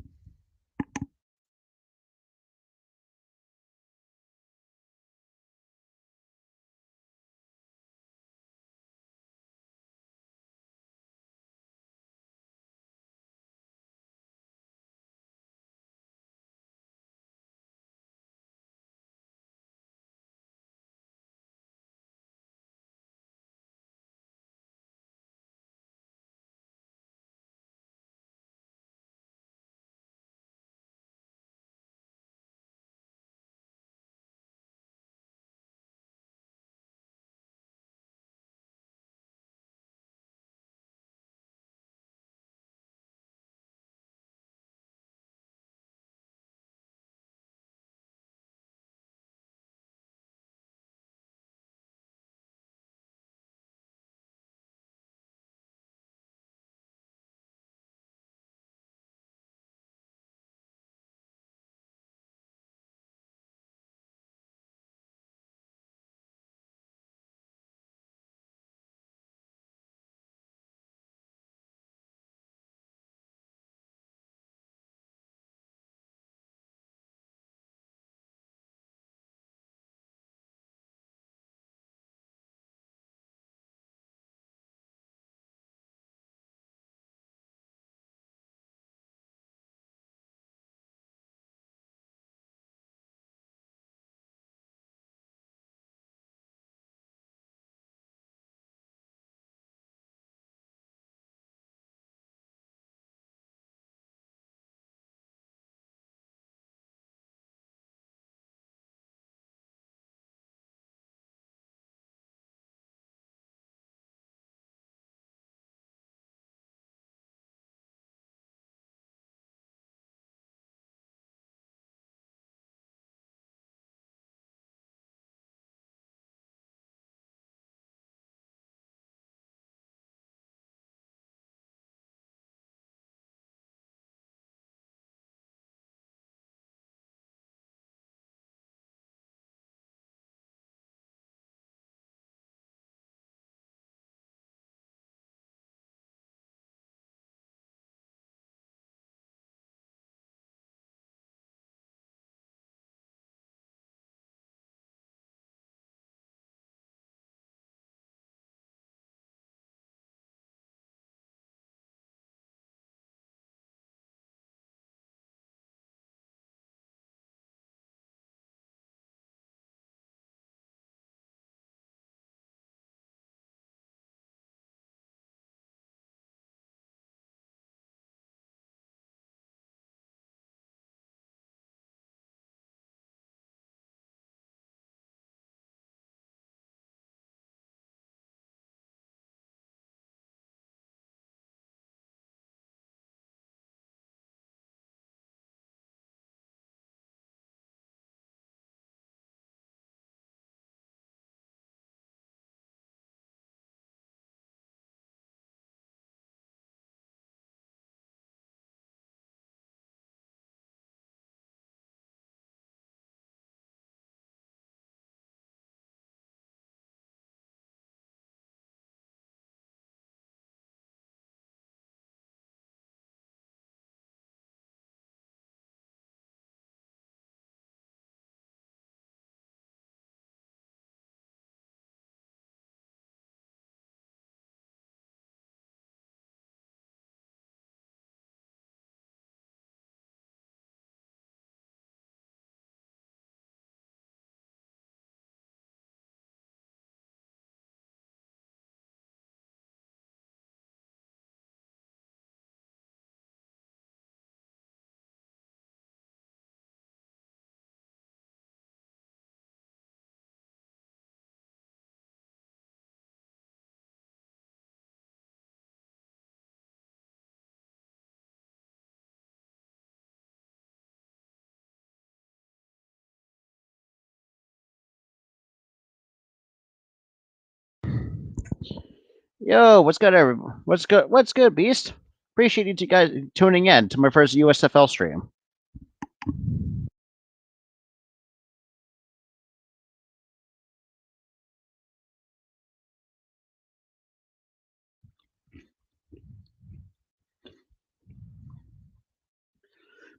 Yo, what's good, everyone? What's good? What's good, Beast? Appreciate you guys tuning in to my first USFL stream.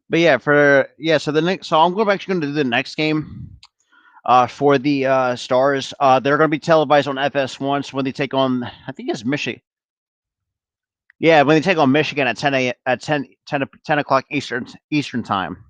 But yeah, so I'm actually going to do the next game. For the Stars, they're going to be televised on FS1. So when they take on, I think it's Michigan. Yeah, when they take on Michigan at 10 o'clock Eastern time.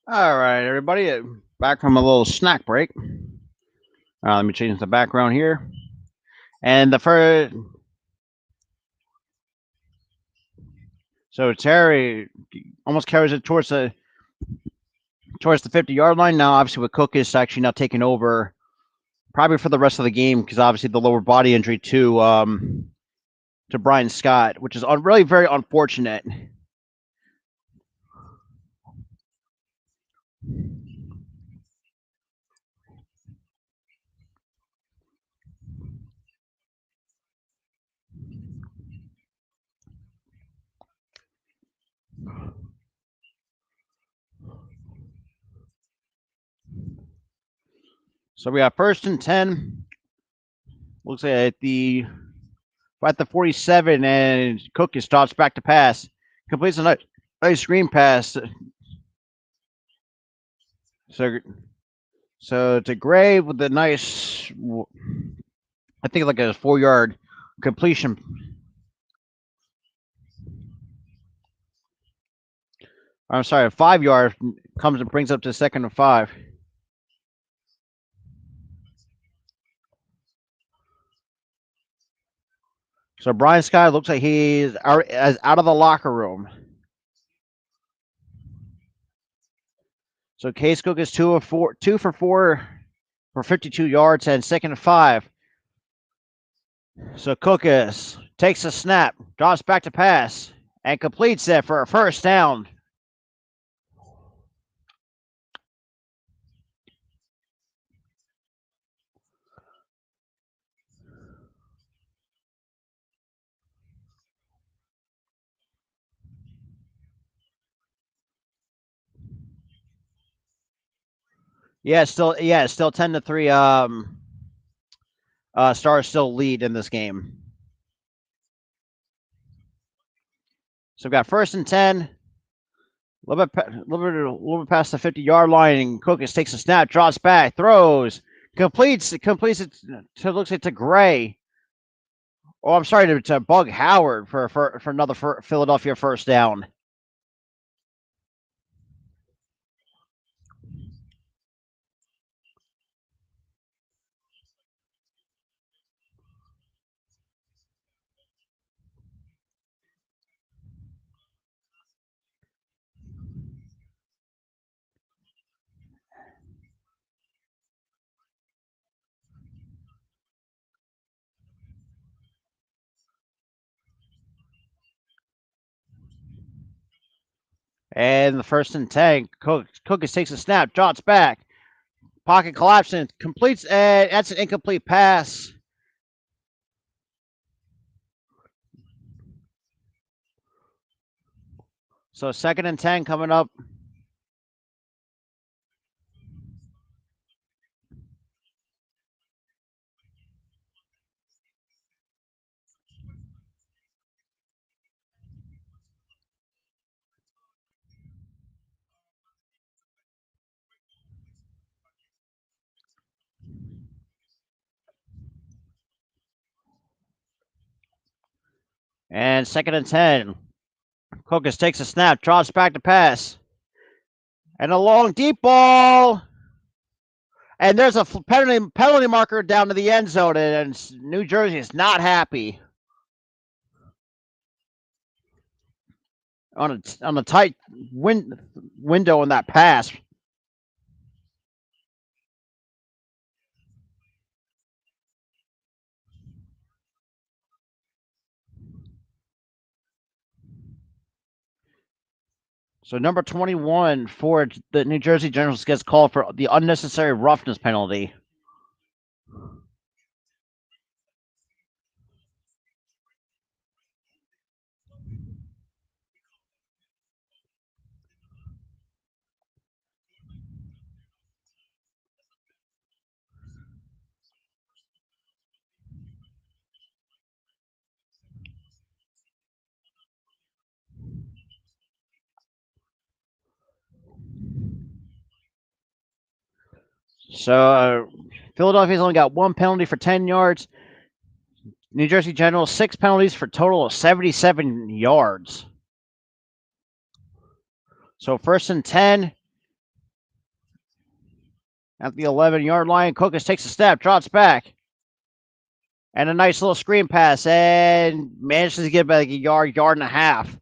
All right, everybody, back from a little snack break. Let me change the background here. And the first, so Terry almost carries it towards the 50-yard line. Now, obviously, with Cook is actually now taking over, probably for the rest of the game, because obviously the lower body injury to Brian Scott, which is really very unfortunate. So we got 1st and 10. Looks like at the 47, and Cook just stops back to pass. Completes a nice screen pass. So to Gray with a nice, I think like a 4-yard completion. I'm sorry, a 5-yard comes and brings up to 2nd and 5. So Brian Scott looks like he's out of the locker room. So Case Cook is 2 for 4 for 52 yards and 2nd and 5. So Cook takes a snap, drops back to pass, and completes it for a 1st down. Still 10-3. Stars still lead in this game. So we've got 1st and 10. A little bit past the 50-yard line, and Cook takes a snap, drops back, throws, completes it to looks like to Gray. Oh, I'm sorry, to Bug Howard for another Philadelphia 1st down. And the 1st and 10, Cook takes a snap, drops back, pocket collapsing, completes, and that's an incomplete pass. So 2nd and 10 coming up. And 2nd and 10. Cook takes a snap, drops back to pass. And a long deep ball. And there's a penalty marker down to the end zone, and New Jersey is not happy. On a tight window in that pass. So number 21 for the New Jersey Generals gets called for the unnecessary roughness penalty. So Philadelphia's only got 1 penalty for 10 yards. New Jersey Generals 6 penalties for a total of 77 yards. So 1st and 10. At the 11-yard line, Kokas takes a step, drops back. And a nice little screen pass, and manages to get about a yard and a half.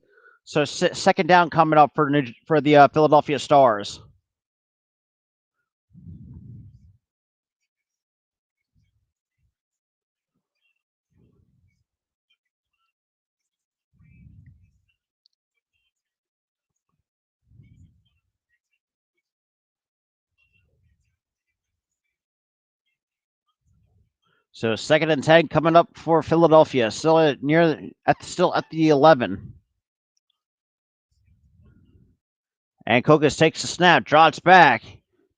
So second down coming up for the Philadelphia Stars. So 2nd and 10 coming up for Philadelphia. Still at the 11. And Kokas takes a snap, drops back,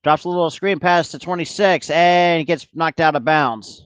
drops a little screen pass to 26, and gets knocked out of bounds.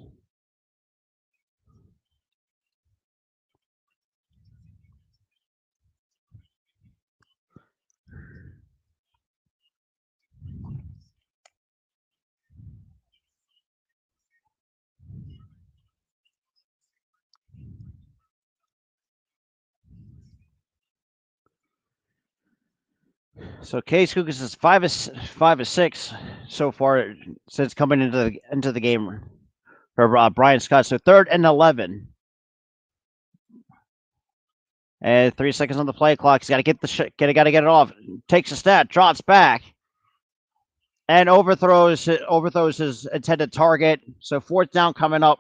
So Case Kokas is 5-6 so far since coming into the game for Brian Scott. So 3rd and 11. And 3 seconds on the play clock. He's got to got to get it off. Takes a snap, drops back, and overthrows his intended target. So 4th down coming up,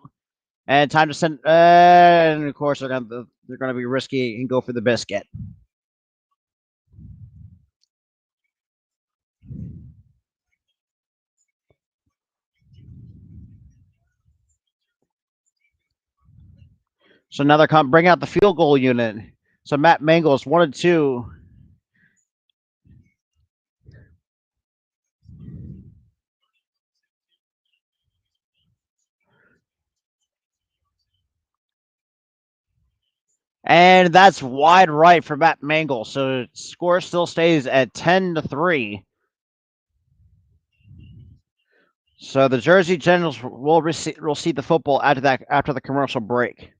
and time to send. And of course they're gonna be risky and go for the biscuit. So now they're bring out the field goal unit. So Matt Mangles 1-2. And that's wide right for Matt Mangles. So score still stays at 10-3. So the Jersey Generals will receive the football after the commercial break.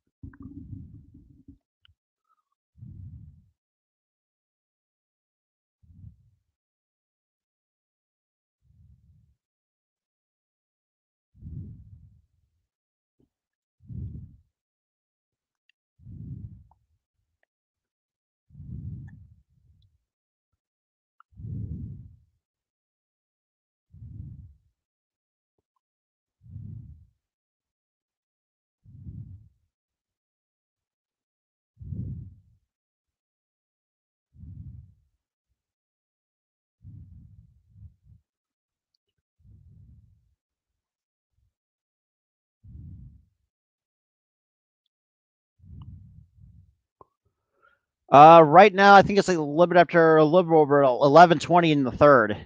Right now, I think it's like a little bit after a little over 11:20 in the 3rd.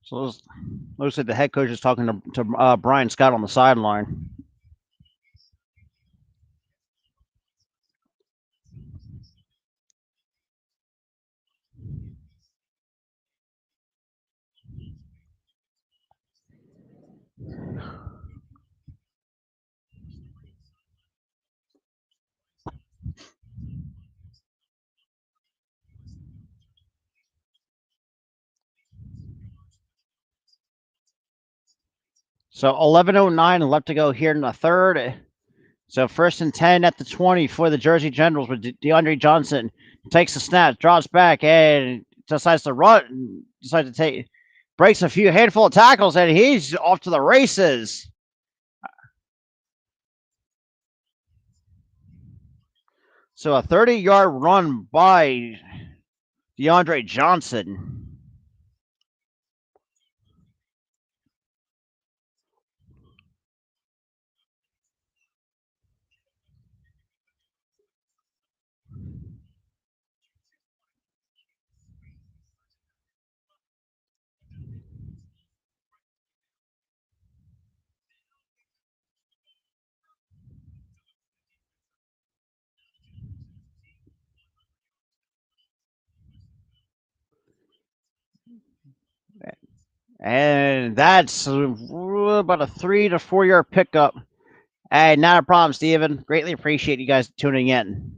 So looks like the head coach is talking to Brian Scott on the sideline. So 11:09 left to go here in the 3rd. So 1st and 10 at the 20 for the Jersey Generals with DeAndre Johnson. Takes the snap, drops back, and decides to run. Breaks a handful of tackles, and he's off to the races. So a 30-yard run by DeAndre Johnson. And that's about a 3 to 4 yard pickup. Hey, not a problem, Steven. Greatly appreciate you guys tuning in.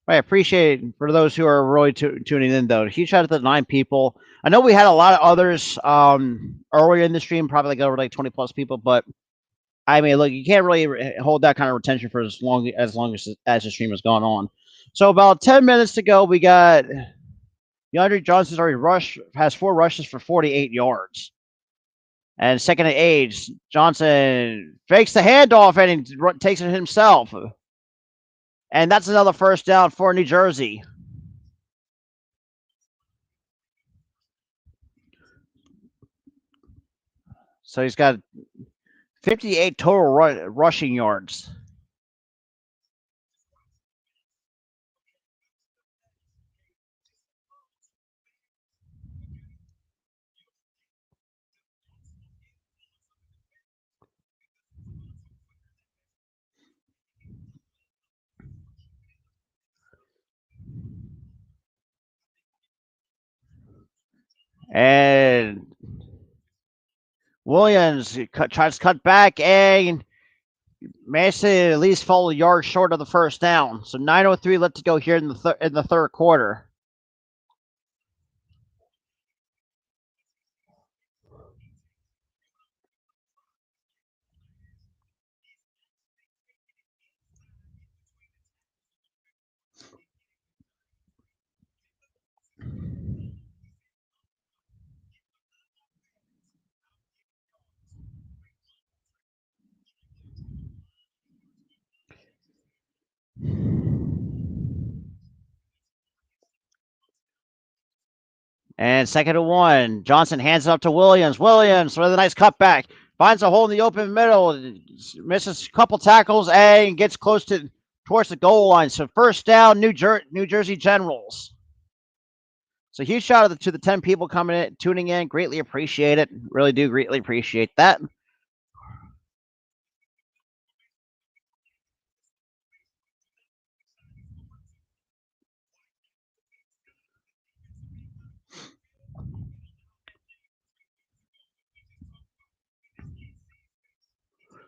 I appreciate it for those who are really tuning in, though. Huge shout out to the 9 people. I know we had a lot of others earlier in the stream, probably like over like 20 plus people, but I mean, look, you can't really hold that kind of retention for as long as the stream has gone on. So about 10 minutes to go, we got DeAndre Johnson's already has 4 rushes for 48 yards. And second and 8, Johnson fakes the handoff and he takes it himself. And that's another first down for New Jersey. So he's got 58 total rushing yards. And Williams tries to cut back and managed to at least fall a yard short of the first down. So 9:03 left to go here in the third quarter. And second and 1, Johnson hands it up to Williams. Williams with a nice cutback. Finds a hole in the open middle. Misses a couple tackles and gets towards the goal line. So first down, New Jersey Generals. So huge shout out to the 10 people tuning in. Greatly appreciate it. Really do greatly appreciate that.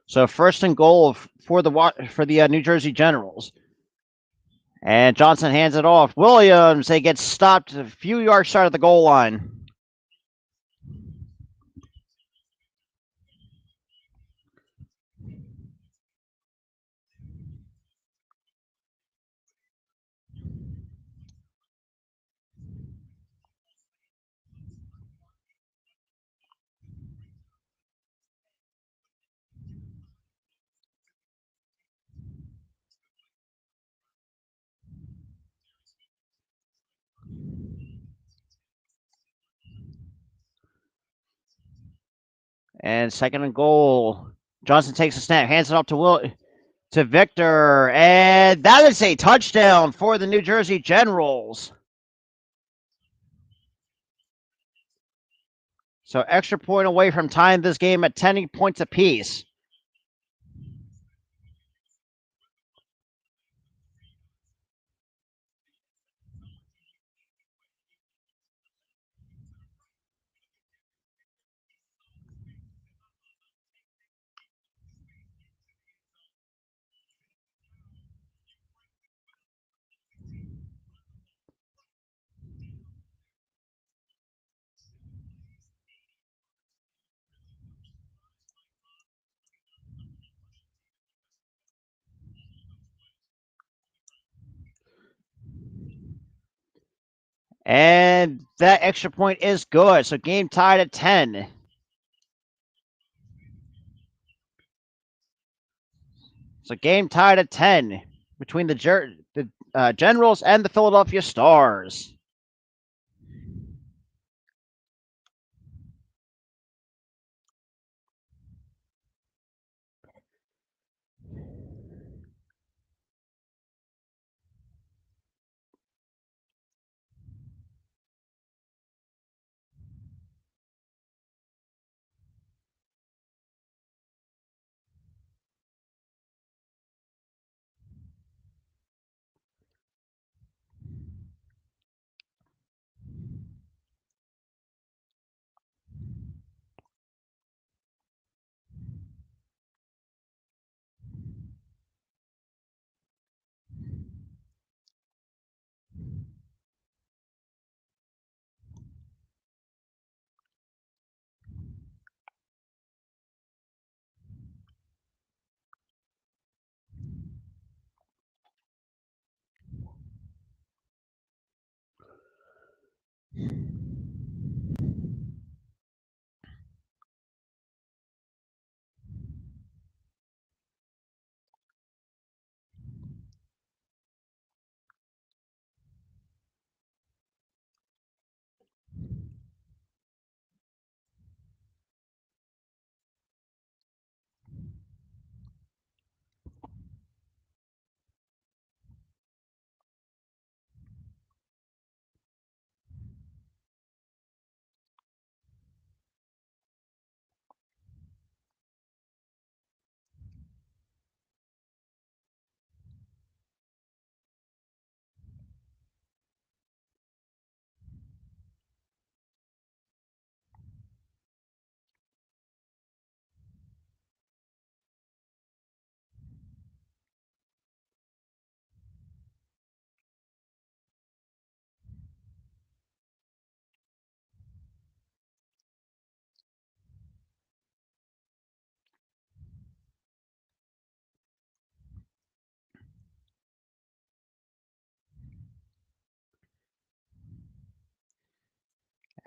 So first and goal for the New Jersey Generals. And Johnson hands it off. Williams, they get stopped a few yards short of the goal line. And second and goal. Johnson takes a snap, hands it up to Victor, and that is a touchdown for the New Jersey Generals. So extra point away from tying this game at 10 points apiece. And that extra point is good. So game tied at 10. So game tied at 10. between the Generals and the Philadelphia Stars.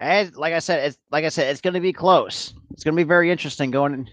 And like I said, it's going to be close. It's going to be very interesting going.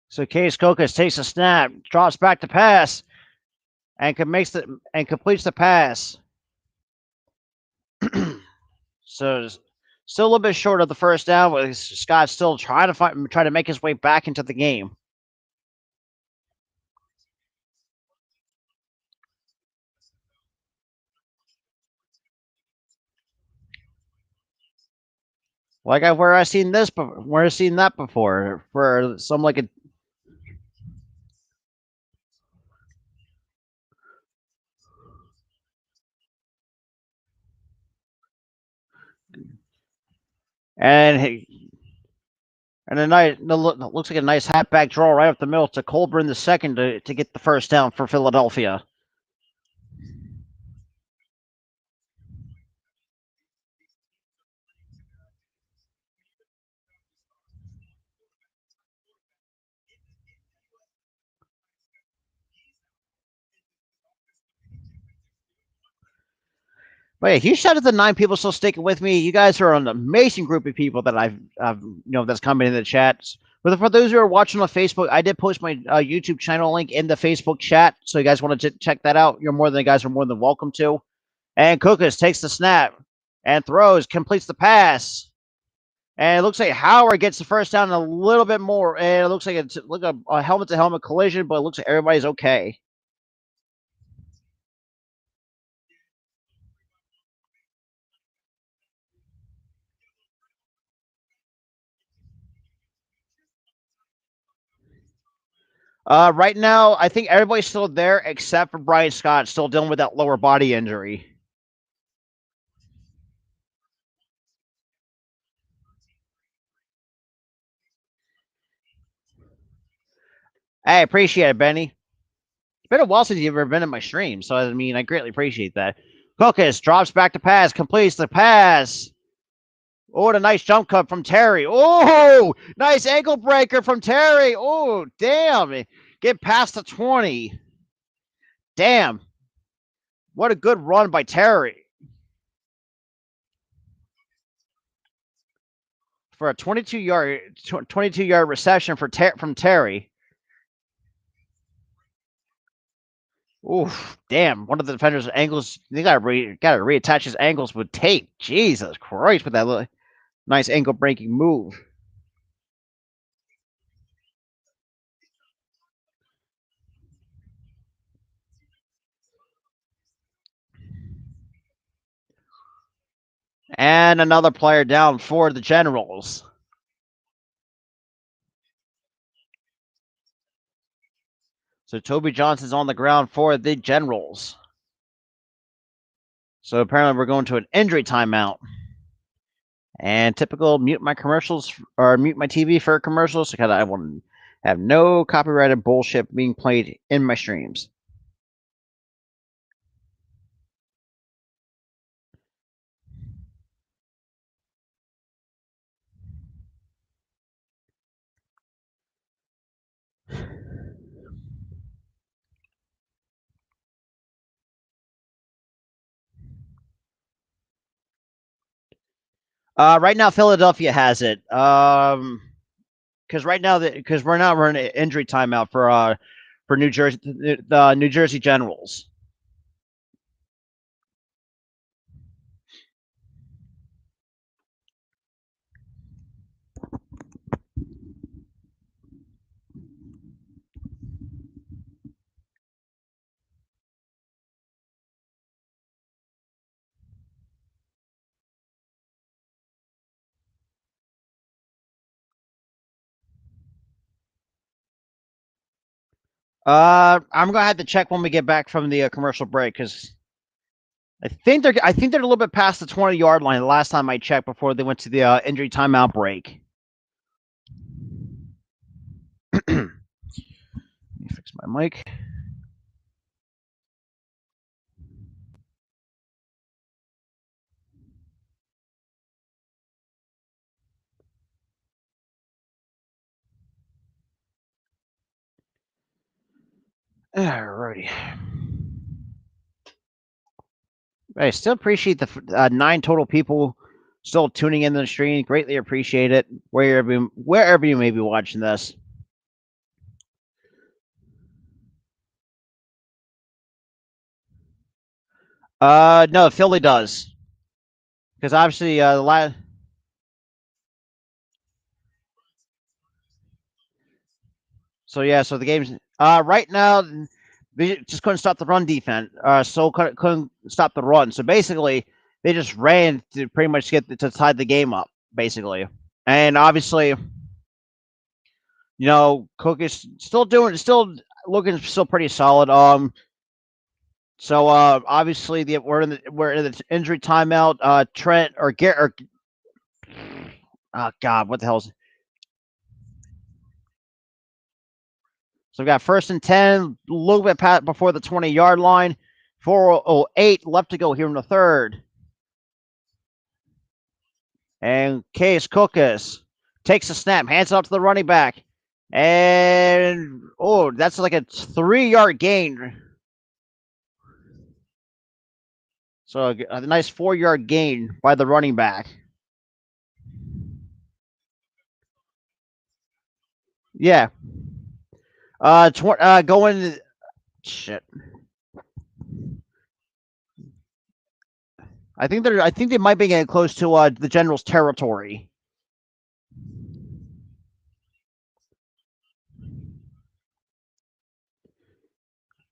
So Case Cocos takes a snap, drops back to pass, and completes the pass. So still a little bit short of the first down, but Scott's still trying to make his way back into the game. Where I seen that before for some like a. And and looks like a nice halfback draw right up the middle to Colburn the second to get the first down for Philadelphia. But yeah, huge shout out to the 9 people still sticking with me. You guys are an amazing group of people that I've that's coming in the chats. But for those who are watching on Facebook, I did post my YouTube channel link in the Facebook chat. So you guys want to check that out, you guys are more than welcome to. And Kukas takes the snap and throws, completes the pass. And it looks like Howard gets the first down a little bit more. And it looks like it's a helmet-to-helmet collision, but it looks like everybody's okay. Right now, I think everybody's still there except for Brian Scott, still dealing with that lower body injury. I appreciate it, Benny. It's been a while since you've ever been in my stream, so I mean, I greatly appreciate that. Kukas drops back to pass, completes the pass. Oh, what a nice jump cut from Terry. Oh, nice ankle breaker from Terry. Oh, damn. Get past the 20. Damn. What a good run by Terry. For a 22-yard reception from Terry. Oof, damn. One of the defenders' ankles, they gotta reattach his ankles with tape. Jesus Christ, with that little nice ankle breaking move. And another player down for the Generals. So Toby Johnson's on the ground for the Generals. So apparently we're going to an injury timeout. And typical mute my commercials or mute my TV for commercials because I want to have no copyrighted bullshit being played in my streams. Right now, Philadelphia has it. Because right now, because we're in an injury timeout for New Jersey, the New Jersey Generals. I'm gonna have to check when we get back from the commercial break because I think they're a little bit past the 20-yard line. The last time I checked before they went to the injury timeout break. Let me fix my mic. Alrighty. I still appreciate the 9 total people still tuning in the stream. Greatly appreciate it. Wherever you may be watching this. No, Philly does. Because obviously, the last. So yeah, so the game's right now they just couldn't stop the run defense. So couldn't stop the run. So basically, they just ran to pretty much to tie the game up, basically. And obviously, Cook is still looking pretty solid. So obviously we're in the injury timeout. Trent or Garrett. Oh God, what the hell is? So we got 1st and 10, a little bit before the 20-yard line. 4:08 left to go here in the third. And Case Kukas takes a snap, hands it off to the running back. And, that's like a 3-yard gain. So a nice 4-yard gain by the running back. Yeah. Going. Shit. I think they might be getting close to the General's territory.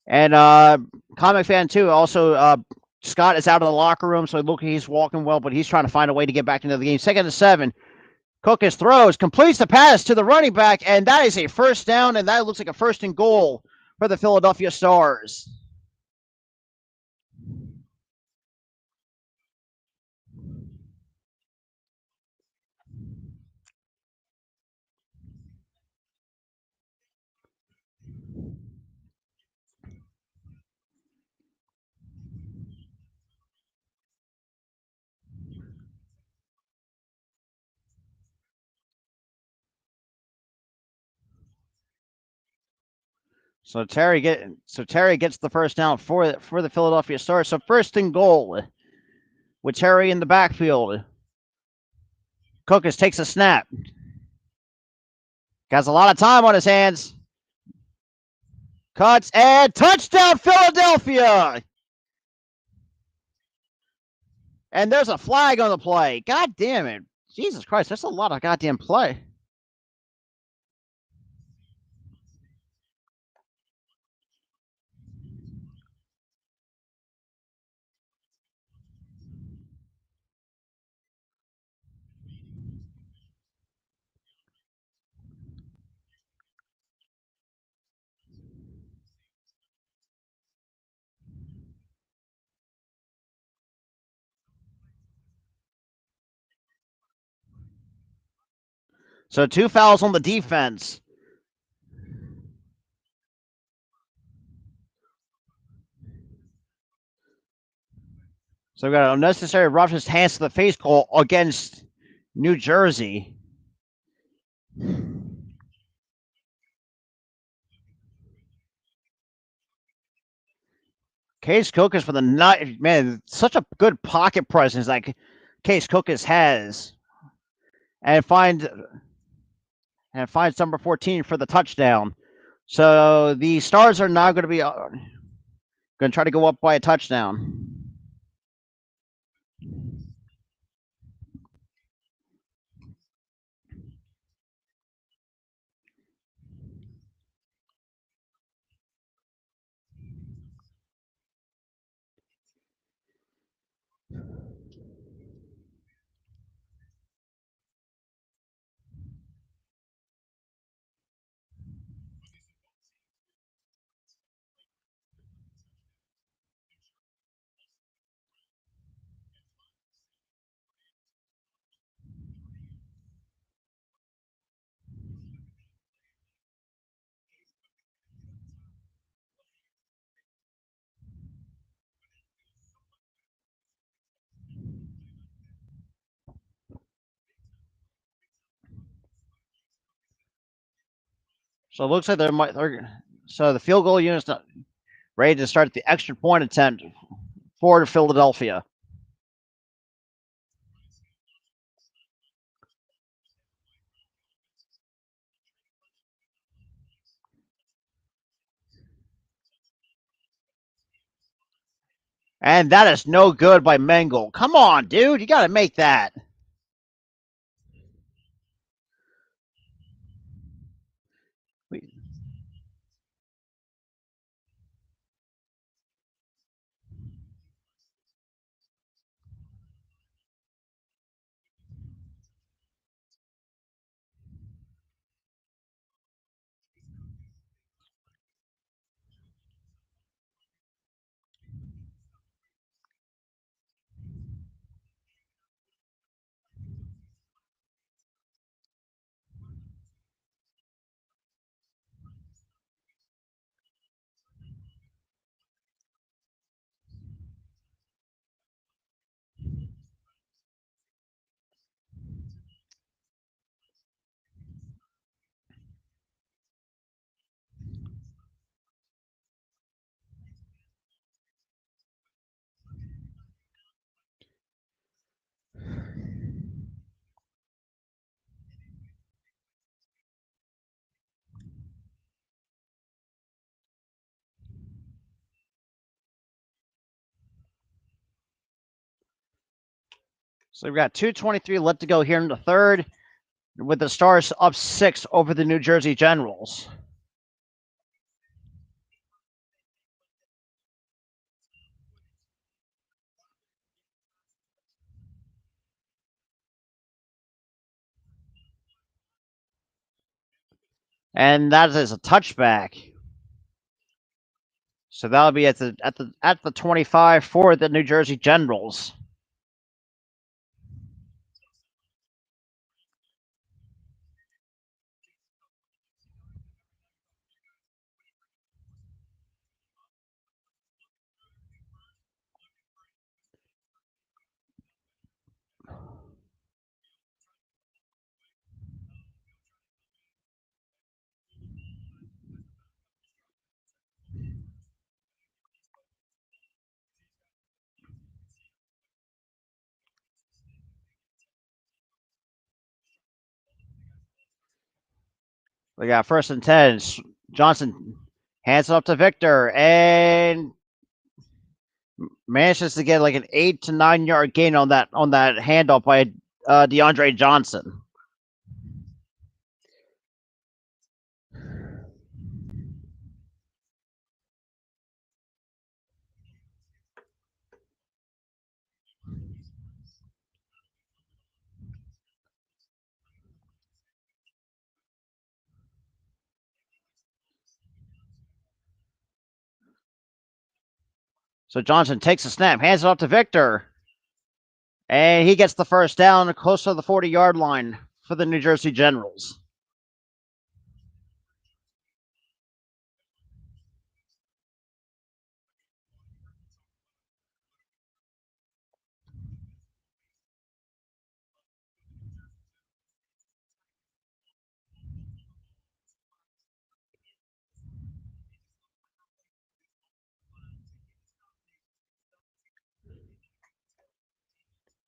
And comic fan too. Also, Scott is out of the locker room, so he's walking well, but he's trying to find a way to get back into the game. 2nd and 7. Cookus throws, completes the pass to the running back, and that is a first down, and that looks like a 1st and goal for the Philadelphia Stars. So Terry gets the first down for the Philadelphia Stars. So 1st and goal with Terry in the backfield. Cookus takes a snap. Has a lot of time on his hands. Cuts and touchdown Philadelphia. And there's a flag on the play. God damn it. Jesus Christ, that's a lot of goddamn play. So 2 fouls on the defense. So we got an unnecessary roughness hands to the face call against New Jersey. Case Cookus for the night, man. Such a good pocket presence like Case Cookus has, and finds number 14 for the touchdown. So the Stars are now going to be going to try to go up by a touchdown. So it looks like so the field goal unit's not ready to start the extra point attempt for Philadelphia. And that is no good by Mengel. Come on, dude. You got to make that. So we've got 2:23 left to go here in the third, with the Stars up 6 over the New Jersey Generals. And that is a touchback. So that'll be at the 25 for the New Jersey Generals. We got 1st and 10. Johnson hands it up to Victor and manages to get like an 8 to 9 yard gain on that handoff by DeAndre Johnson. So Johnson takes a snap, hands it up to Victor, and he gets the first down close to the 40-yard line for the New Jersey Generals.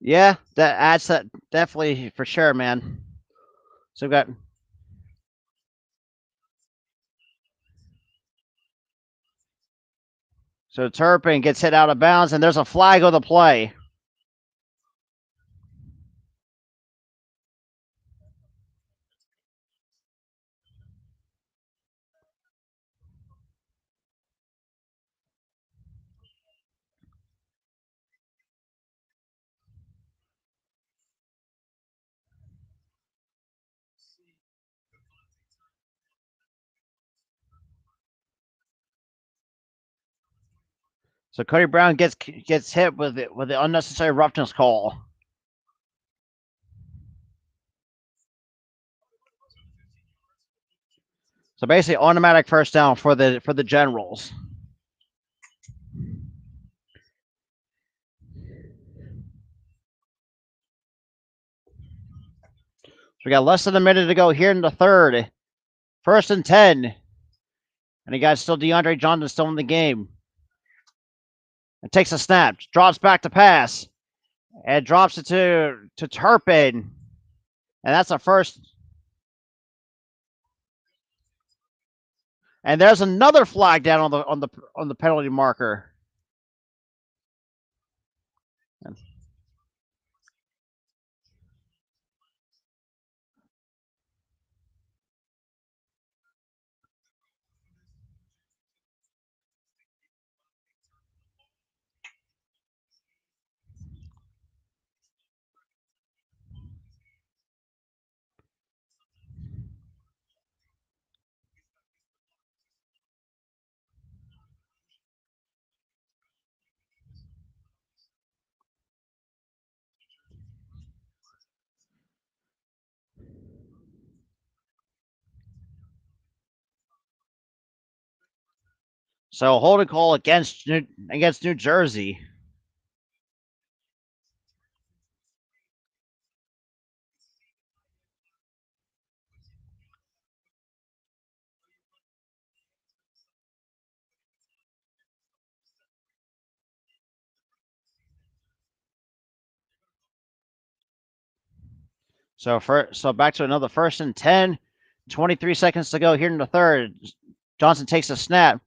Yeah, that adds that definitely for sure, man. So we've got Turpin gets hit out of bounds, and there's a flag on the play. So Cody Brown gets hit with the unnecessary roughness call. So basically, automatic first down for the Generals. So we got less than a minute to go here in the third. 1st and 10. And you got still DeAndre Johnson still in the game. And takes a snap, drops back to pass, and drops it to Turpin. And that's a first. And there's another flag down on the penalty marker. So holding call against New Jersey. So back to another 1st and 10. 23 seconds to go here in the third. Johnson takes a snap.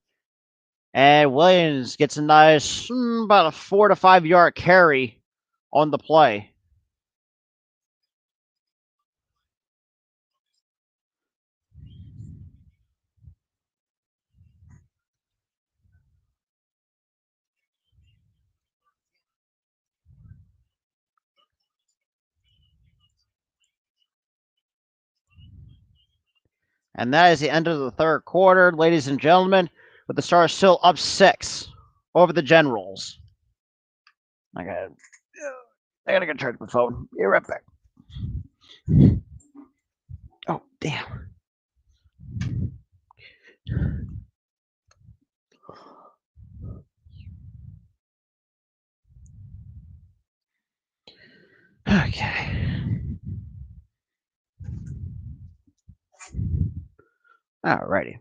And Williams gets a nice about a 4 to 5 yard carry on the play. And that is the end of the third quarter, ladies and gentlemen, with the Stars still up 6 over the Generals. I gotta go charge my phone. Be right back. Oh, damn. Okay. Alrighty.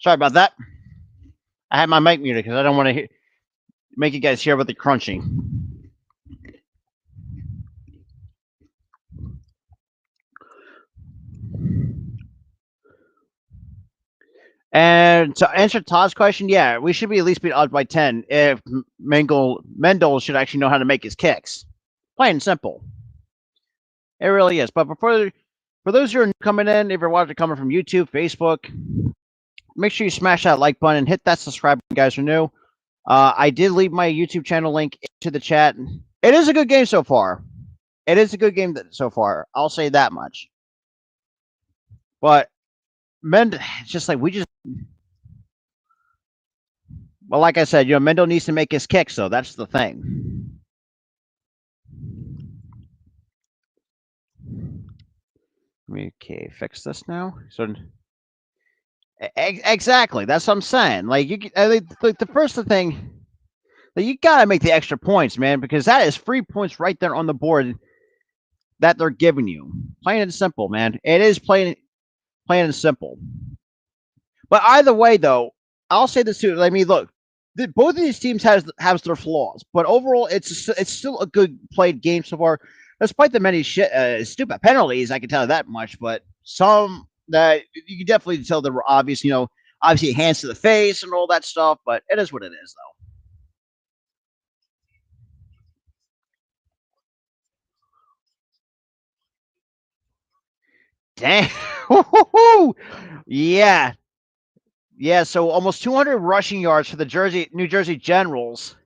Sorry about that. I had my mic muted because I don't want to make you guys hear about the crunching. And to answer Todd's question, yeah, we should be at least beat odds by 10 if Mendel should actually know how to make his kicks. Plain and simple. It really is. But for those who are coming in, if you're watching coming from YouTube, Facebook, make sure you smash that like button and hit that subscribe button, guys, who are new. I did leave my YouTube channel link into the chat. It is a good game so far. It is a good game so far. I'll say that much. But Mendel, just like we just, well, like I said, Mendel needs to make his kicks, though. That's the thing. Okay, fix this now. So exactly, that's what I'm saying. Like the first thing, like, you gotta make the extra points, man, because that is free points right there on the board that they're giving you. Plain and simple, man. It is plain and simple. But either way, though, I'll say this too. I mean, look, both of these teams has their flaws, but overall, it's still a good played game so far. Despite the many stupid penalties, I can tell you that much. But some that you can definitely tell that were obvious. Obviously hands to the face and all that stuff. But it is what it is, though. Damn. Yeah. Yeah, so almost 200 rushing yards for the New Jersey Generals.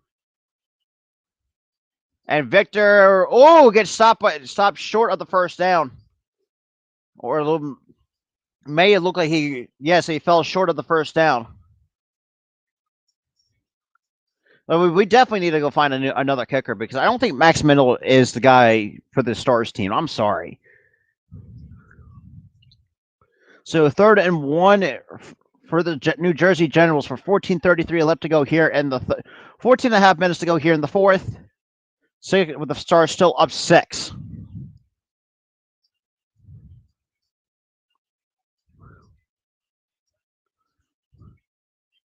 And Victor, gets stopped short of the first down. Or a little, may it look like he fell short of the first down. But we definitely need to go find another kicker because I don't think Max Mendel is the guy for the Stars team. I'm sorry. So 3rd and 1 for the New Jersey Generals for 14:33 left to go here, and 14 and a half minutes to go here in the fourth. So with the Stars still up 6.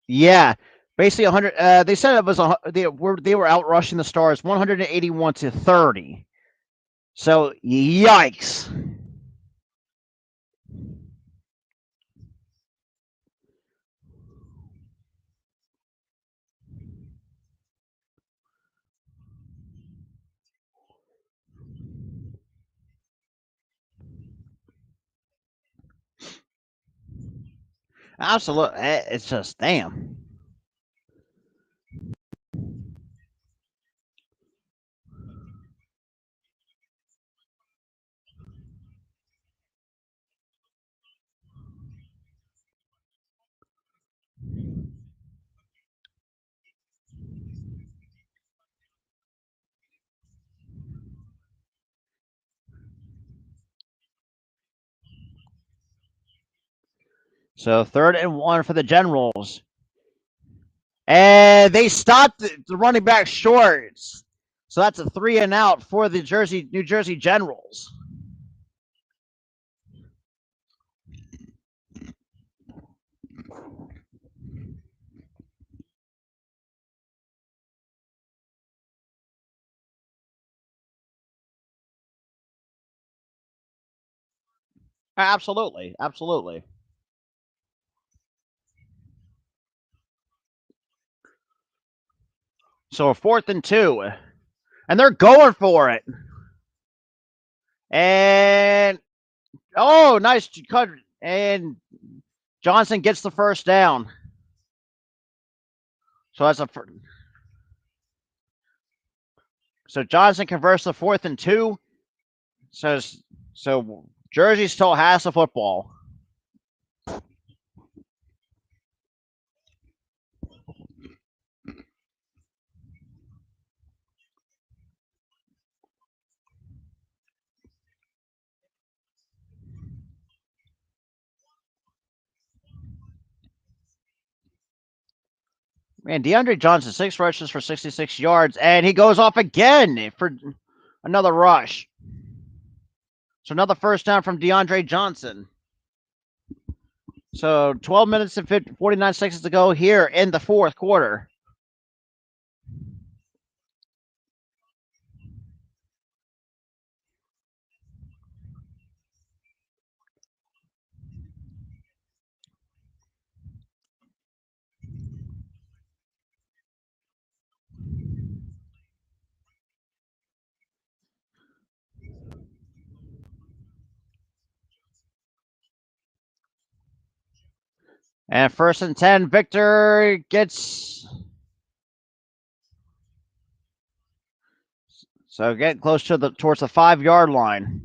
Yeah, basically 100. They said it was they were out rushing the Stars 181-30. So yikes. Absolutely, it's just damn. So 3rd and 1 for the Generals. And they stopped the running back short. So that's a 3 and out for the New Jersey Generals. Absolutely. Absolutely. So 4th and 2. And they're going for it. And oh, nice cut. And Johnson gets the first down. So that's so Johnson converts the 4th and 2. So Jersey still has the football. Man, DeAndre Johnson, 6 rushes for 66 yards, and he goes off again for another rush. So another first down from DeAndre Johnson. So 12 minutes and 49 seconds to go here in the 4th quarter. And 1st and 10, Victor gets... So get close to towards the 5-yard line.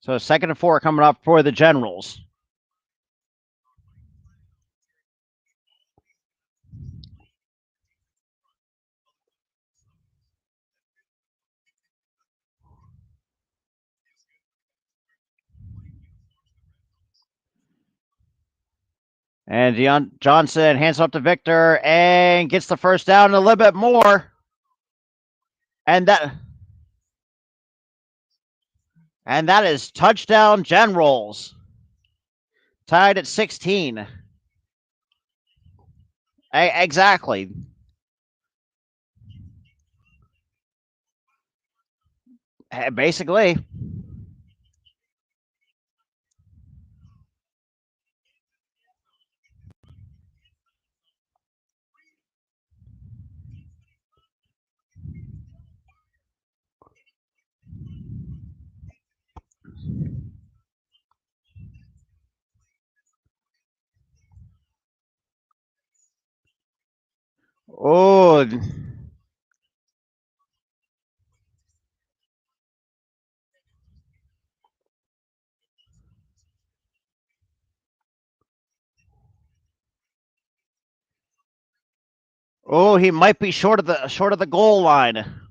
So 2nd and 4 coming up for the Generals. And Johnson hands up to Victor and gets the first down a little bit more. And that is touchdown Generals. Tied at 16. Exactly. Basically. Oh. Oh, he might be short of the goal line.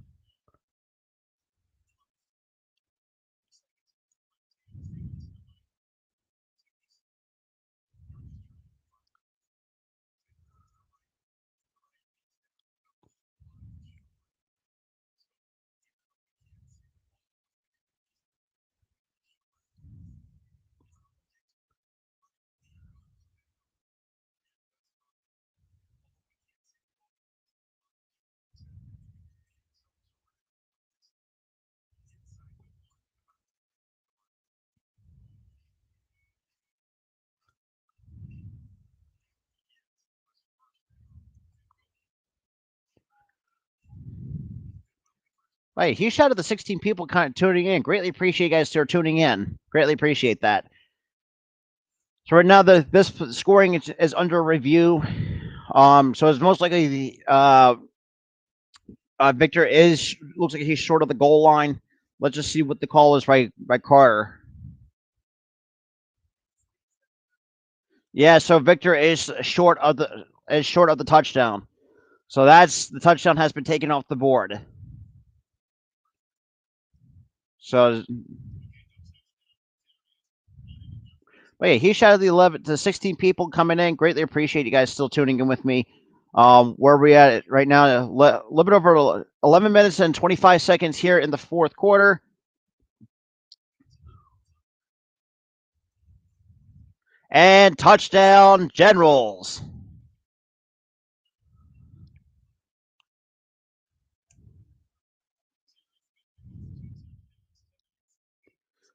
Right, huge shout out to the 16 people kind of tuning in. Greatly appreciate you guys who are tuning in. Greatly appreciate that. So right now, this scoring is under review. So it's most likely the Victor looks like he's short of the goal line. Let's just see what the call is by Carter. Yeah, so Victor is short of the touchdown. So that's the touchdown has been taken off the board. So, but yeah, huge shout out to the 11 to 16 people coming in. Greatly appreciate you guys still tuning in with me. Where we at right now? A little bit over 11 minutes and 25 seconds here in the fourth quarter. And touchdown, Generals.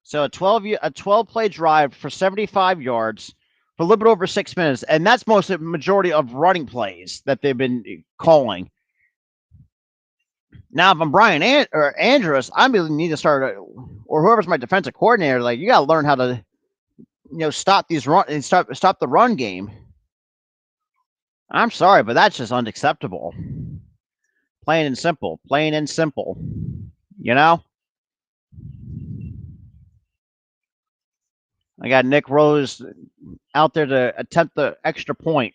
So a 12 play drive for 75 yards for a little bit over 6 minutes, and that's most of the majority of running plays that they've been calling. Now, if I'm Brian or Andrews, I really need to start, or whoever's my defensive coordinator, like you got to learn how to, stop these run and stop the run game. I'm sorry, but that's just unacceptable. Plain and simple. Plain and simple. You know. I got Nick Rose out there to attempt the extra point.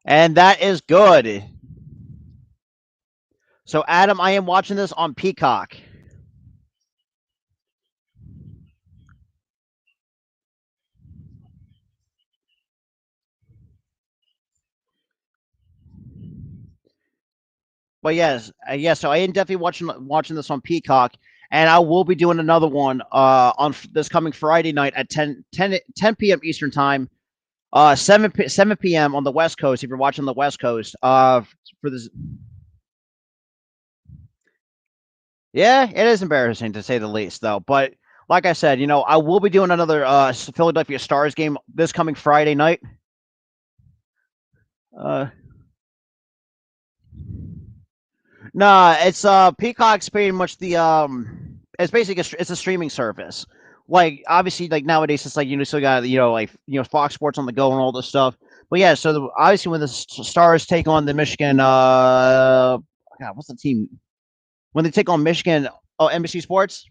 And that is good. So, Adam, I am watching this on Peacock. But yes, so I am definitely watching this on Peacock, and I will be doing another one on this coming Friday night at 10 p.m. Eastern time, 7 p.m. on the West Coast. If you're watching the West Coast, for this. Yeah, it is embarrassing to say the least, though. But like I said, I will be doing another Philadelphia Stars game this coming Friday night. Nah, it's Peacock's pretty much the it's basically it's a streaming service. Like obviously, like nowadays, it's like still got like Fox Sports on the go and all this stuff. But yeah, so obviously when the Stars take on the Michigan, God, what's the team? When they take on Michigan, oh, NBC Sports.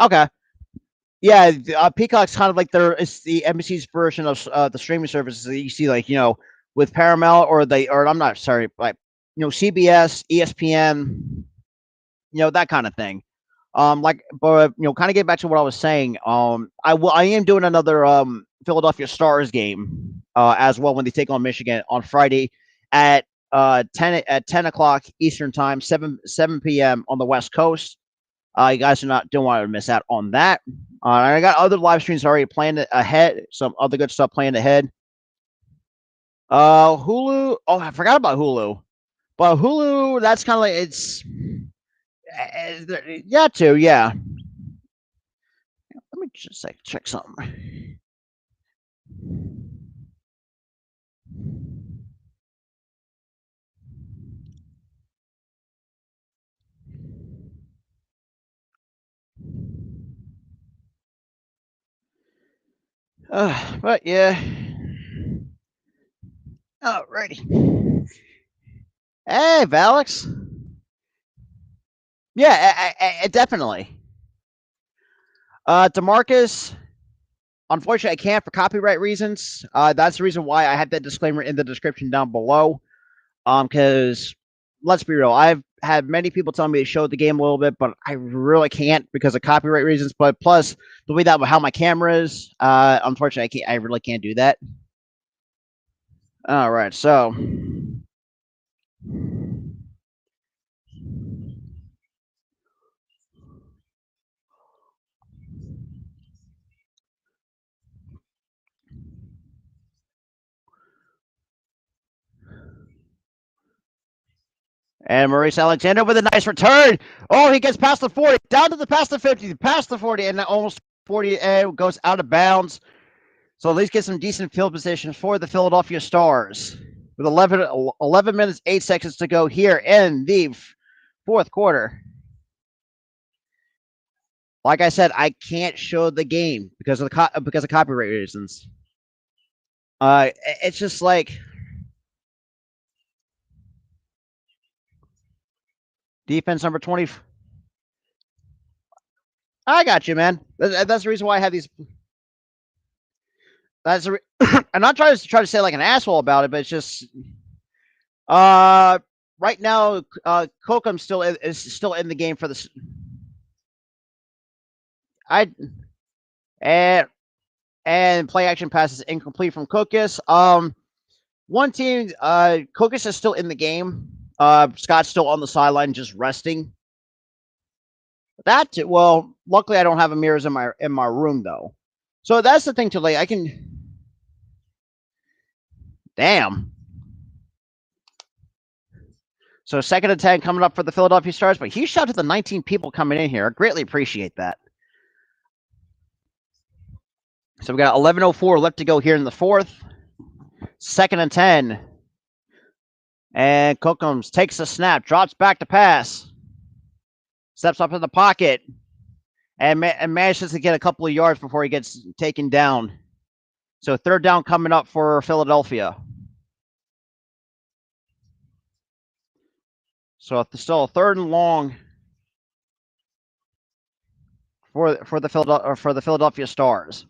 Okay, yeah, Peacock's kind of like it's the NBC's version of the streaming services that you see, like with Paramount or I'm not sorry, like CBS, ESPN, that kind of thing. But kind of get back to what I was saying. I am doing another Philadelphia Stars game as well when they take on Michigan on Friday at 10 o'clock Eastern time, 7 p.m. on the West Coast. You guys don't want to miss out on that. I got other live streams already planned ahead. Some other good stuff planned ahead. Hulu. Oh, I forgot about Hulu. But Hulu, that's kind of like it's. Yeah, too. Yeah. Let me just check something. But yeah. Alrighty. Hey, Valix. Yeah, definitely. Demarcus. Unfortunately, I can't for copyright reasons. That's the reason why I have that disclaimer in the description down below. Because let's be real, I've had many people tell me to show the game a little bit, but I really can't because of copyright reasons. But plus, the way that how my camera is, unfortunately, I really can't do that. All right, so. And Maurice Alexander with a nice return. Oh, he gets past the 40, down to past the 50, past the 40, and almost 40 and goes out of bounds. So at least get some decent field position for the Philadelphia Stars. With 11 minutes, 8 seconds to go here in the fourth quarter. Like I said, I can't show the game because of copyright reasons. It's just like defense number 20. I got you, man. That's the reason why I have these. That's I'm not trying to say like an asshole about it, but it's just right now Kokum still is still in the game for the. I and play action passes incomplete from Kokus. One team, Kokus is still in the game. Scott's still on the sideline, just resting. Well, luckily I don't have a mirrors in my room though, so that's the thing too. Like I can, damn. So 2nd and 10 coming up for the Philadelphia Stars, but huge shout out to the 19 people coming in here. I greatly appreciate that. So we got 11:04 left to go here in the fourth. 2nd and 10. And Cookums takes a snap, drops back to pass, steps up in the pocket, and manages to get a couple of yards before he gets taken down. So 3rd down coming up for Philadelphia. So still a 3rd and long for the Philadelphia Stars.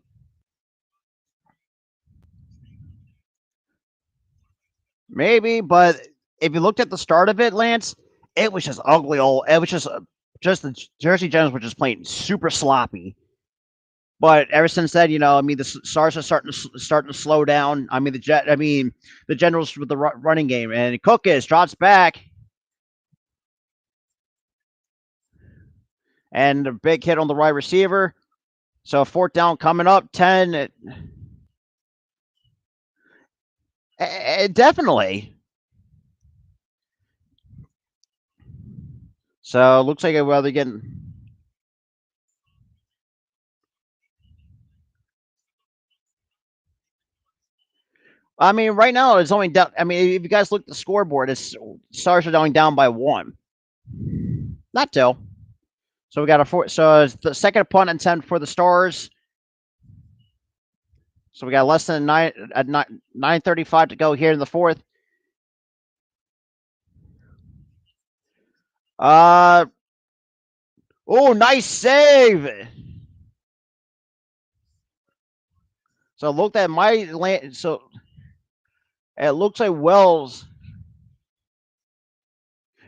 Maybe, but if you looked at the start of it, Lance, it was just ugly. It was just the Jersey Generals were just playing super sloppy. But ever since then, I mean, the Stars are starting to slow down. I mean, the Generals with the running game, and Cook drops back, and a big hit on the wide receiver. So 4th down coming up, 10. Definitely. So looks like they're getting. I mean, right now it's only down. I mean, if you guys look at the scoreboard, it's Stars are going down by 1. Not till. So we got a 4. So it's the 2nd punt and 10 for the Stars. So we got less than 9:35 to go here in the 4th. Oh, nice save. So look at my land. So it looks like Wells.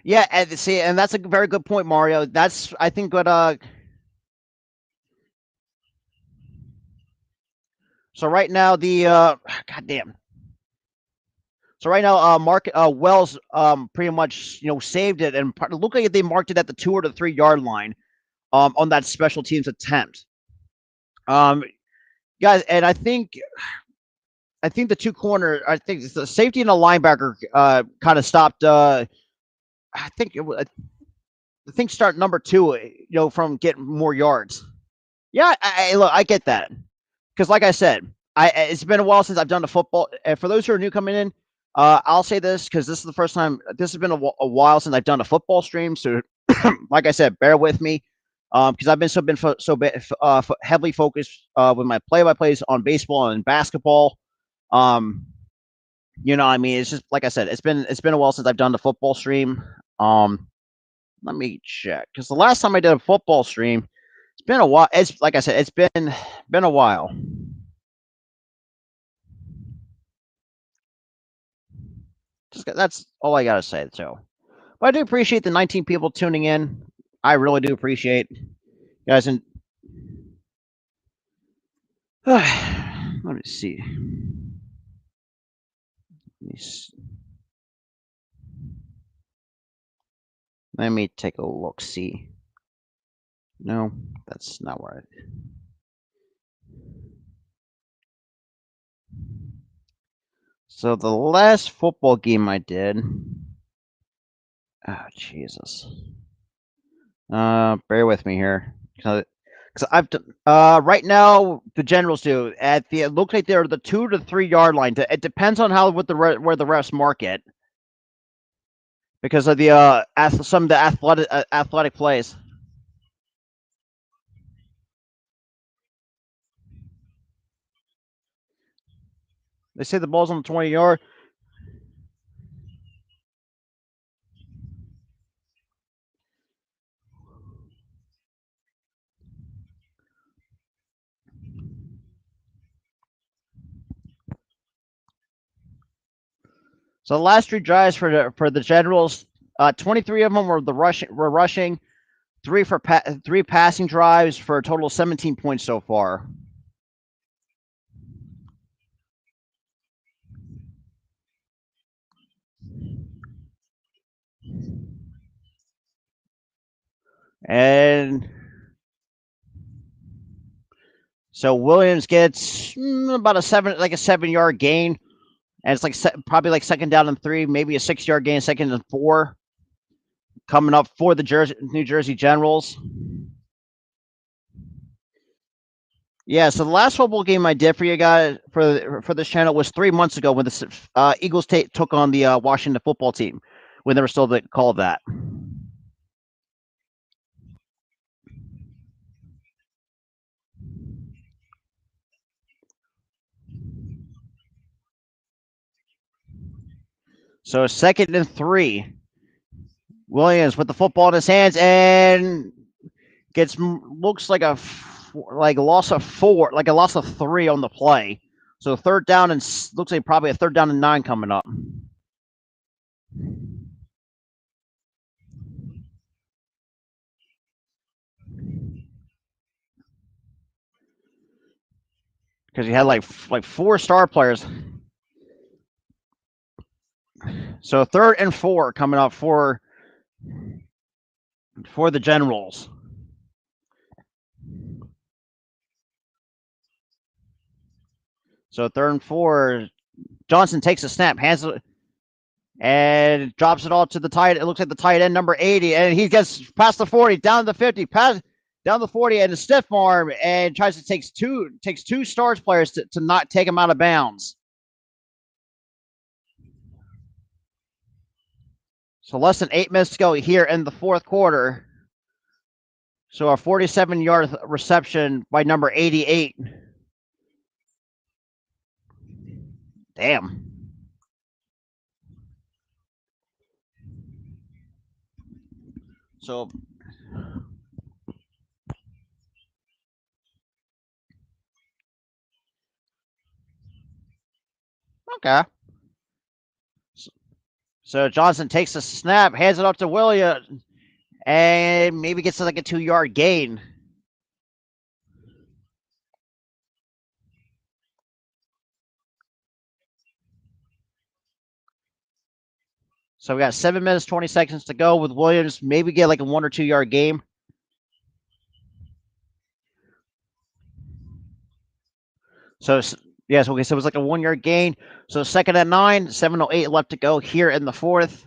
Yeah, and that's a very good point, Mario. That's I think what So right now the goddamn. So right now, Wells pretty much saved it, and looked like they marked it at the 2 or the 3 yard line, on that special teams attempt. Guys, and I think the 2 corner, I think the safety and the linebacker kind of stopped. I think it was. I think start number 2, from getting more yards. Yeah, look, I get that because, like I said, it's been a while since I've done the football. And for those who are new coming in, I'll say this because this is the first time. This has been a while since I've done a football stream. So, like I said, bear with me, because I've been heavily focused with my play-by-plays on baseball and basketball. I mean, it's just like I said, it's been a while since I've done the football stream. Let me check because the last time I did a football stream, it's been a while. It's like I said, it's been a while. That's all I gotta say. So, but I do appreciate the 19 people tuning in. I really do appreciate you guys. And let me see. Let me take a look. See. No, that's not right. So the last football game I did. Oh Jesus. Bear with me here. Because I've right now the Generals do it looks like they're the 2 to 3 yard line. It depends on where the refs mark it because of the some of the athletic plays. They say the ball's on the 20-yard. So the last 3 drives for the Generals, 23 of them were rushing, 3 passing drives for a total of 17 points so far. And so Williams gets about a 7-yard gain, and it's like probably like second down and 3, maybe a 6-yard gain, second and 4, coming up for the New Jersey Generals. Yeah, so the last football game I did for you guys for this channel was 3 months ago when the Eagles took on the Washington football team when they were still called that. So 2nd and 3. Williams with the football in his hands and looks like a loss of 4, like a loss of 3 on the play. So 3rd down and looks like probably a 3rd down and 9 coming up. Because he had like 4 star players. So 3rd and 4 coming up for the Generals. So 3rd and 4, Johnson takes a snap, hands it, and drops it all to the tight. It looks like the tight end number 80, and he gets past the 40, down the 50, down the 40, and a stiff arm, and tries to takes two Stars players to not take him out of bounds. So less than 8 minutes to go here in the 4th quarter. So a 47-yard reception by number 88. Damn. So okay. So Johnson takes a snap, hands it up to Williams, and maybe gets like a 2-yard gain. So we got 7 minutes, 20 seconds to go with Williams. Maybe get like a 1 or 2 yard game. So yes, okay. So it was like a 1 yard gain. So 2nd and 9, 7:08 left to go here in the 4th.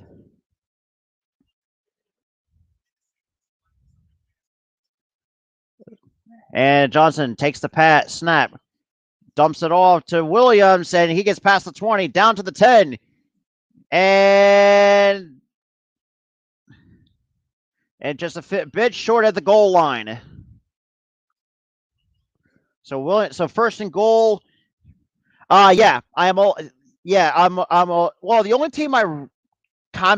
And Johnson takes the snap, dumps it off to Williams, and he gets past the 20, down to the 10, and just a bit short at the goal line. So 1st and goal. Yeah, I'm all. Yeah, I'm all. Well, the only team I'm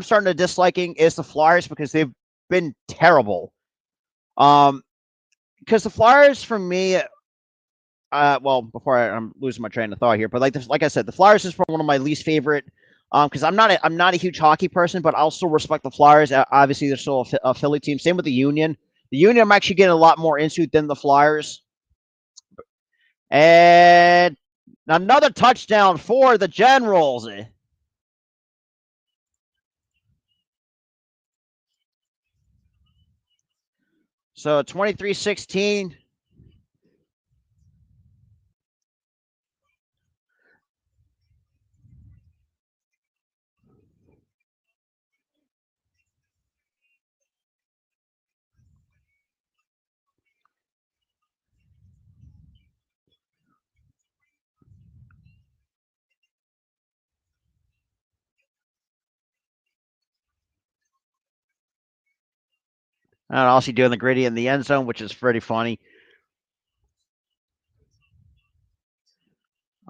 starting to disliking is the Flyers because they've been terrible. Because the Flyers for me, well, before I'm losing my train of thought here, but like I said, the Flyers is one of my least favorite. Because I'm not a huge hockey person, but I also respect the Flyers. Obviously, they're still a Philly team. Same with the Union. The Union, I'm actually getting a lot more into than the Flyers. And another touchdown for the Generals. So 23-16. And also doing the gritty in the end zone, which is pretty funny.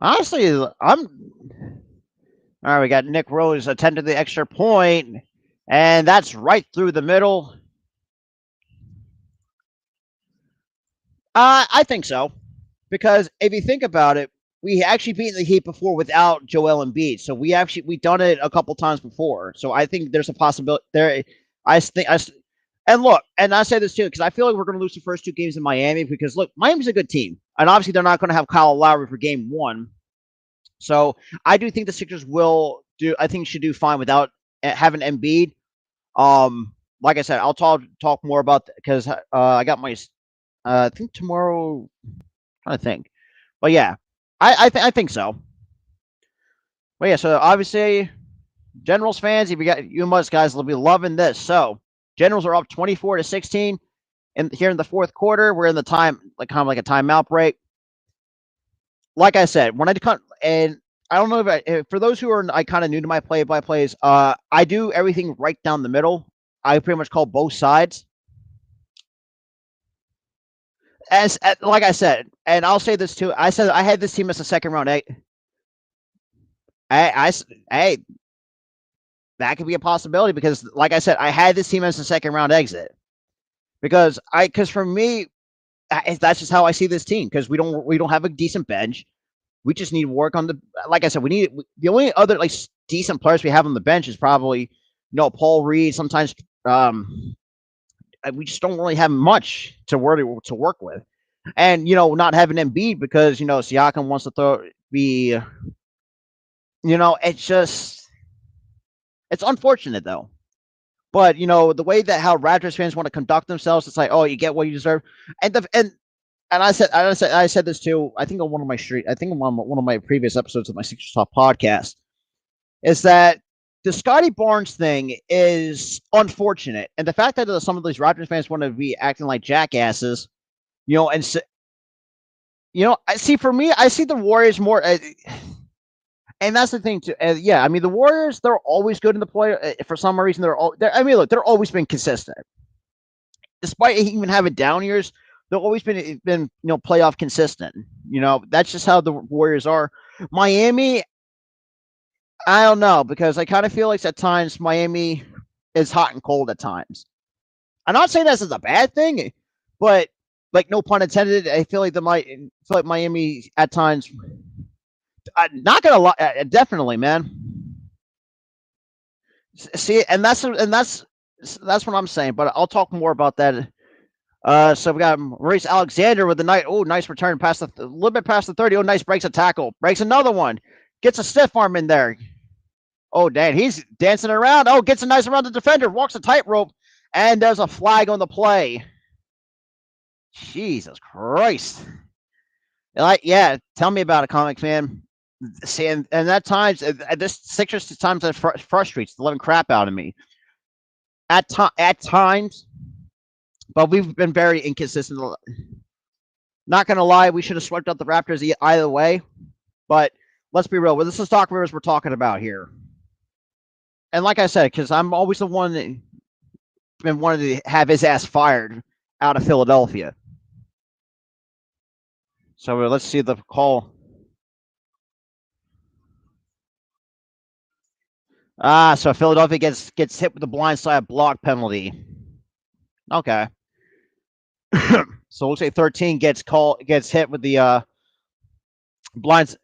Honestly, all right. We got Nick Rose attended the extra point, and that's right through the middle. I think so, because if you think about it, we actually beaten the Heat before without Joel Embiid. So we done it a couple times before. So I think there's a possibility there. I think I and look, and I say this too because I feel like we're going to lose the first two games in Miami because look, Miami's a good team, and obviously they're not going to have Kyle Lowry for game one. So I do think the Sixers will do. I think should do fine without having Embiid. Like I said, I'll talk more about because I got my. I think tomorrow. I think, but yeah, I think so. But yeah, so obviously, Generals fans, if you must guys will be loving this. So Generals are up 24-16, and here in the fourth quarter, we're in the time like kind of like a timeout break. Like I said, when I come and I don't know if for those who are kind of new to my play-by-plays, I do everything right down the middle. I pretty much call both sides. As like I said, and I'll say this too. I said I had this team as a second round. Hey, that could be a possibility because, like I said, I had this team as a second round exit because for me, that's just how I see this team because we don't have a decent bench. We just need work on the. Like I said, the only other like decent players we have on the bench is probably Paul Reed. Sometimes we just don't really have much to work with, and not having Embiid because Siakam wants to be. It's unfortunate though. But the way that how Raptors fans want to conduct themselves, it's like, oh, you get what you deserve, and I said this too. I think on one of my one of my previous episodes of my Sixers Talk podcast is that the Scotty Barnes thing is unfortunate, and the fact that some of these Raptors fans want to be acting like jackasses, and I see for me, I see the Warriors more. And that's the thing too. Yeah, I mean the Warriors, they're always good in the play. For some reason, they're always been consistent, despite even having down years. They've always been playoff consistent. That's just how the Warriors are. Miami, I don't know because I kind of feel like at times Miami is hot and cold at times. I'm not saying this is a bad thing, but like no pun intended, I feel like Miami at times. Not gonna lie, definitely, man. See, and that's what I'm saying. But I'll talk more about that. So we got Maurice Alexander with the night. Oh, nice return past a little bit past the 30. Oh, nice breaks a tackle, breaks another one, gets a stiff arm in there. Oh, Dan, he's dancing around. Oh, gets a nice around the defender, walks a tightrope, and there's a flag on the play. Jesus Christ! Yeah, tell me about it, comics man. See, and at times, this Sixers at times that frustrates the living crap out of me. At times, but we've been very inconsistent. Not gonna lie, we should have swept up the Raptors either way. But let's be real. This is Doc Rivers we're talking about here. And like I said, because I'm always the one that been wanting to have his ass fired out of Philadelphia. So let's see the call. So Philadelphia gets hit with the blindside block penalty. Okay. So we'll say 13 gets hit with the blinds.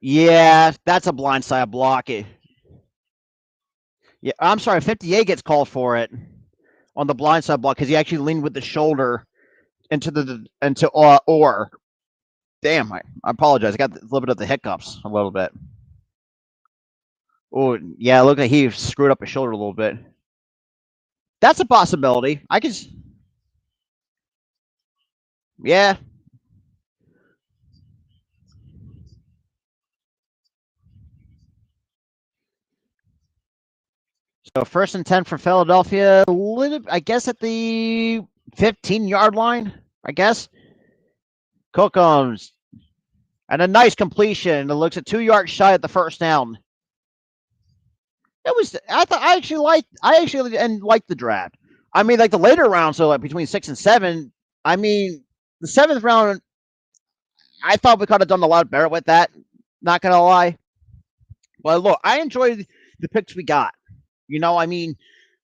Yeah, that's a blindside block. Yeah, I'm sorry. 58 gets called for it on the blindside block because he actually leaned with the shoulder into or. Damn, I apologize. I got a little bit of the hiccups a little bit. Oh, yeah, look like he screwed up his shoulder a little bit. That's a possibility. I can. Yeah. So 1st and 10 for Philadelphia. I guess at the 15-yard line. I guess. Cookums. And a nice completion. It looks at 2 yards shy at the first down. It was. I actually liked the draft. I mean, like the later rounds, so like between 6 and 7. I mean, the 7th round, I thought we could have done a lot better with that. Not gonna lie. But look, I enjoyed the picks we got. I mean,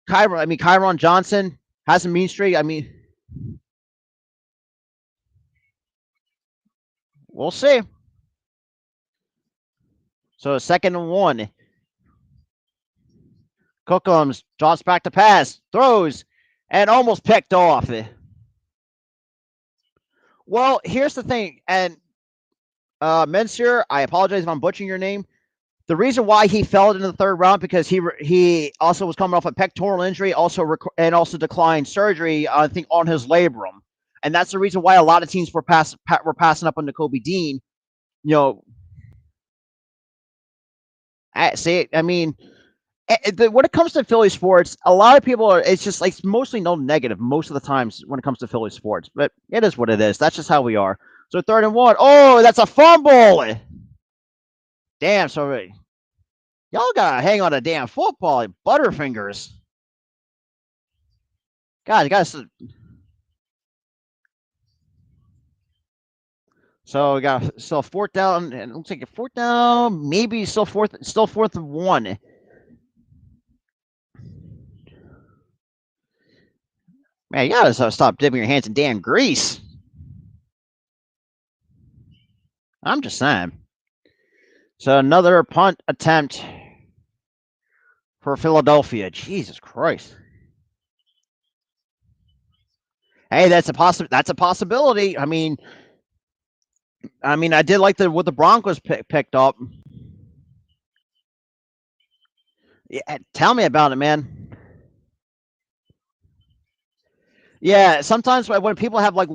Kyron Johnson has a mean streak. I mean, We'll see. So 2nd and 1. Cookums drops back to pass, throws, and almost picked off. Well, here's the thing, and Mensur, I apologize if I'm butchering your name. The reason why he fell into the 3rd round because he also was coming off a pectoral injury, also declined surgery, I think, on his labrum, and that's the reason why a lot of teams were passing up on Kobe Dean. You know, I mean, when it comes to Philly sports, a lot of people it's just like mostly no negative most of the times when it comes to Philly sports, but it is what it is. That's just how we are. So 3rd and 1. Oh, that's a fumble. Damn, sorry. Y'all gotta hang on a damn football, like butterfingers. God, you guys. So we got still 4th down, and it looks like a 4th down, maybe still 4th and 1. Man, you gotta stop dipping your hands in damn grease. I'm just saying. So another punt attempt for Philadelphia. Jesus Christ. Hey, that's a possibility. I mean, I did like what the Broncos picked up. Yeah, tell me about it, man. Yeah, sometimes when people have like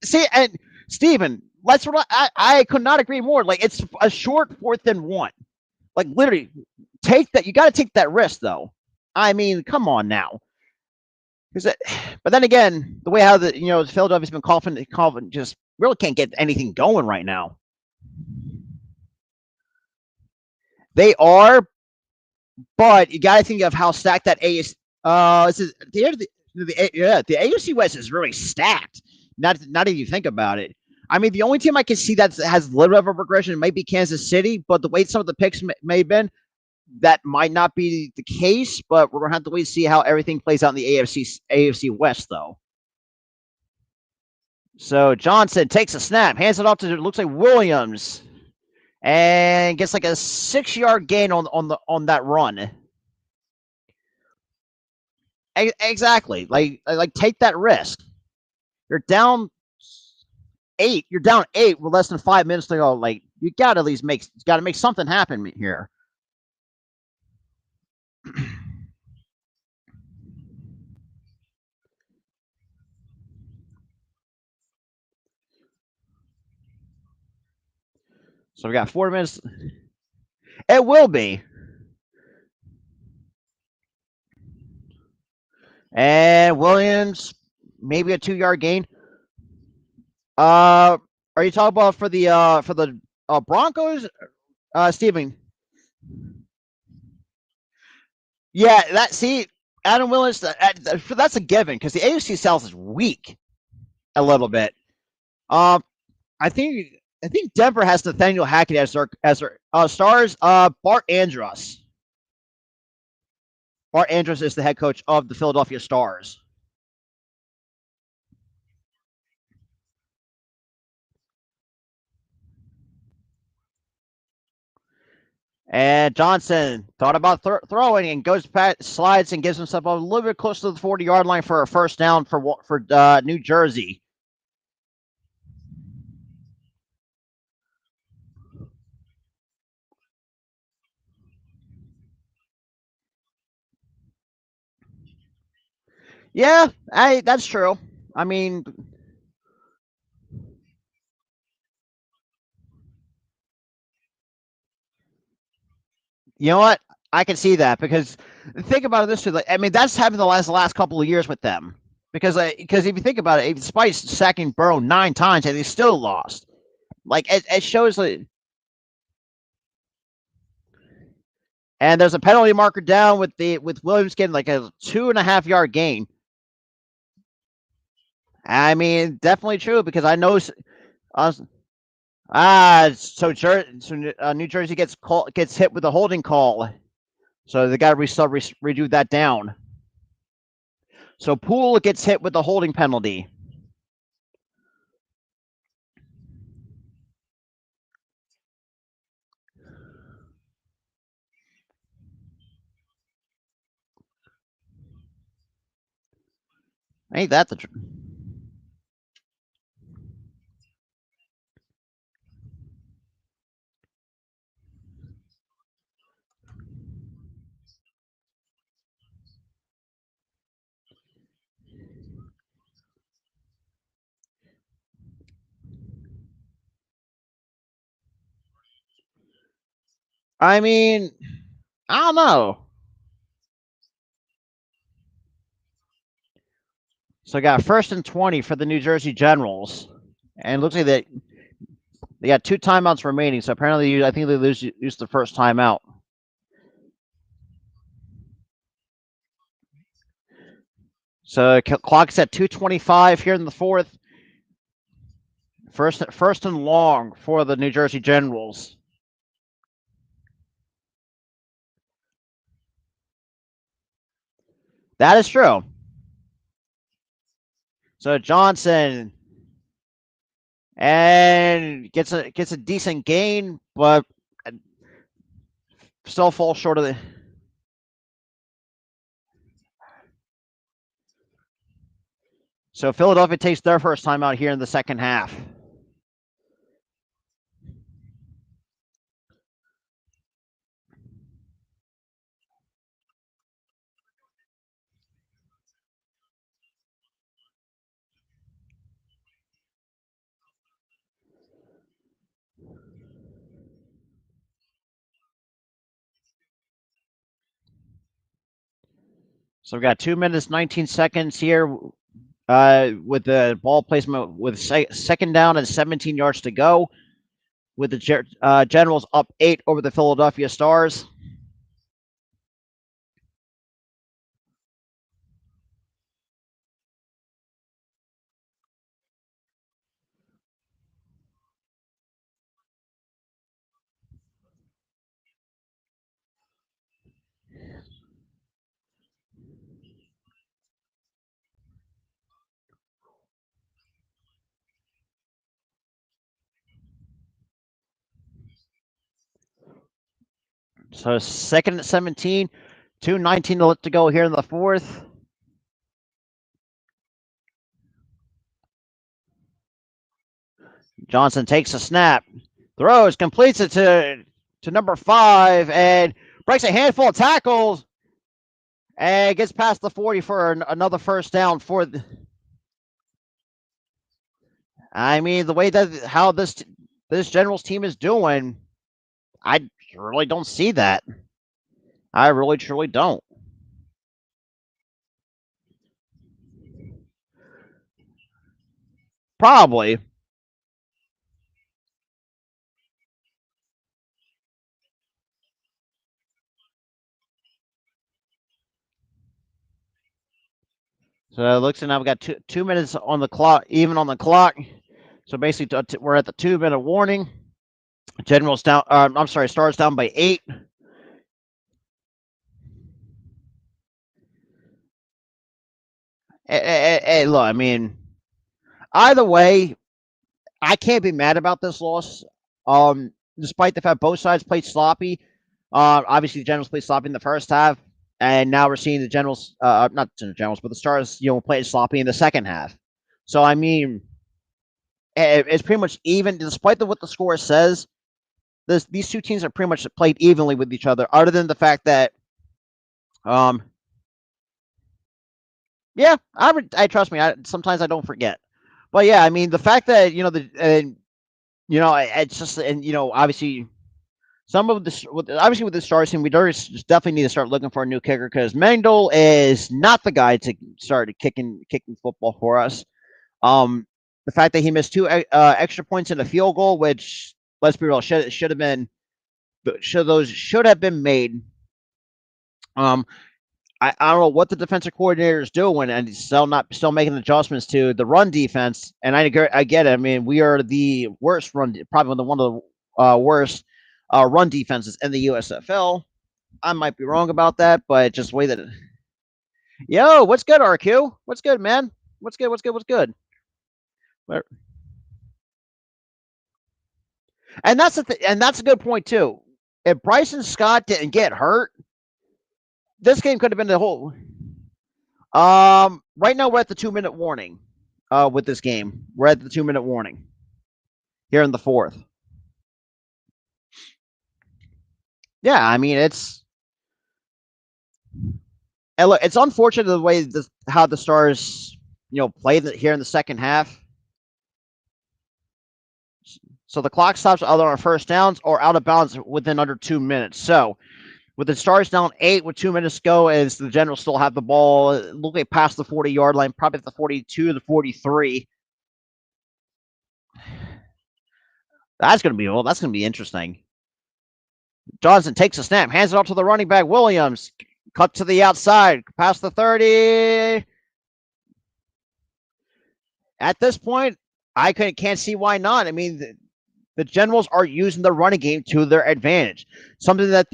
see, and Steven, I could not agree more. Like, it's a short 4th and 1. Like, literally, take that. You got to take that risk, though. I mean, come on now. But then again, the way how Philadelphia's been coughing just really can't get anything going right now. They are, but you got to think of how stacked that AFC. The AFC West is really stacked. Not if you think about it. I mean, the only team I can see that has a little bit of a regression might be Kansas City, but the way some of the picks may have been, that might not be the case. But we're gonna have to wait to see how everything plays out in the AFC West, though. So Johnson takes a snap, hands it off to looks like Williams, and gets like a 6-yard gain on that run. Exactly. Like take that risk. You're down 8. You're down 8 with less than 5 minutes to go. Like, you got to at least make something happen here. So we got 4 minutes. It will be. And Williams, maybe a 2-yard gain. Are you talking about for the Broncos, Steven? Yeah, Adam Williams. That's a given because the AFC South is weak a little bit. I think Denver has Nathaniel Hackett as their stars. Bart Andrus. Bart Andrus is the head coach of the Philadelphia Stars. And Johnson thought about throwing and goes back, slides, and gives himself a little bit close to the 40-yard line for a 1st down for New Jersey. Yeah, that's true. I mean, you know what? I can see that because think about it this way. I mean, that's happened the last couple of years with them because if you think about it, despite sacking Burrow 9 times, and they still lost. Like, it shows that. And there's a penalty marker down with Williams getting like a 2.5-yard gain. I mean, definitely true because I know. New Jersey gets hit with a holding call, so they got to redo that down. So Poole gets hit with the holding penalty. Ain't that the I mean, I don't know. So I got 1st and 20 for the New Jersey Generals, and it looks like they got 2 timeouts remaining. So apparently, I think they use the first timeout. So clock's at 2:25 here in the 4th. First and long for the New Jersey Generals. That is true. So Johnson and gets a decent gain, but still falls short of the. So Philadelphia takes their first time out here in the second half. So we got 2 minutes 19 seconds here with the ball placement with second down and 17 yards to go. With the Generals up 8 over the Philadelphia Stars. So 2nd and 17, 2:19 to go here in the 4th. Johnson takes a snap, throws, completes it to number 5, and breaks a handful of tackles, and gets past the 40 for another first down for the. I mean, the way that how this Generals team is doing, I really don't see that. I really truly don't. Probably. So it looks like now we got 2 minutes on the clock, even on the clock. So basically, we're at the 2-minute warning. Generals down. I'm sorry, Stars down by 8. Hey, look, I mean, either way, I can't be mad about this loss. Despite the fact both sides played sloppy. Obviously, the Generals played sloppy in the first half, and now we're seeing the Generals, not the Generals, but the Stars, playing sloppy in the second half. So I mean, it's pretty much even, despite what the score says. These two teams are pretty much played evenly with each other, other than the fact that, yeah, I trust me. Sometimes I don't forget, but yeah, I mean the fact that it's just, and obviously some of this, obviously with the Stars team, we definitely need to start looking for a new kicker because Mendel is not the guy to start kicking football for us. The fact that he missed 2 extra points in a field goal, which, let's be real, should have been, should have been made. I don't know what the defensive coordinator is doing, and he's still making adjustments to the run defense. And I get it. I mean, we are the worst probably one of the worst run defenses in the USFL. I might be wrong about that, but just the way that. Yo, what's good, RQ? What's good, man? What's good? What's good? What's good? And that's and that's a good point too. If Bryson Scott didn't get hurt, this game could have been the whole. Right now we're at the 2-minute warning. With this game, we're at the 2-minute warning here in the fourth. Yeah, I mean it's unfortunate the way how the Stars played here in the second half. So the clock stops either on first downs or out of bounds within under 2 minutes. So with the Stars down 8 with 2 minutes to go, as the Generals still have the ball, looking past the 40-yard line, probably at the 42, the 43. That's going to be interesting. Johnson takes a snap, hands it off to the running back, Williams. Cut to the outside, past the 30. At this point, I can't see why not. I mean, the Generals are using the running game to their advantage. Something that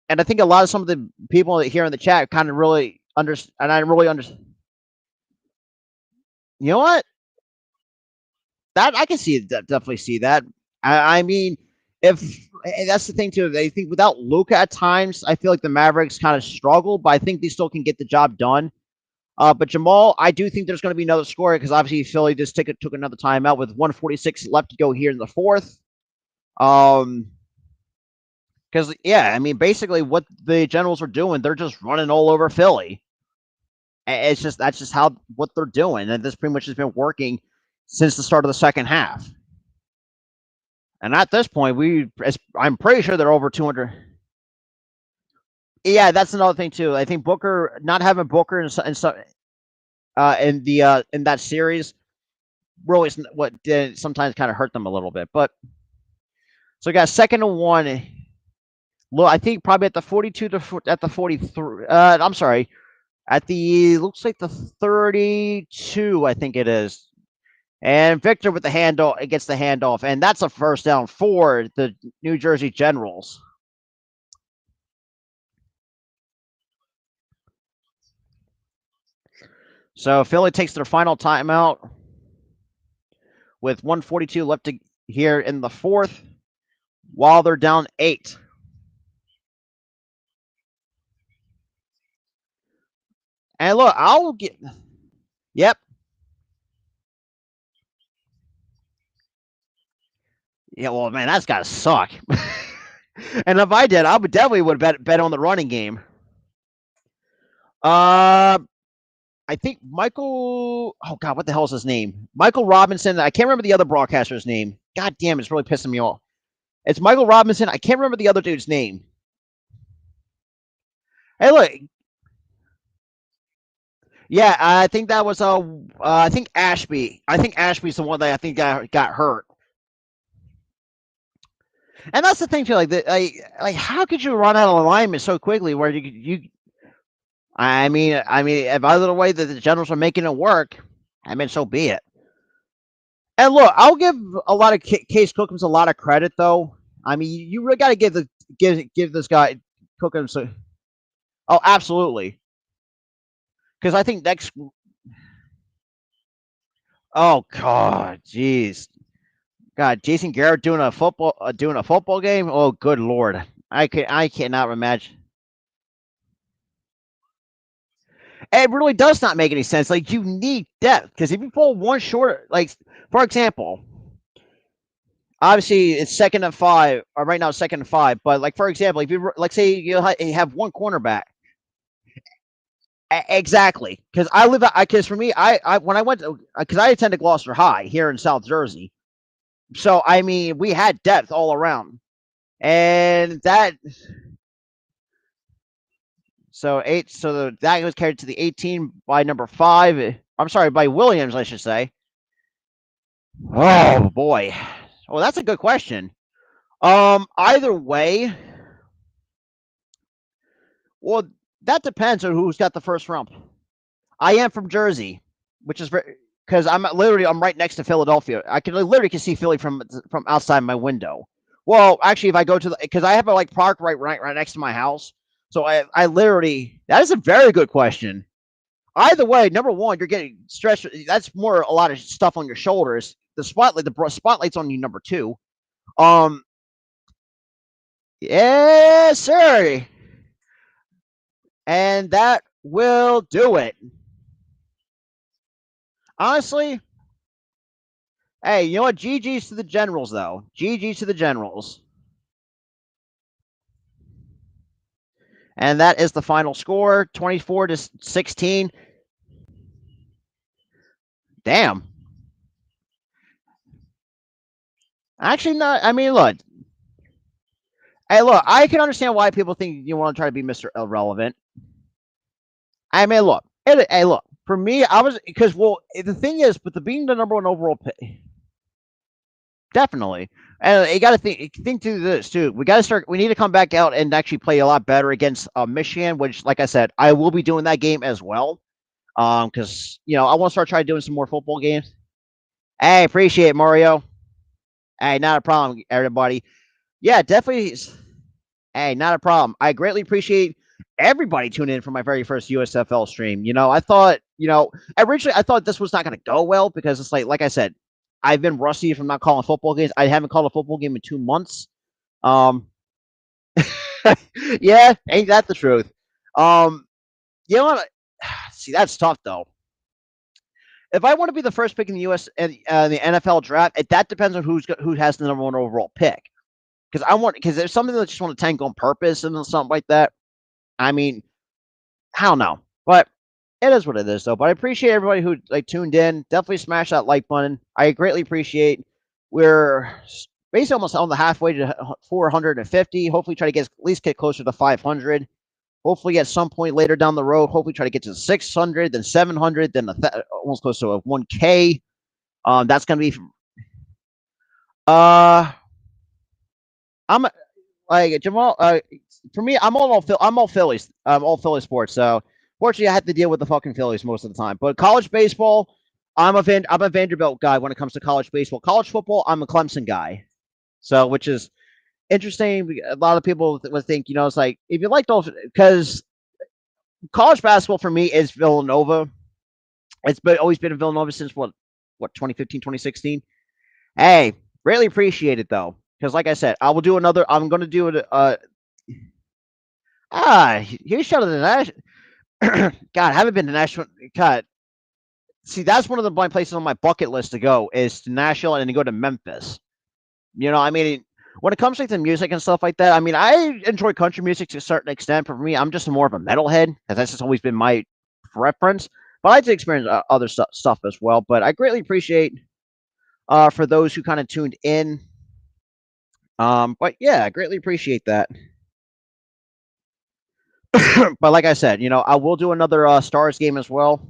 and I think some of the people here in the chat kind of really understand, and I really understand. You know what? That I can definitely see that. I mean, if that's the thing too, I think without Luka at times, I feel like the Mavericks kind of struggle, but I think they still can get the job done. But Jamal, I do think there's going to be another score because obviously Philly just took another timeout with 1:46 left to go here in the fourth. Because yeah, I mean, basically what the Generals are doing, they're just running all over Philly. That's just what they're doing, and this pretty much has been working since the start of the second half. And at this point, I'm pretty sure they're over 200. Yeah, that's another thing too. I think not having Booker in that series really what did sometimes kind of hurt them a little bit. But so we got 2nd and 1. Well, I think probably at the 42 at the 43. I'm sorry, looks like the 32. I think it is. And Victor with the handoff, it gets the handoff, and that's a first down for the New Jersey Generals. So Philly takes their final timeout with 1:42 left here in the fourth, while they're down 8. And look, Yep. Yeah, well, man, that's got to suck. And if I did, I would definitely bet on the running game. I think Michael. Oh God, what the hell is his name? Michael Robinson. I can't remember the other broadcaster's name. God damn, it's really pissing me off. It's Michael Robinson. I can't remember the other dude's name. Hey, look. Yeah, I think that was I think Ashby. I think Ashby's the one that I think got hurt. And that's the thing too. Like how could you run out of alignment so quickly? Where you I mean, if other way that the Generals are making it work, I mean, so be it. And look, I'll give a lot of Case Cookums a lot of credit, though. I mean, you really got to give this guy Cookums. Oh, absolutely. Because I think next. Oh God, jeez, God, Jason Garrett doing a football game. Oh, good Lord, I cannot imagine. It really does not make any sense. Like you need depth because if you pull one short, like for example, obviously it's 2nd and 5, or right now it's 2nd and 5. But like for example, if you like say you have one cornerback, exactly. Because because for me, I when I went because I attended Gloucester High here in South Jersey, so I mean we had depth all around, and that. So that was carried to the 18 by number 5. I'm sorry, by Williams, I should say. Oh boy. Well, that's a good question. Either way, well, that depends on who's got the first round. I am from Jersey, which is because I'm right next to Philadelphia. I can see Philly from outside my window. Well, actually, if I go to because I have a park right next to my house, so I literally that is a very good question. Either way, number one, you're getting stressed. That's a lot of stuff on your shoulders. The spotlight's on you. Number 2, yes, sir. And that will do it. Honestly, hey, you know what? GG's to the Generals, though. GG's to the Generals. And that is the final score, 24-16. Damn. Actually, not. I mean, look. Hey, look. I can understand why people think you want to try to be Mr. Irrelevant. I mean, look. Hey, look. For me, I was because the thing is, with the being the number one overall pick, definitely, and you got to think through this too. We got to start. We need to come back out and actually play a lot better against Michigan, which, like I said, I will be doing that game as well. Because I want to start trying doing some more football games. Hey, appreciate it, Mario. Hey, not a problem, everybody. Yeah, definitely. Hey, not a problem. I greatly appreciate everybody tuning in for my very first USFL stream. I thought, originally I thought this was not going to go well because it's like I said, I've been rusty from not calling football games. I haven't called a football game in 2 months. Yeah, ain't that the truth? You know what? See, that's tough though. If I want to be the first pick in the U.S. and the NFL draft, that depends on who has the number one overall pick. Because there's something that I just want to tank on purpose and something like that. I mean, I don't know, but it is what it is, though. But I appreciate everybody who tuned in. Definitely smash that like button. I greatly appreciate. We're basically almost on the halfway to 450. Hopefully, try to at least get closer to 500. Hopefully, at some point later down the road, hopefully try to get to 600, then 700, then almost close to a 1K. That's gonna be. I'm like Jamal. For me, I'm all Phillies. I'm all Philly sports. So fortunately, I have to deal with the fucking Phillies most of the time. But college baseball, I'm a Vanderbilt guy when it comes to college baseball. College football, I'm a Clemson guy. So which is interesting. A lot of people would think, it's like if you like those, because college basketball for me is Villanova. It's always been Villanova since what 2015, 2016. Hey, greatly appreciate it though, because like I said, I will do another. I'm going to do it. Here's shot of the national. God, I haven't been to Nashville. God, see, that's one of the blind places on my bucket list to go is to Nashville and to go to Memphis. I mean, when it comes to the music and stuff like that, I mean, I enjoy country music to a certain extent. For me, I'm just more of a metalhead, because that's just always been my preference. But I like to experience other stuff as well. But I greatly appreciate for those who kind of tuned in. But yeah, I greatly appreciate that. But like I said, I will do another Stars game as well.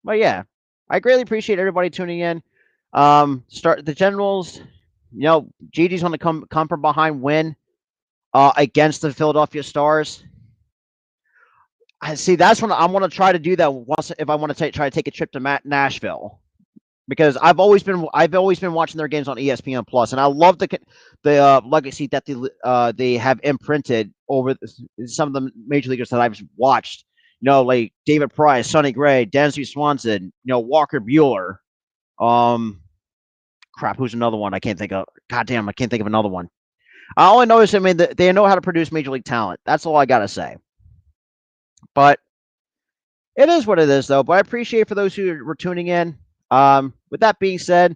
But yeah, I greatly appreciate everybody tuning in. Start the Generals. Gigi's going to come from behind win against the Philadelphia Stars. I see. That's when I'm going to try to do that once if I want to try to take a trip to Nashville, because I've always been watching their games on ESPN Plus, and I love the legacy that they have imprinted over some of the major leaguers that I've watched. Like David Price, Sonny Gray, Dansby Swanson, Walker Buehler. Crap, who's another one I can't think of? Goddamn, I can't think of another one. I only know is, I mean, they know how to produce major league talent. That's all I gotta say. But it is what it is, though. But I appreciate for those who were tuning in. With that being said,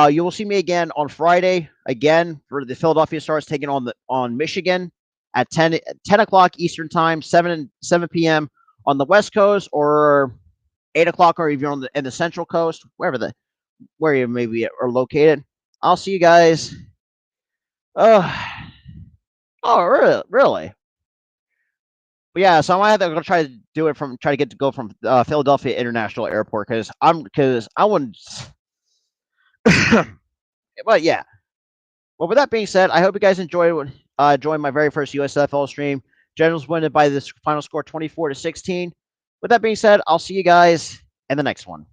you will see me again on Friday again for the Philadelphia Stars taking on Michigan at 10 o'clock Eastern time, 7 p.m. on the West Coast, or 8 o'clock, or if you're in the Central Coast, where you maybe are located. I'll see you guys. Oh, really? But yeah, so I might have to go try to do it try to go from Philadelphia International Airport because I wouldn't. But yeah. Well, with that being said, I hope you guys enjoyed my very first USFL stream. Generals win it by this final score 24-16. With that being said, I'll see you guys in the next one.